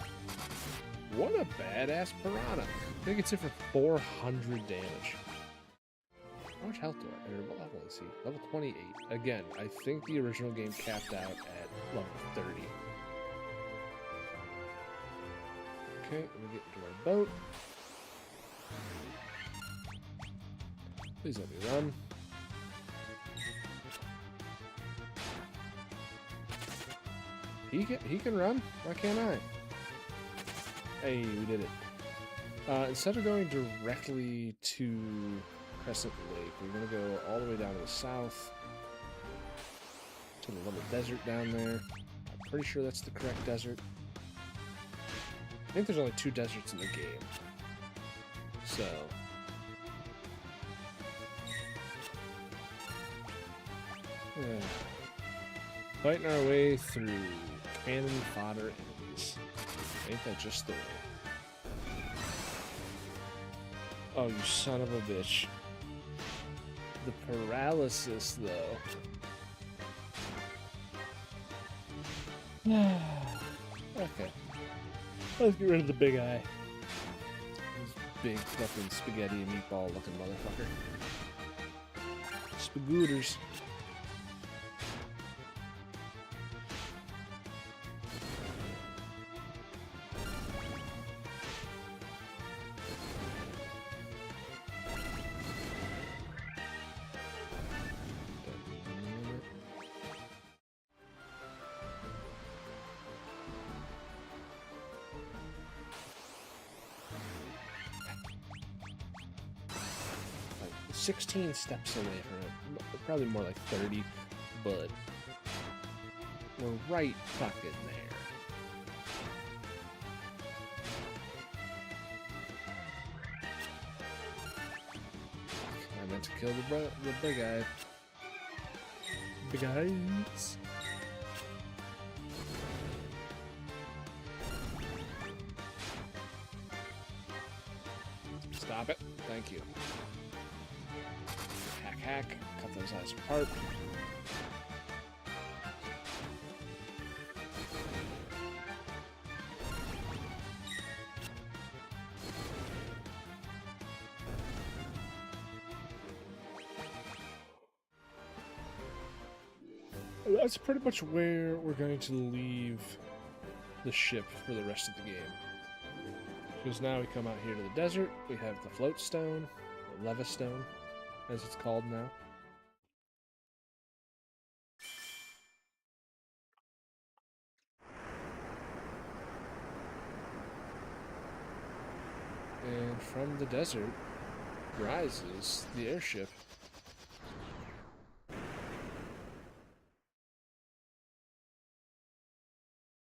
What a badass piranha. I think it's hit for 400 damage. How much health do I have? What level is he? Level 28. Again, I think the original game capped out at level 30. Okay, let me get into our boat. Please let me run. He can run. Why can't I? Hey, we did it. Instead of going directly to Crescent Lake, we're going to go all the way down to the south to the little desert down there. I'm pretty sure that's the correct desert. I think there's only 2 deserts in the game. So... fighting our way through cannon fodder enemies. Ain't that just the way? Oh, you son of a bitch. The paralysis, though. Okay. Let's get rid of the big eye. This big fucking spaghetti and meatball looking motherfucker. Spagooters. 16 steps away from it. Probably more like 30, but we're right fucking there. I meant to kill the big guy. Big eyes. Stop it. Thank you. Hack, hack. Cut those eyes apart. That's pretty much where we're going to leave the ship for the rest of the game. Because now we come out here to the desert, we have the float stone, or leva stone, as it's called now. And from the desert rises the airship.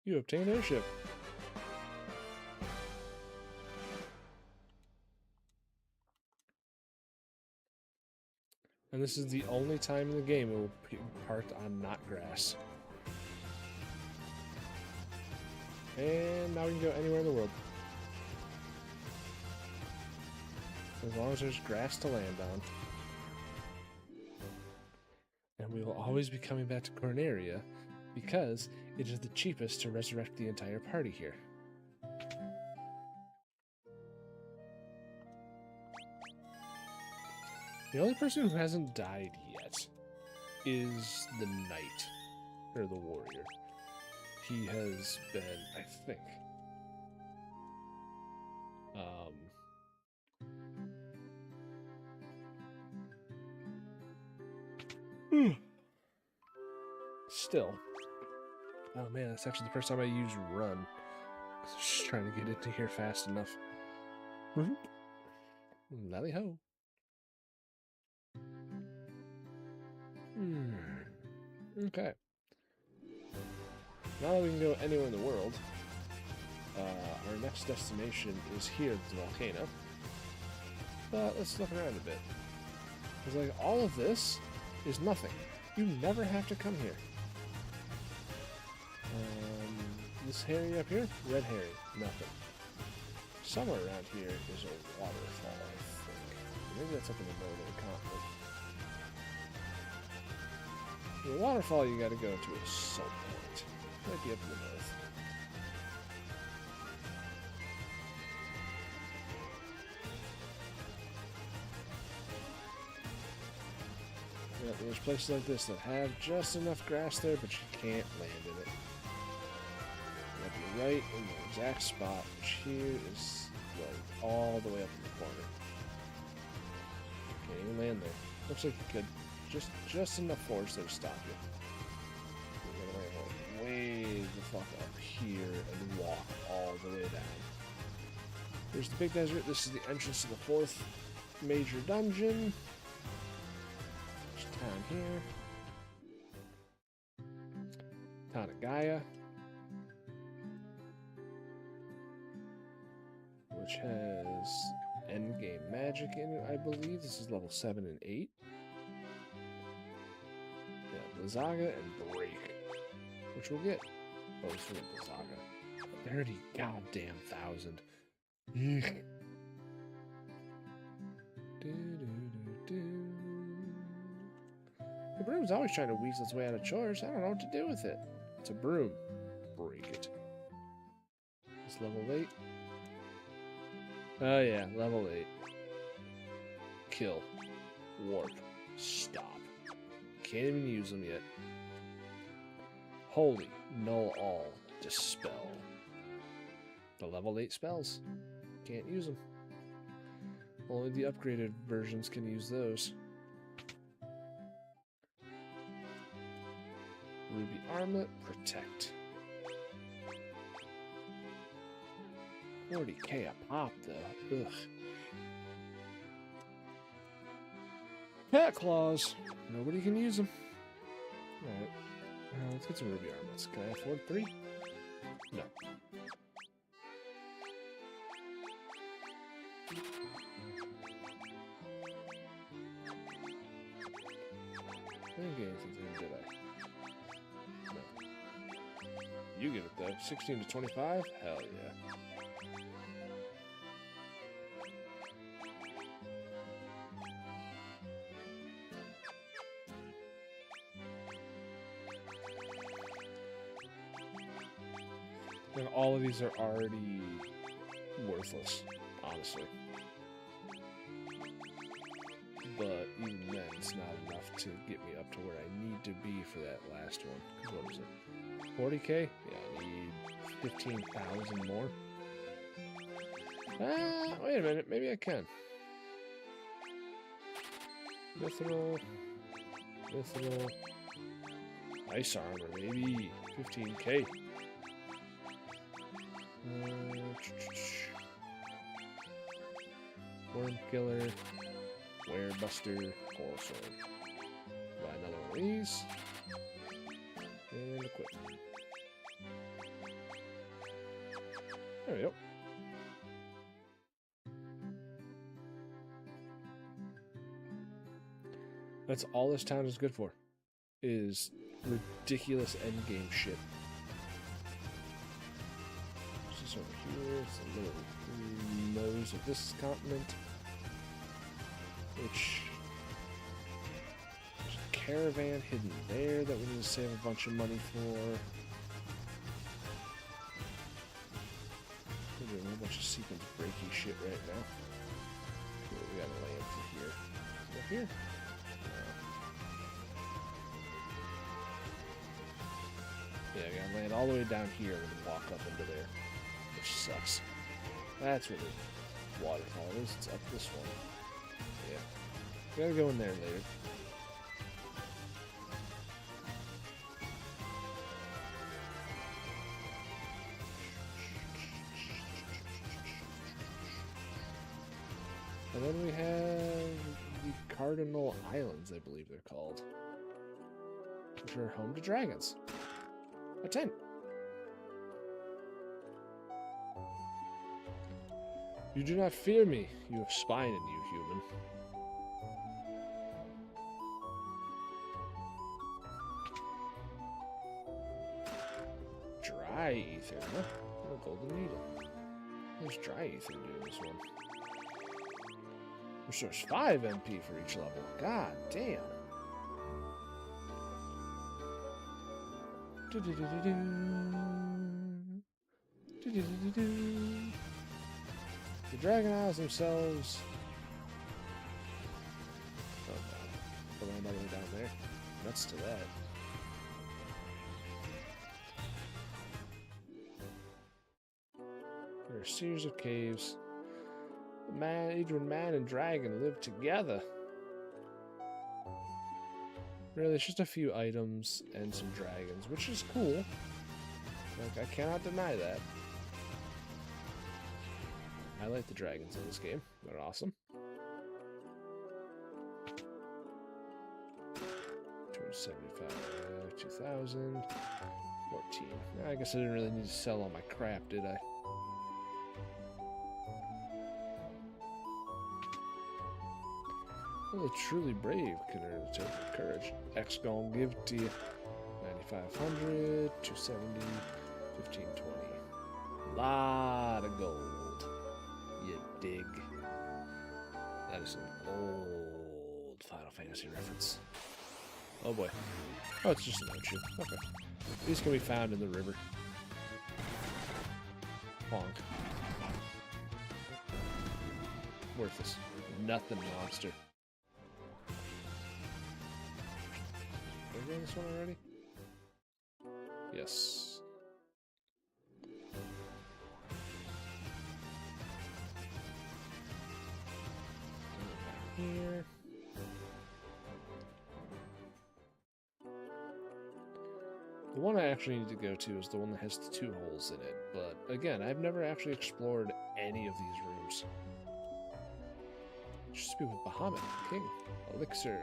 You obtain airship. And this is the only time in the game it will be parked on not grass. And now we can go anywhere in the world. As long as there's grass to land on. And we will always be coming back to Corneria because it is the cheapest to resurrect the entire party here. The only person who hasn't died yet is the knight, or the warrior. He has been, I think, still. Oh man, that's actually the first time I used run. I was just trying to get into here fast enough. Lally ho. Okay. Now that we can go anywhere in the world, our next destination is here at the volcano. But let's look around a bit. Because like all of this is nothing. You never have to come here. This Harry up here? Red Harry. Nothing. Somewhere around here is a waterfall, I think. Maybe that's up in the northern continent. The waterfall you gotta go to at some point. Might be up in the north. Yeah, there's places like this that have just enough grass there, but you can't land in it. You have to be right in the exact spot, which here is like all the way up in the corner. Can't even land there. Looks like you could. Just enough force there to stop you. You're gonna go way the fuck up here and walk all the way down. Here's the big desert. This is the entrance to the fourth major dungeon. There's town here. Town of Gaia. Which has endgame magic in it, I believe. This is level 7 and 8. The saga and break, which we'll get. Oh, this will get the saga. 30 goddamn thousand. The broom's always trying to weasel its way out of chores. I don't know what to do with it. It's a broom. Break it. It's level 8. Oh yeah, level 8. Kill. Warp. Stop. Can't even use them yet. Holy, null all, dispel. The level 8 spells. Can't use them. Only the upgraded versions can use those. Ruby armlet, protect. 40k a pop though. Ugh. Pet claws. Nobody can use them. Alright. Let's get some ruby armlets. Can I afford 3? No. I didn't get anything, did I? No. You get it though. 16 to 25? Hell yeah. And all of these are already worthless, honestly. But even then, it's not enough to get me up to where I need to be for that last one. What is it? 40k? Yeah, I need 15,000 more. Wait a minute. Maybe I can. Mithril. Mithril. Ice armor, maybe. 15k. Worm killer. Werebuster. Coral sword. Buy another one of these. And equip. There we go. That's all this town is good for. Is ridiculous endgame shit. This is over here. It's a little nose of this continent. Which there's a caravan hidden there that we need to save a bunch of money for. We're doing a whole bunch of sequence breaky shit right now. Okay, we gotta land from here. Up here? Yeah, I gotta land all the way down here and then walk up into there. Which sucks. That's where the waterfall is. It's up this one. Yeah. Gotta go in there later. And then we have the Cardinal Islands, I believe they're called. Which are home to dragons. A 10. You do not fear me. You have spine in you, human. Dry ether, huh? Oh, golden needle. There's dry ether doing this one. Restores 5 MP for each level. God damn. The Dragon Isles themselves. Oh god. Put another one down there. Nuts to that. There are a series of caves. Even man and dragon live together. Really, it's just a few items and some dragons, which is cool. Like, I cannot deny that. I like the dragons in this game. They're awesome. 275, 2,000, 14. I guess I didn't really need to sell all my crap, did I? Well, the truly brave can earn a token of courage. X gonna give it to you. 9,500, 270, 1520. Lot of gold. You dig. That is an old Final Fantasy reference. Oh boy. Oh, it's just an ocean. Okay. These can be found in the river. Honk. Worthless. Nothing, monster. Did I get this one already? Yes. Here. The one I actually need to go to is the one that has the 2 holes in it, but again, I've never actually explored any of these rooms. Should speak with Bahamut, King. Elixir.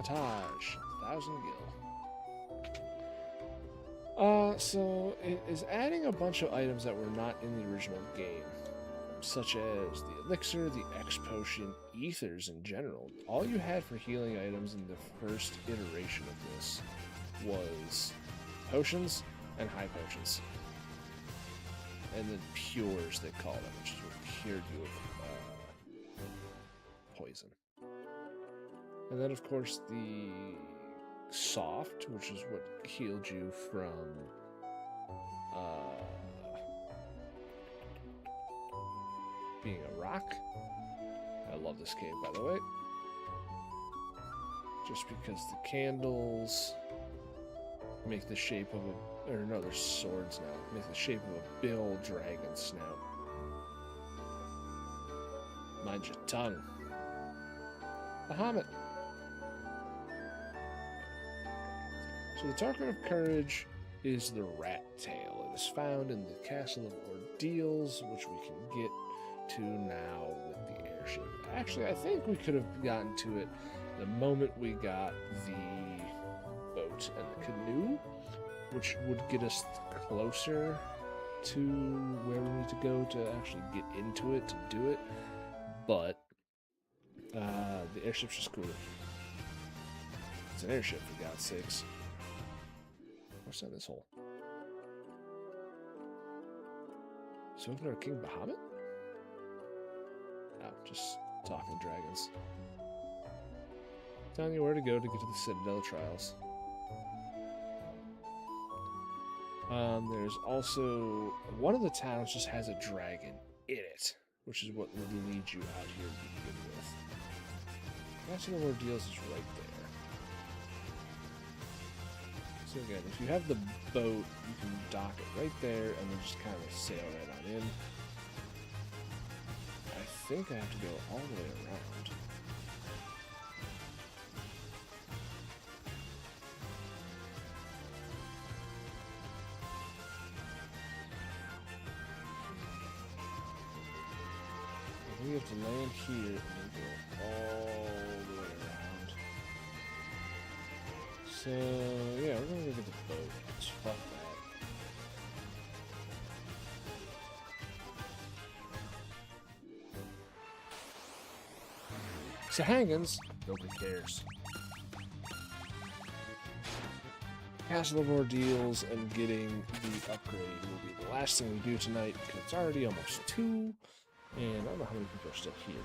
Ataj, 1,000 gil. So it is adding a bunch of items that were not in the original game, such as the elixir, the X potion, ethers in general. All you had for healing items in the first iteration of this was potions and high potions. And then pures, they call them, which is what cured you of poison. And then, of course, the soft, which is what healed you from being a rock. I love this cave, by the way. Just because the candles make the shape of a... Or no, they're swords now. Make the shape of a big old dragon snout. Mind your tongue. Bahamut. So the Token of Courage is the rat tail. It is found in the Castle of Ordeals, which we can get to now with the airship. Actually, I think we could have gotten to it the moment we got the boat and the canoe, which would get us closer to where we need to go to actually get into it, to do it. But the airship's just cooler. It's an airship, for God's sakes. What's in this hole? So we've King Bahamut? Oh, just talking dragons. Telling you where to go to get to the Citadel Trials. There's also... One of the towns just has a dragon in it, which is what will lead you out here to begin with. Castle of Ordeals is right there. So again, if you have the boat, you can dock it right there and then just kind of sail right on in. I think I have to go all the way around. I think we have to land here and then go all the way around. So, yeah, we're gonna go get the boat. Let's fuck that. Sahagins, nobody cares. Castle of Ordeals and getting the upgrade will be the last thing we do tonight, because it's already almost 2, and I don't know how many people are still here.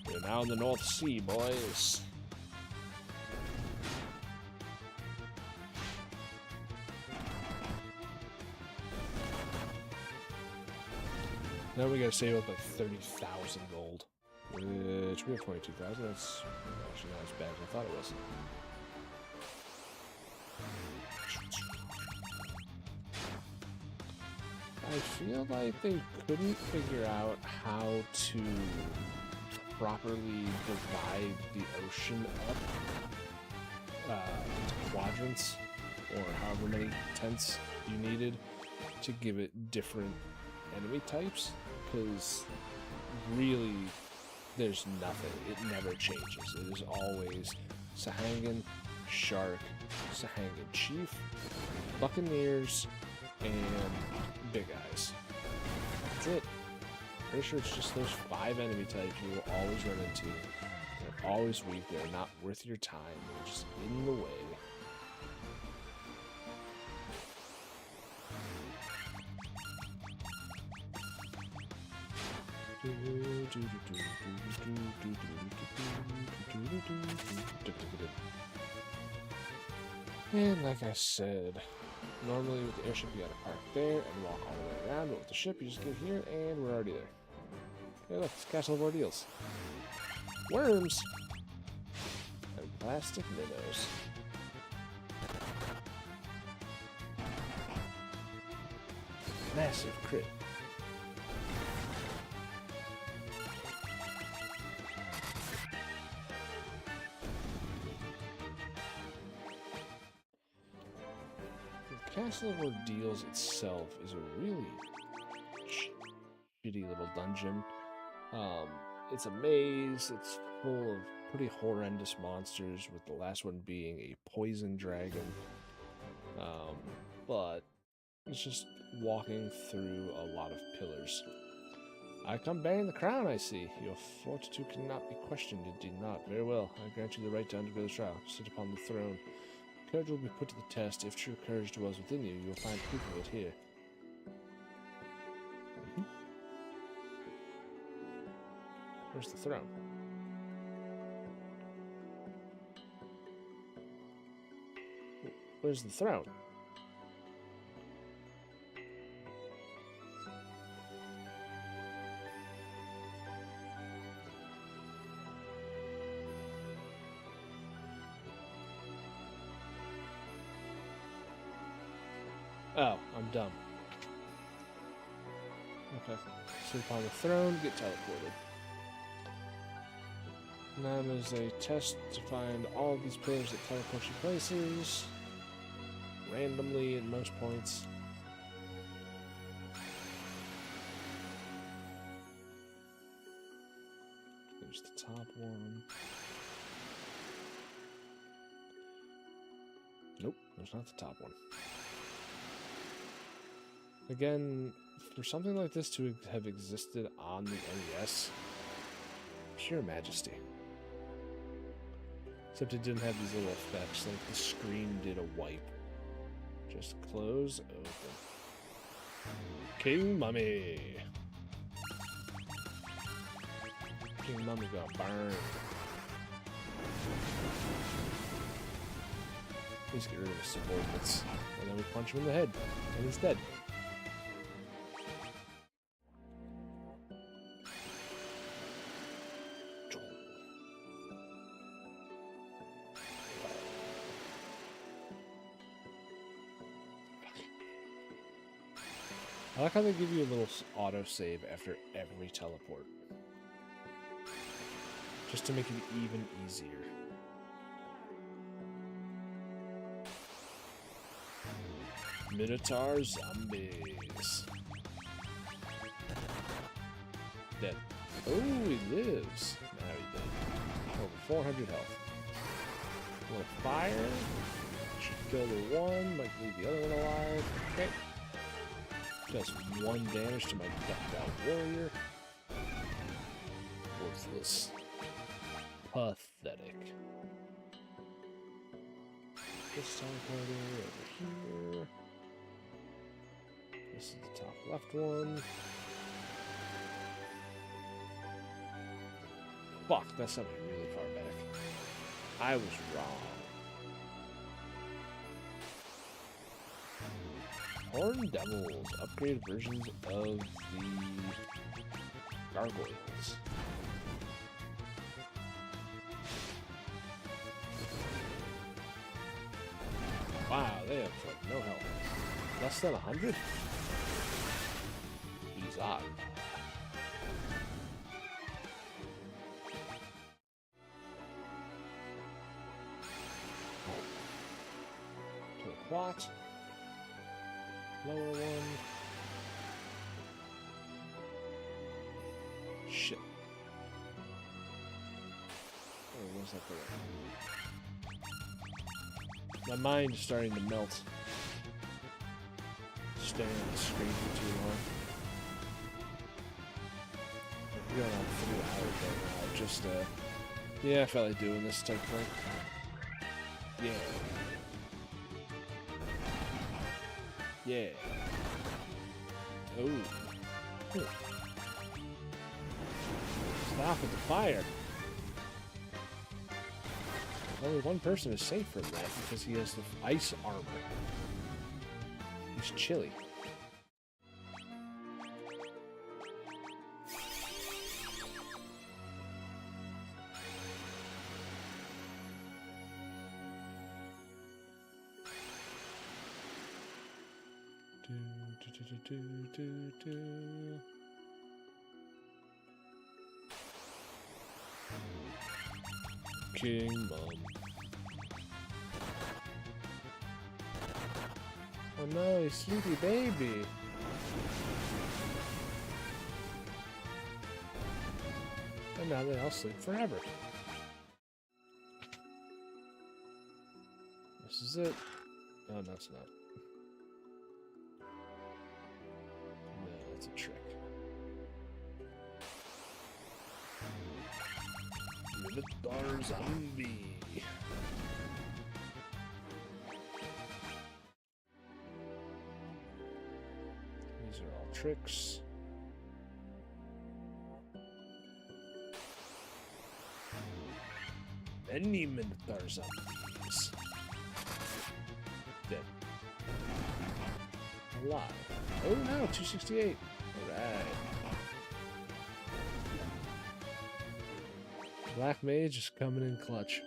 We're now in the North Sea, boys. Now we gotta save up like 30,000 gold. Which we have 22,000. That's actually not as bad as I thought it was. I feel like they couldn't figure out how to properly divide the ocean up into quadrants, or however many tenths you needed to give it different enemy types, because really there's nothing. It never changes. It is always Sahagin, Shark, Sahagin Chief, Buccaneers, and Big Eyes. That's it. Pretty sure it's just those 5 enemy types you will always run into. They're always weak. They're not worth your time. They're just in the way. And like I said, normally with the airship you gotta park there and walk all the way around, but with the ship you just get here and we're already there. Hey look, it's Castle of Ordeals. Worms! And plastic minnows. Massive crit. Castle of Ordeals itself is a really shitty little dungeon. It's a maze. It's full of pretty horrendous monsters, with the last one being a poison dragon. But it's just walking through a lot of pillars. I come bearing the crown, I see. Your fortitude cannot be questioned, indeed not. Very well, I grant you the right to undergo the trial. Sit upon the throne. Courage will be put to the test. If true courage dwells within you, you will find proof of it here. Where's the throne? Where's the throne? Oh, I'm dumb. Okay. Sit upon the throne, get teleported. Now there's a test to find all these pillars that teleport you places. Randomly at most points. There's the top one. Nope, there's not the top one. Again, for something like this to have existed on the NES, pure majesty. Except it didn't have these little effects, like the screen did a wipe. Just close, open. King Mummy! King Mummy got burned. Please get rid of his subordinates. And then we punch him in the head, and he's dead. I like how they give you a little auto-save after every teleport. Just to make it even easier. Minotaur zombies. Dead. Oh, he lives. Now he's dead. Over 400 health. A little fire. Should kill the one, might leave the other one alive. Okay. Does 1 damage to my decked out warrior. Worthless. Pathetic. This teleporter over here. This is the top left one. Fuck, that's something really far back. I was wrong. Horn Devils, upgraded versions of the gargoyles. Wow, they have like no health. Less than 100? He's odd. To the plot. Lower one. Shit. Oh, where's that door? My mind is starting to melt. Staring at the screen for too long. We're going on 3 hours right now. Just, yeah, I felt like doing this type thing. Yeah. Yeah. Oh. Stop with the fire. Only one person is safe from that because he has the ice armor. He's chilly. King Mum. no, you sleepy baby. And now they all sleep forever. This is it. Oh, no, it's not. No, it's a trick. Minotaur zombie. These are all tricks. Many Minotaur zombies. Dead. Alive. Oh no, 268. Alright. Black Mage is coming in clutch.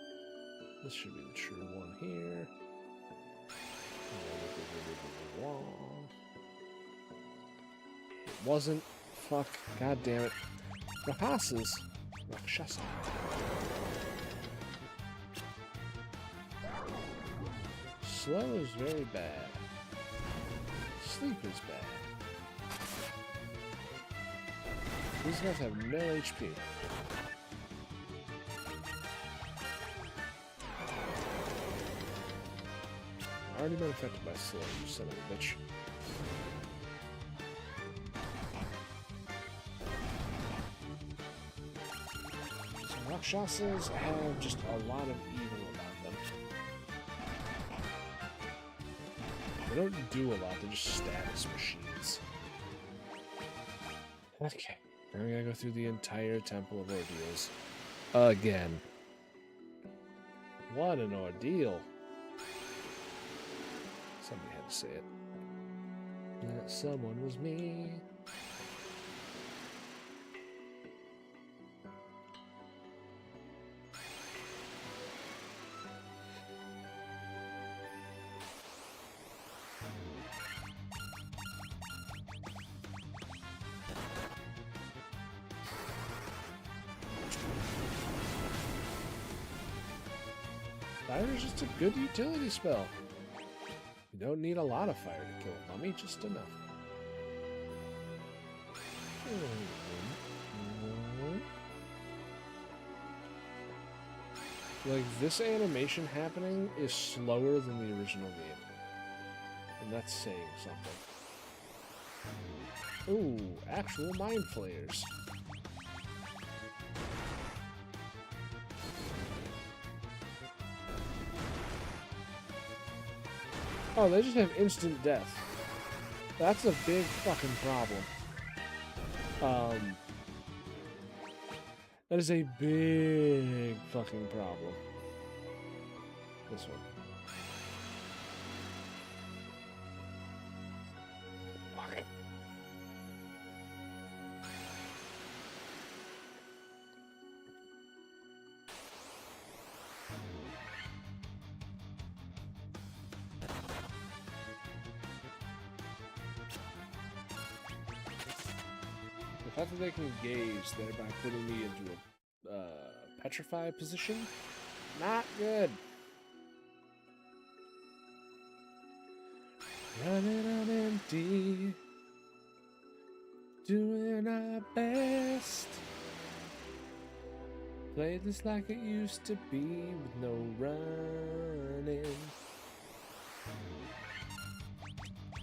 This should be the true one here. It wasn't. Fuck. God damn it. Rakshasas. Rakshasa. Slow is very bad. Sleep is bad. These guys have no HP. Already been affected by slow, you son of a bitch. So Rakshasas have just a lot of evil about them. They don't do a lot, they're just status machines. Okay, now we gotta go through the entire Temple of Ordeals. Again. What an ordeal. Somebody had to say it. That someone was me. Fire is just a good utility spell. You don't need a lot of fire to kill a mummy, just enough. Like, this animation happening is slower than the original game. And that's saying something. Ooh, actual mind flayers. Oh, they just have instant death. That's a big fucking problem. That is a big fucking problem. This one. Fuck. The fact that they can gaze, thereby putting me into a petrified position, not good. Running on empty, doing our best. Play this like it used to be with no running.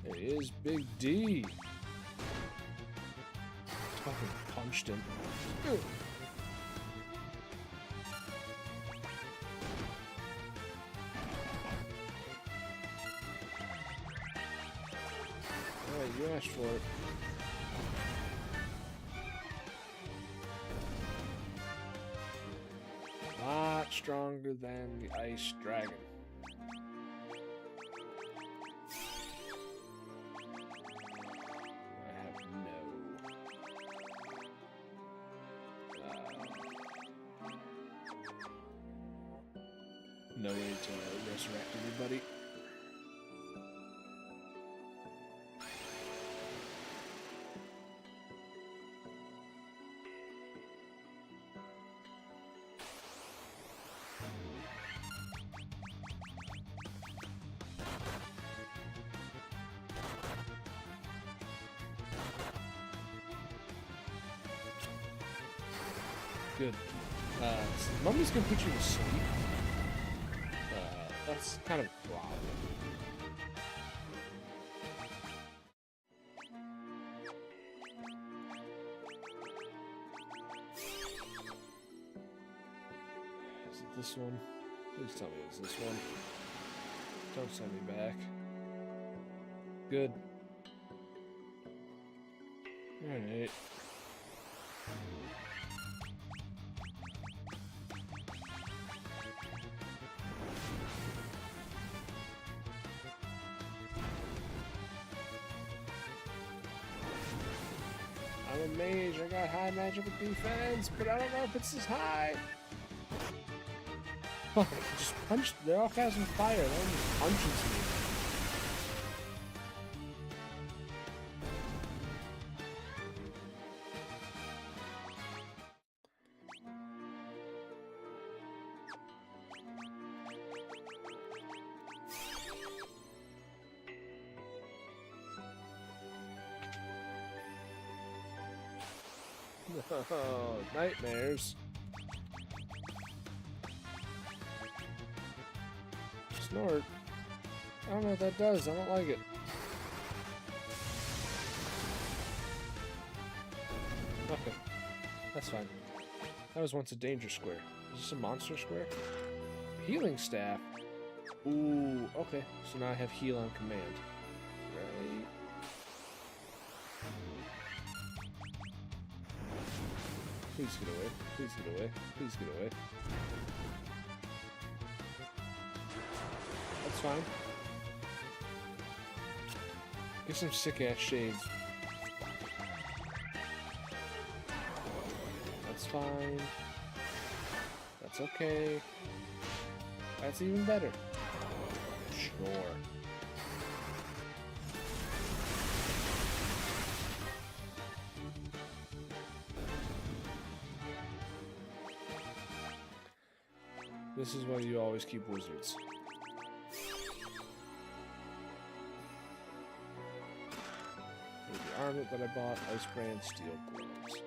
There is Big D. Fucking punched him. Alright, you asked for it. Lot stronger than the ice dragon. No way to resurrect anybody. good. Mummy's gonna put you to sleep. That's kind of a problem. Is it this one? Please tell me it's this one. Don't send me back. Good. Alright. I'm a mage, I got high magical defense, but I don't know if it's as high. Fuck, just punch, they're all casting fire, no one just punches me. Oh, nightmares. Snort. I don't know what that does. I don't like it. Okay. That's fine. That was once a danger square. Is this a monster square? Healing staff. Ooh, okay. So now I have heal on command. Right. Please get away. Please get away. Please get away. That's fine. Get some sick-ass shades. That's fine. That's okay. That's even better. Sure. This is why you always keep wizards. Here's the armlet that I bought. Ice brand, steel gloves.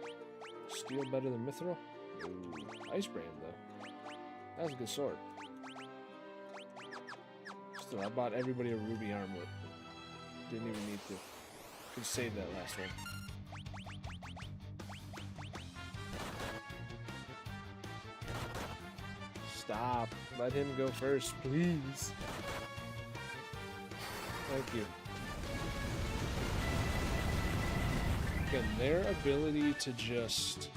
Steel better than mithril? Ooh, ice brand though. That was a good sword. Still, I bought everybody a ruby armlet. Didn't even need to. Could save that last one. Stop. Let him go first, please. Thank you. Again, their ability to just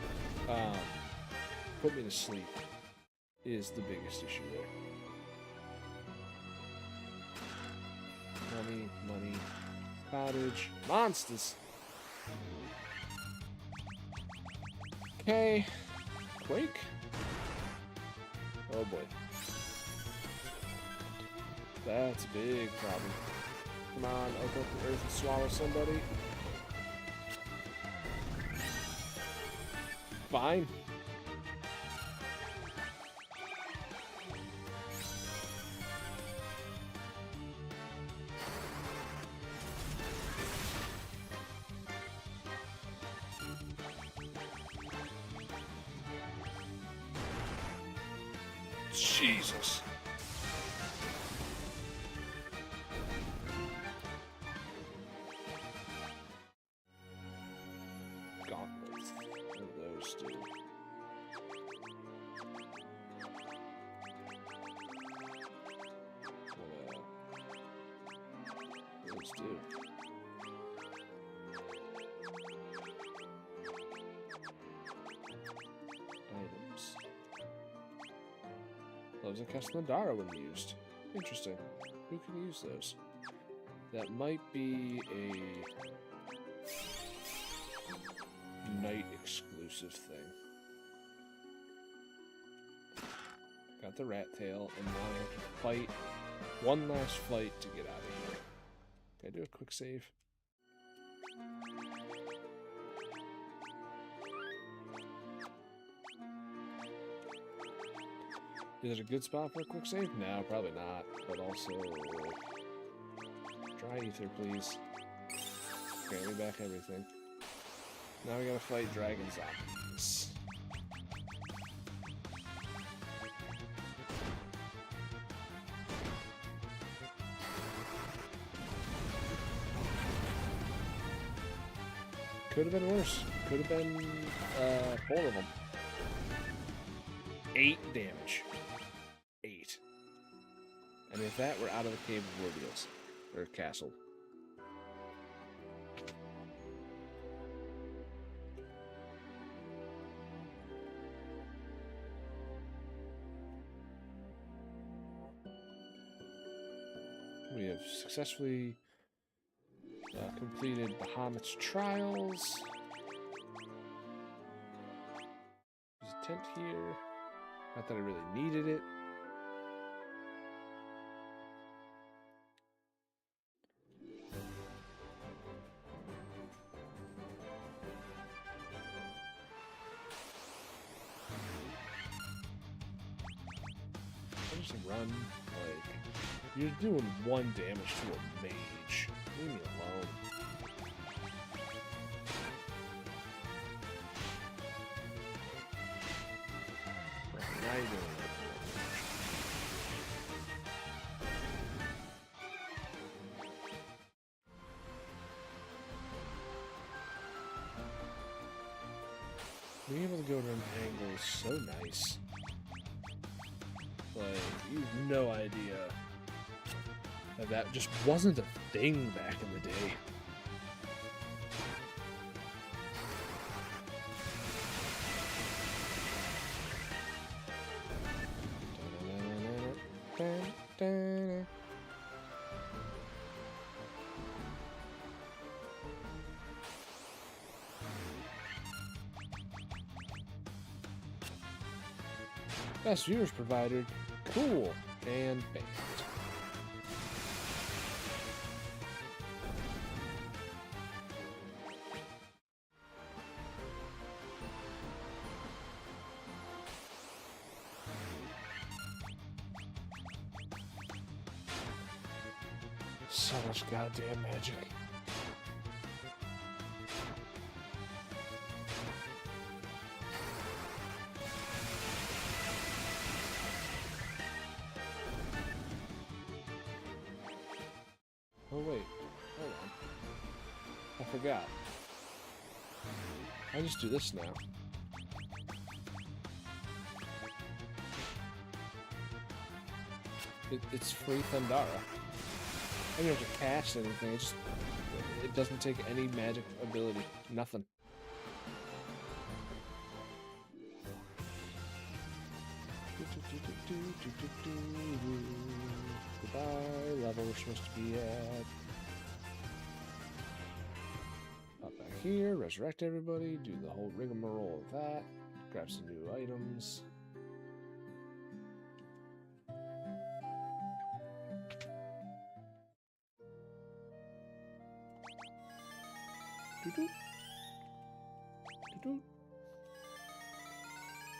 put me to sleep is the biggest issue there. Money, money, cottage, monsters. Okay. Quake? Oh boy. That's a big problem. Come on, open up the earth and swallow somebody. Fine. Jesus. Gauntlets. What do those do? Those do. Items. Gloves and Caslandara when used. Interesting. Who can use those? That might be a night exclusive thing. Got the rat tail, and now I have to fight one last fight to get out of here. Can I do a quick save? Is it a good spot for a quick save? No, probably not. But also, dry ether, please. Grant me back everything. Now we gotta fight dragon zombies. Could have been worse. Could have been 4 of them. 8 damage. 8. And with that, we're out of the Cave of Orbials. Or castle. We have successfully completed Bahamut's trials. There's a tent here. Not that I really needed it. I just run, like, you're doing 1 damage to a mage. Leave me alone. Now you're doing it. Being able to go to an angle is so nice. Like, you have no idea that just wasn't a thing back in the day. Best viewers provided. Cool. And banned. So much goddamn magic. Oh wait, hold on. I forgot. I just do this now. It's free Thundara. I don't have to cast anything, it doesn't take any magic ability. Nothing. Goodbye, level we're supposed to be at. Up back here, resurrect everybody, do the whole rigmarole of that, grab some new items. Doo-doo. Doo-doo.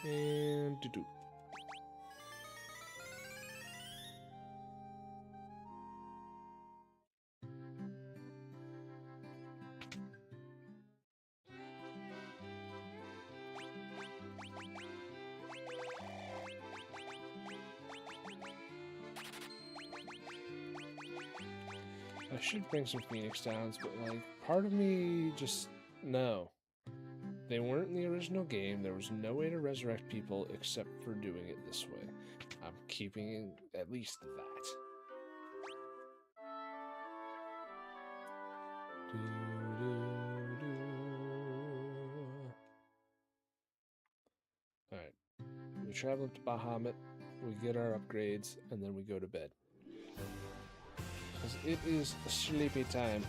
And doo-doo. I should bring some Phoenix Downs, but like, part of me just, no. They weren't in the original game. There was no way to resurrect people except for doing it this way. I'm keeping at least that. Alright. We travel up to Bahamut, we get our upgrades, and then we go to bed. Because it is sleepy time.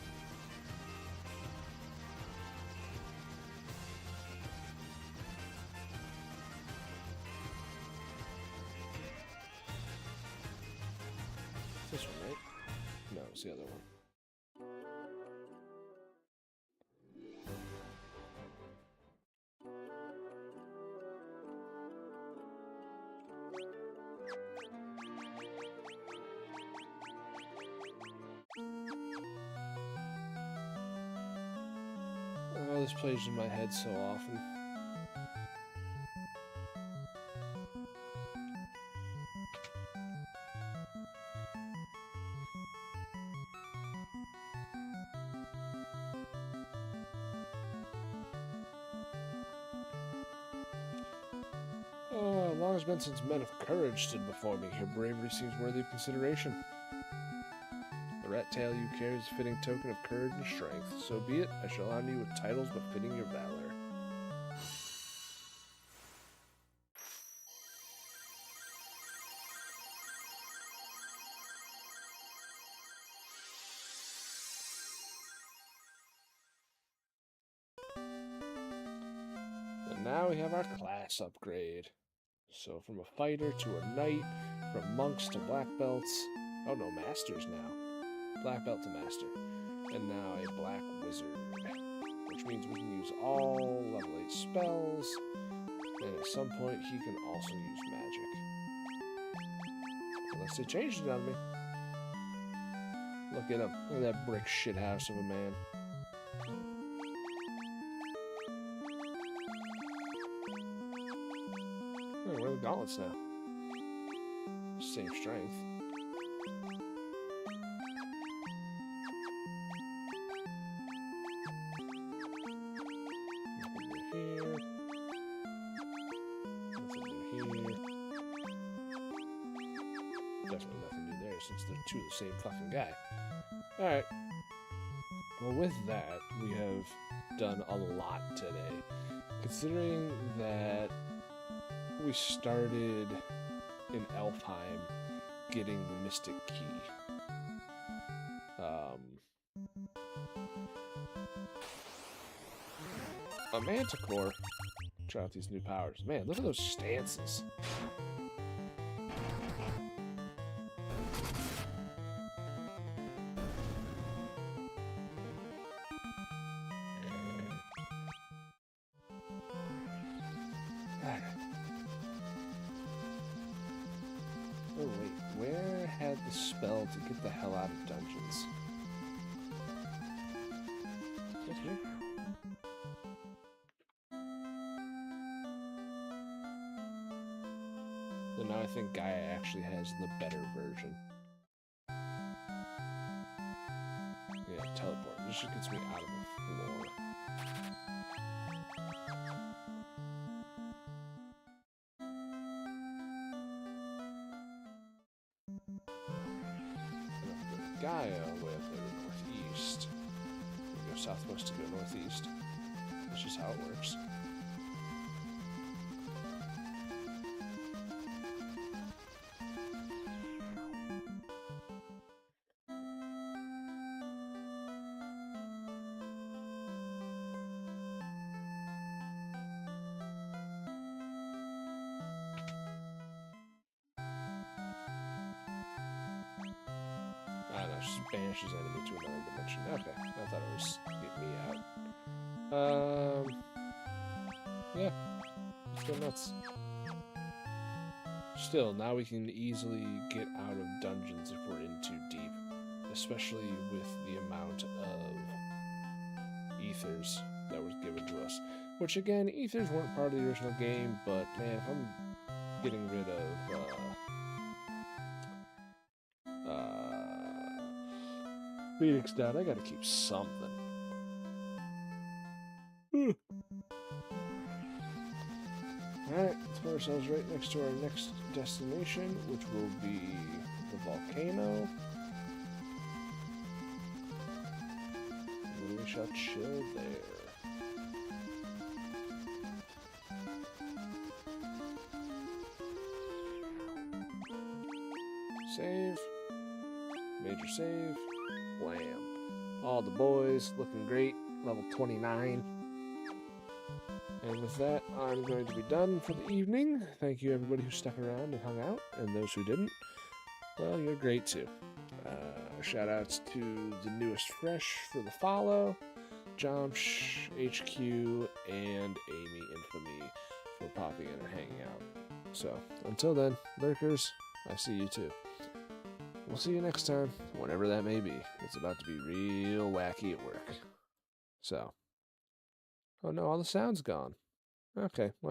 This one, right? No, it's the other one. Oh, this plays in my head so often. Long has been since men of courage stood before me. Your bravery seems worthy of consideration. The rat tail you carry is a fitting token of courage and strength. So be it. I shall honor you with titles befitting your valor. And now we have our class upgrade. So from a fighter to a knight, from monks to black belts. Oh no, masters now. Black belt to master. And now a black wizard. Which means we can use all level 8 spells. And at some point he can also use magic. Unless they changed it on me. Look at him. Look at that brick shithouse of a man. Oh, where are the gauntlets now? Same strength. Definitely nothing new there since they're two of the same fucking guy. Alright. Well, with that, we have done a lot today. Considering that we started in Elfheim getting the Mystic Key. A Manticore. Try out these new powers. Man, look at those stances. Oh wait, where had the spell to get the hell out of dungeons? Is it here? So now I think Gaia actually has the better version. Yeah, teleport. This just gets me out of the floor. Gaia way up there northeast. We go southwest to go northeast. That's just how it works. Ah, no, it just banishes enemy to another dimension. Okay, I thought it was get me out. Yeah, let's go nuts. Still, now we can easily get out of dungeons if we're in too deep, especially with the amount of ethers that was given to us. Which again, ethers weren't part of the original game, but man, if I'm getting rid of Phoenix down, I gotta keep something. Alright, let's put ourselves right next to our next destination, which will be the volcano. We shall chill there. Save. Major save. Wham. All the boys looking great. Level 29. And with that, I'm going to be done for the evening. Thank you everybody who stuck around and hung out. And those who didn't, well, you're great too. Shout outs to the newest fresh for the follow. Jomsh, HQ, and Amy Infamy for popping in and hanging out. So, until then, lurkers, I see you too. We'll see you next time, whenever that may be. It's about to be real wacky at work. So. Oh no, all the sound's gone. Okay, well.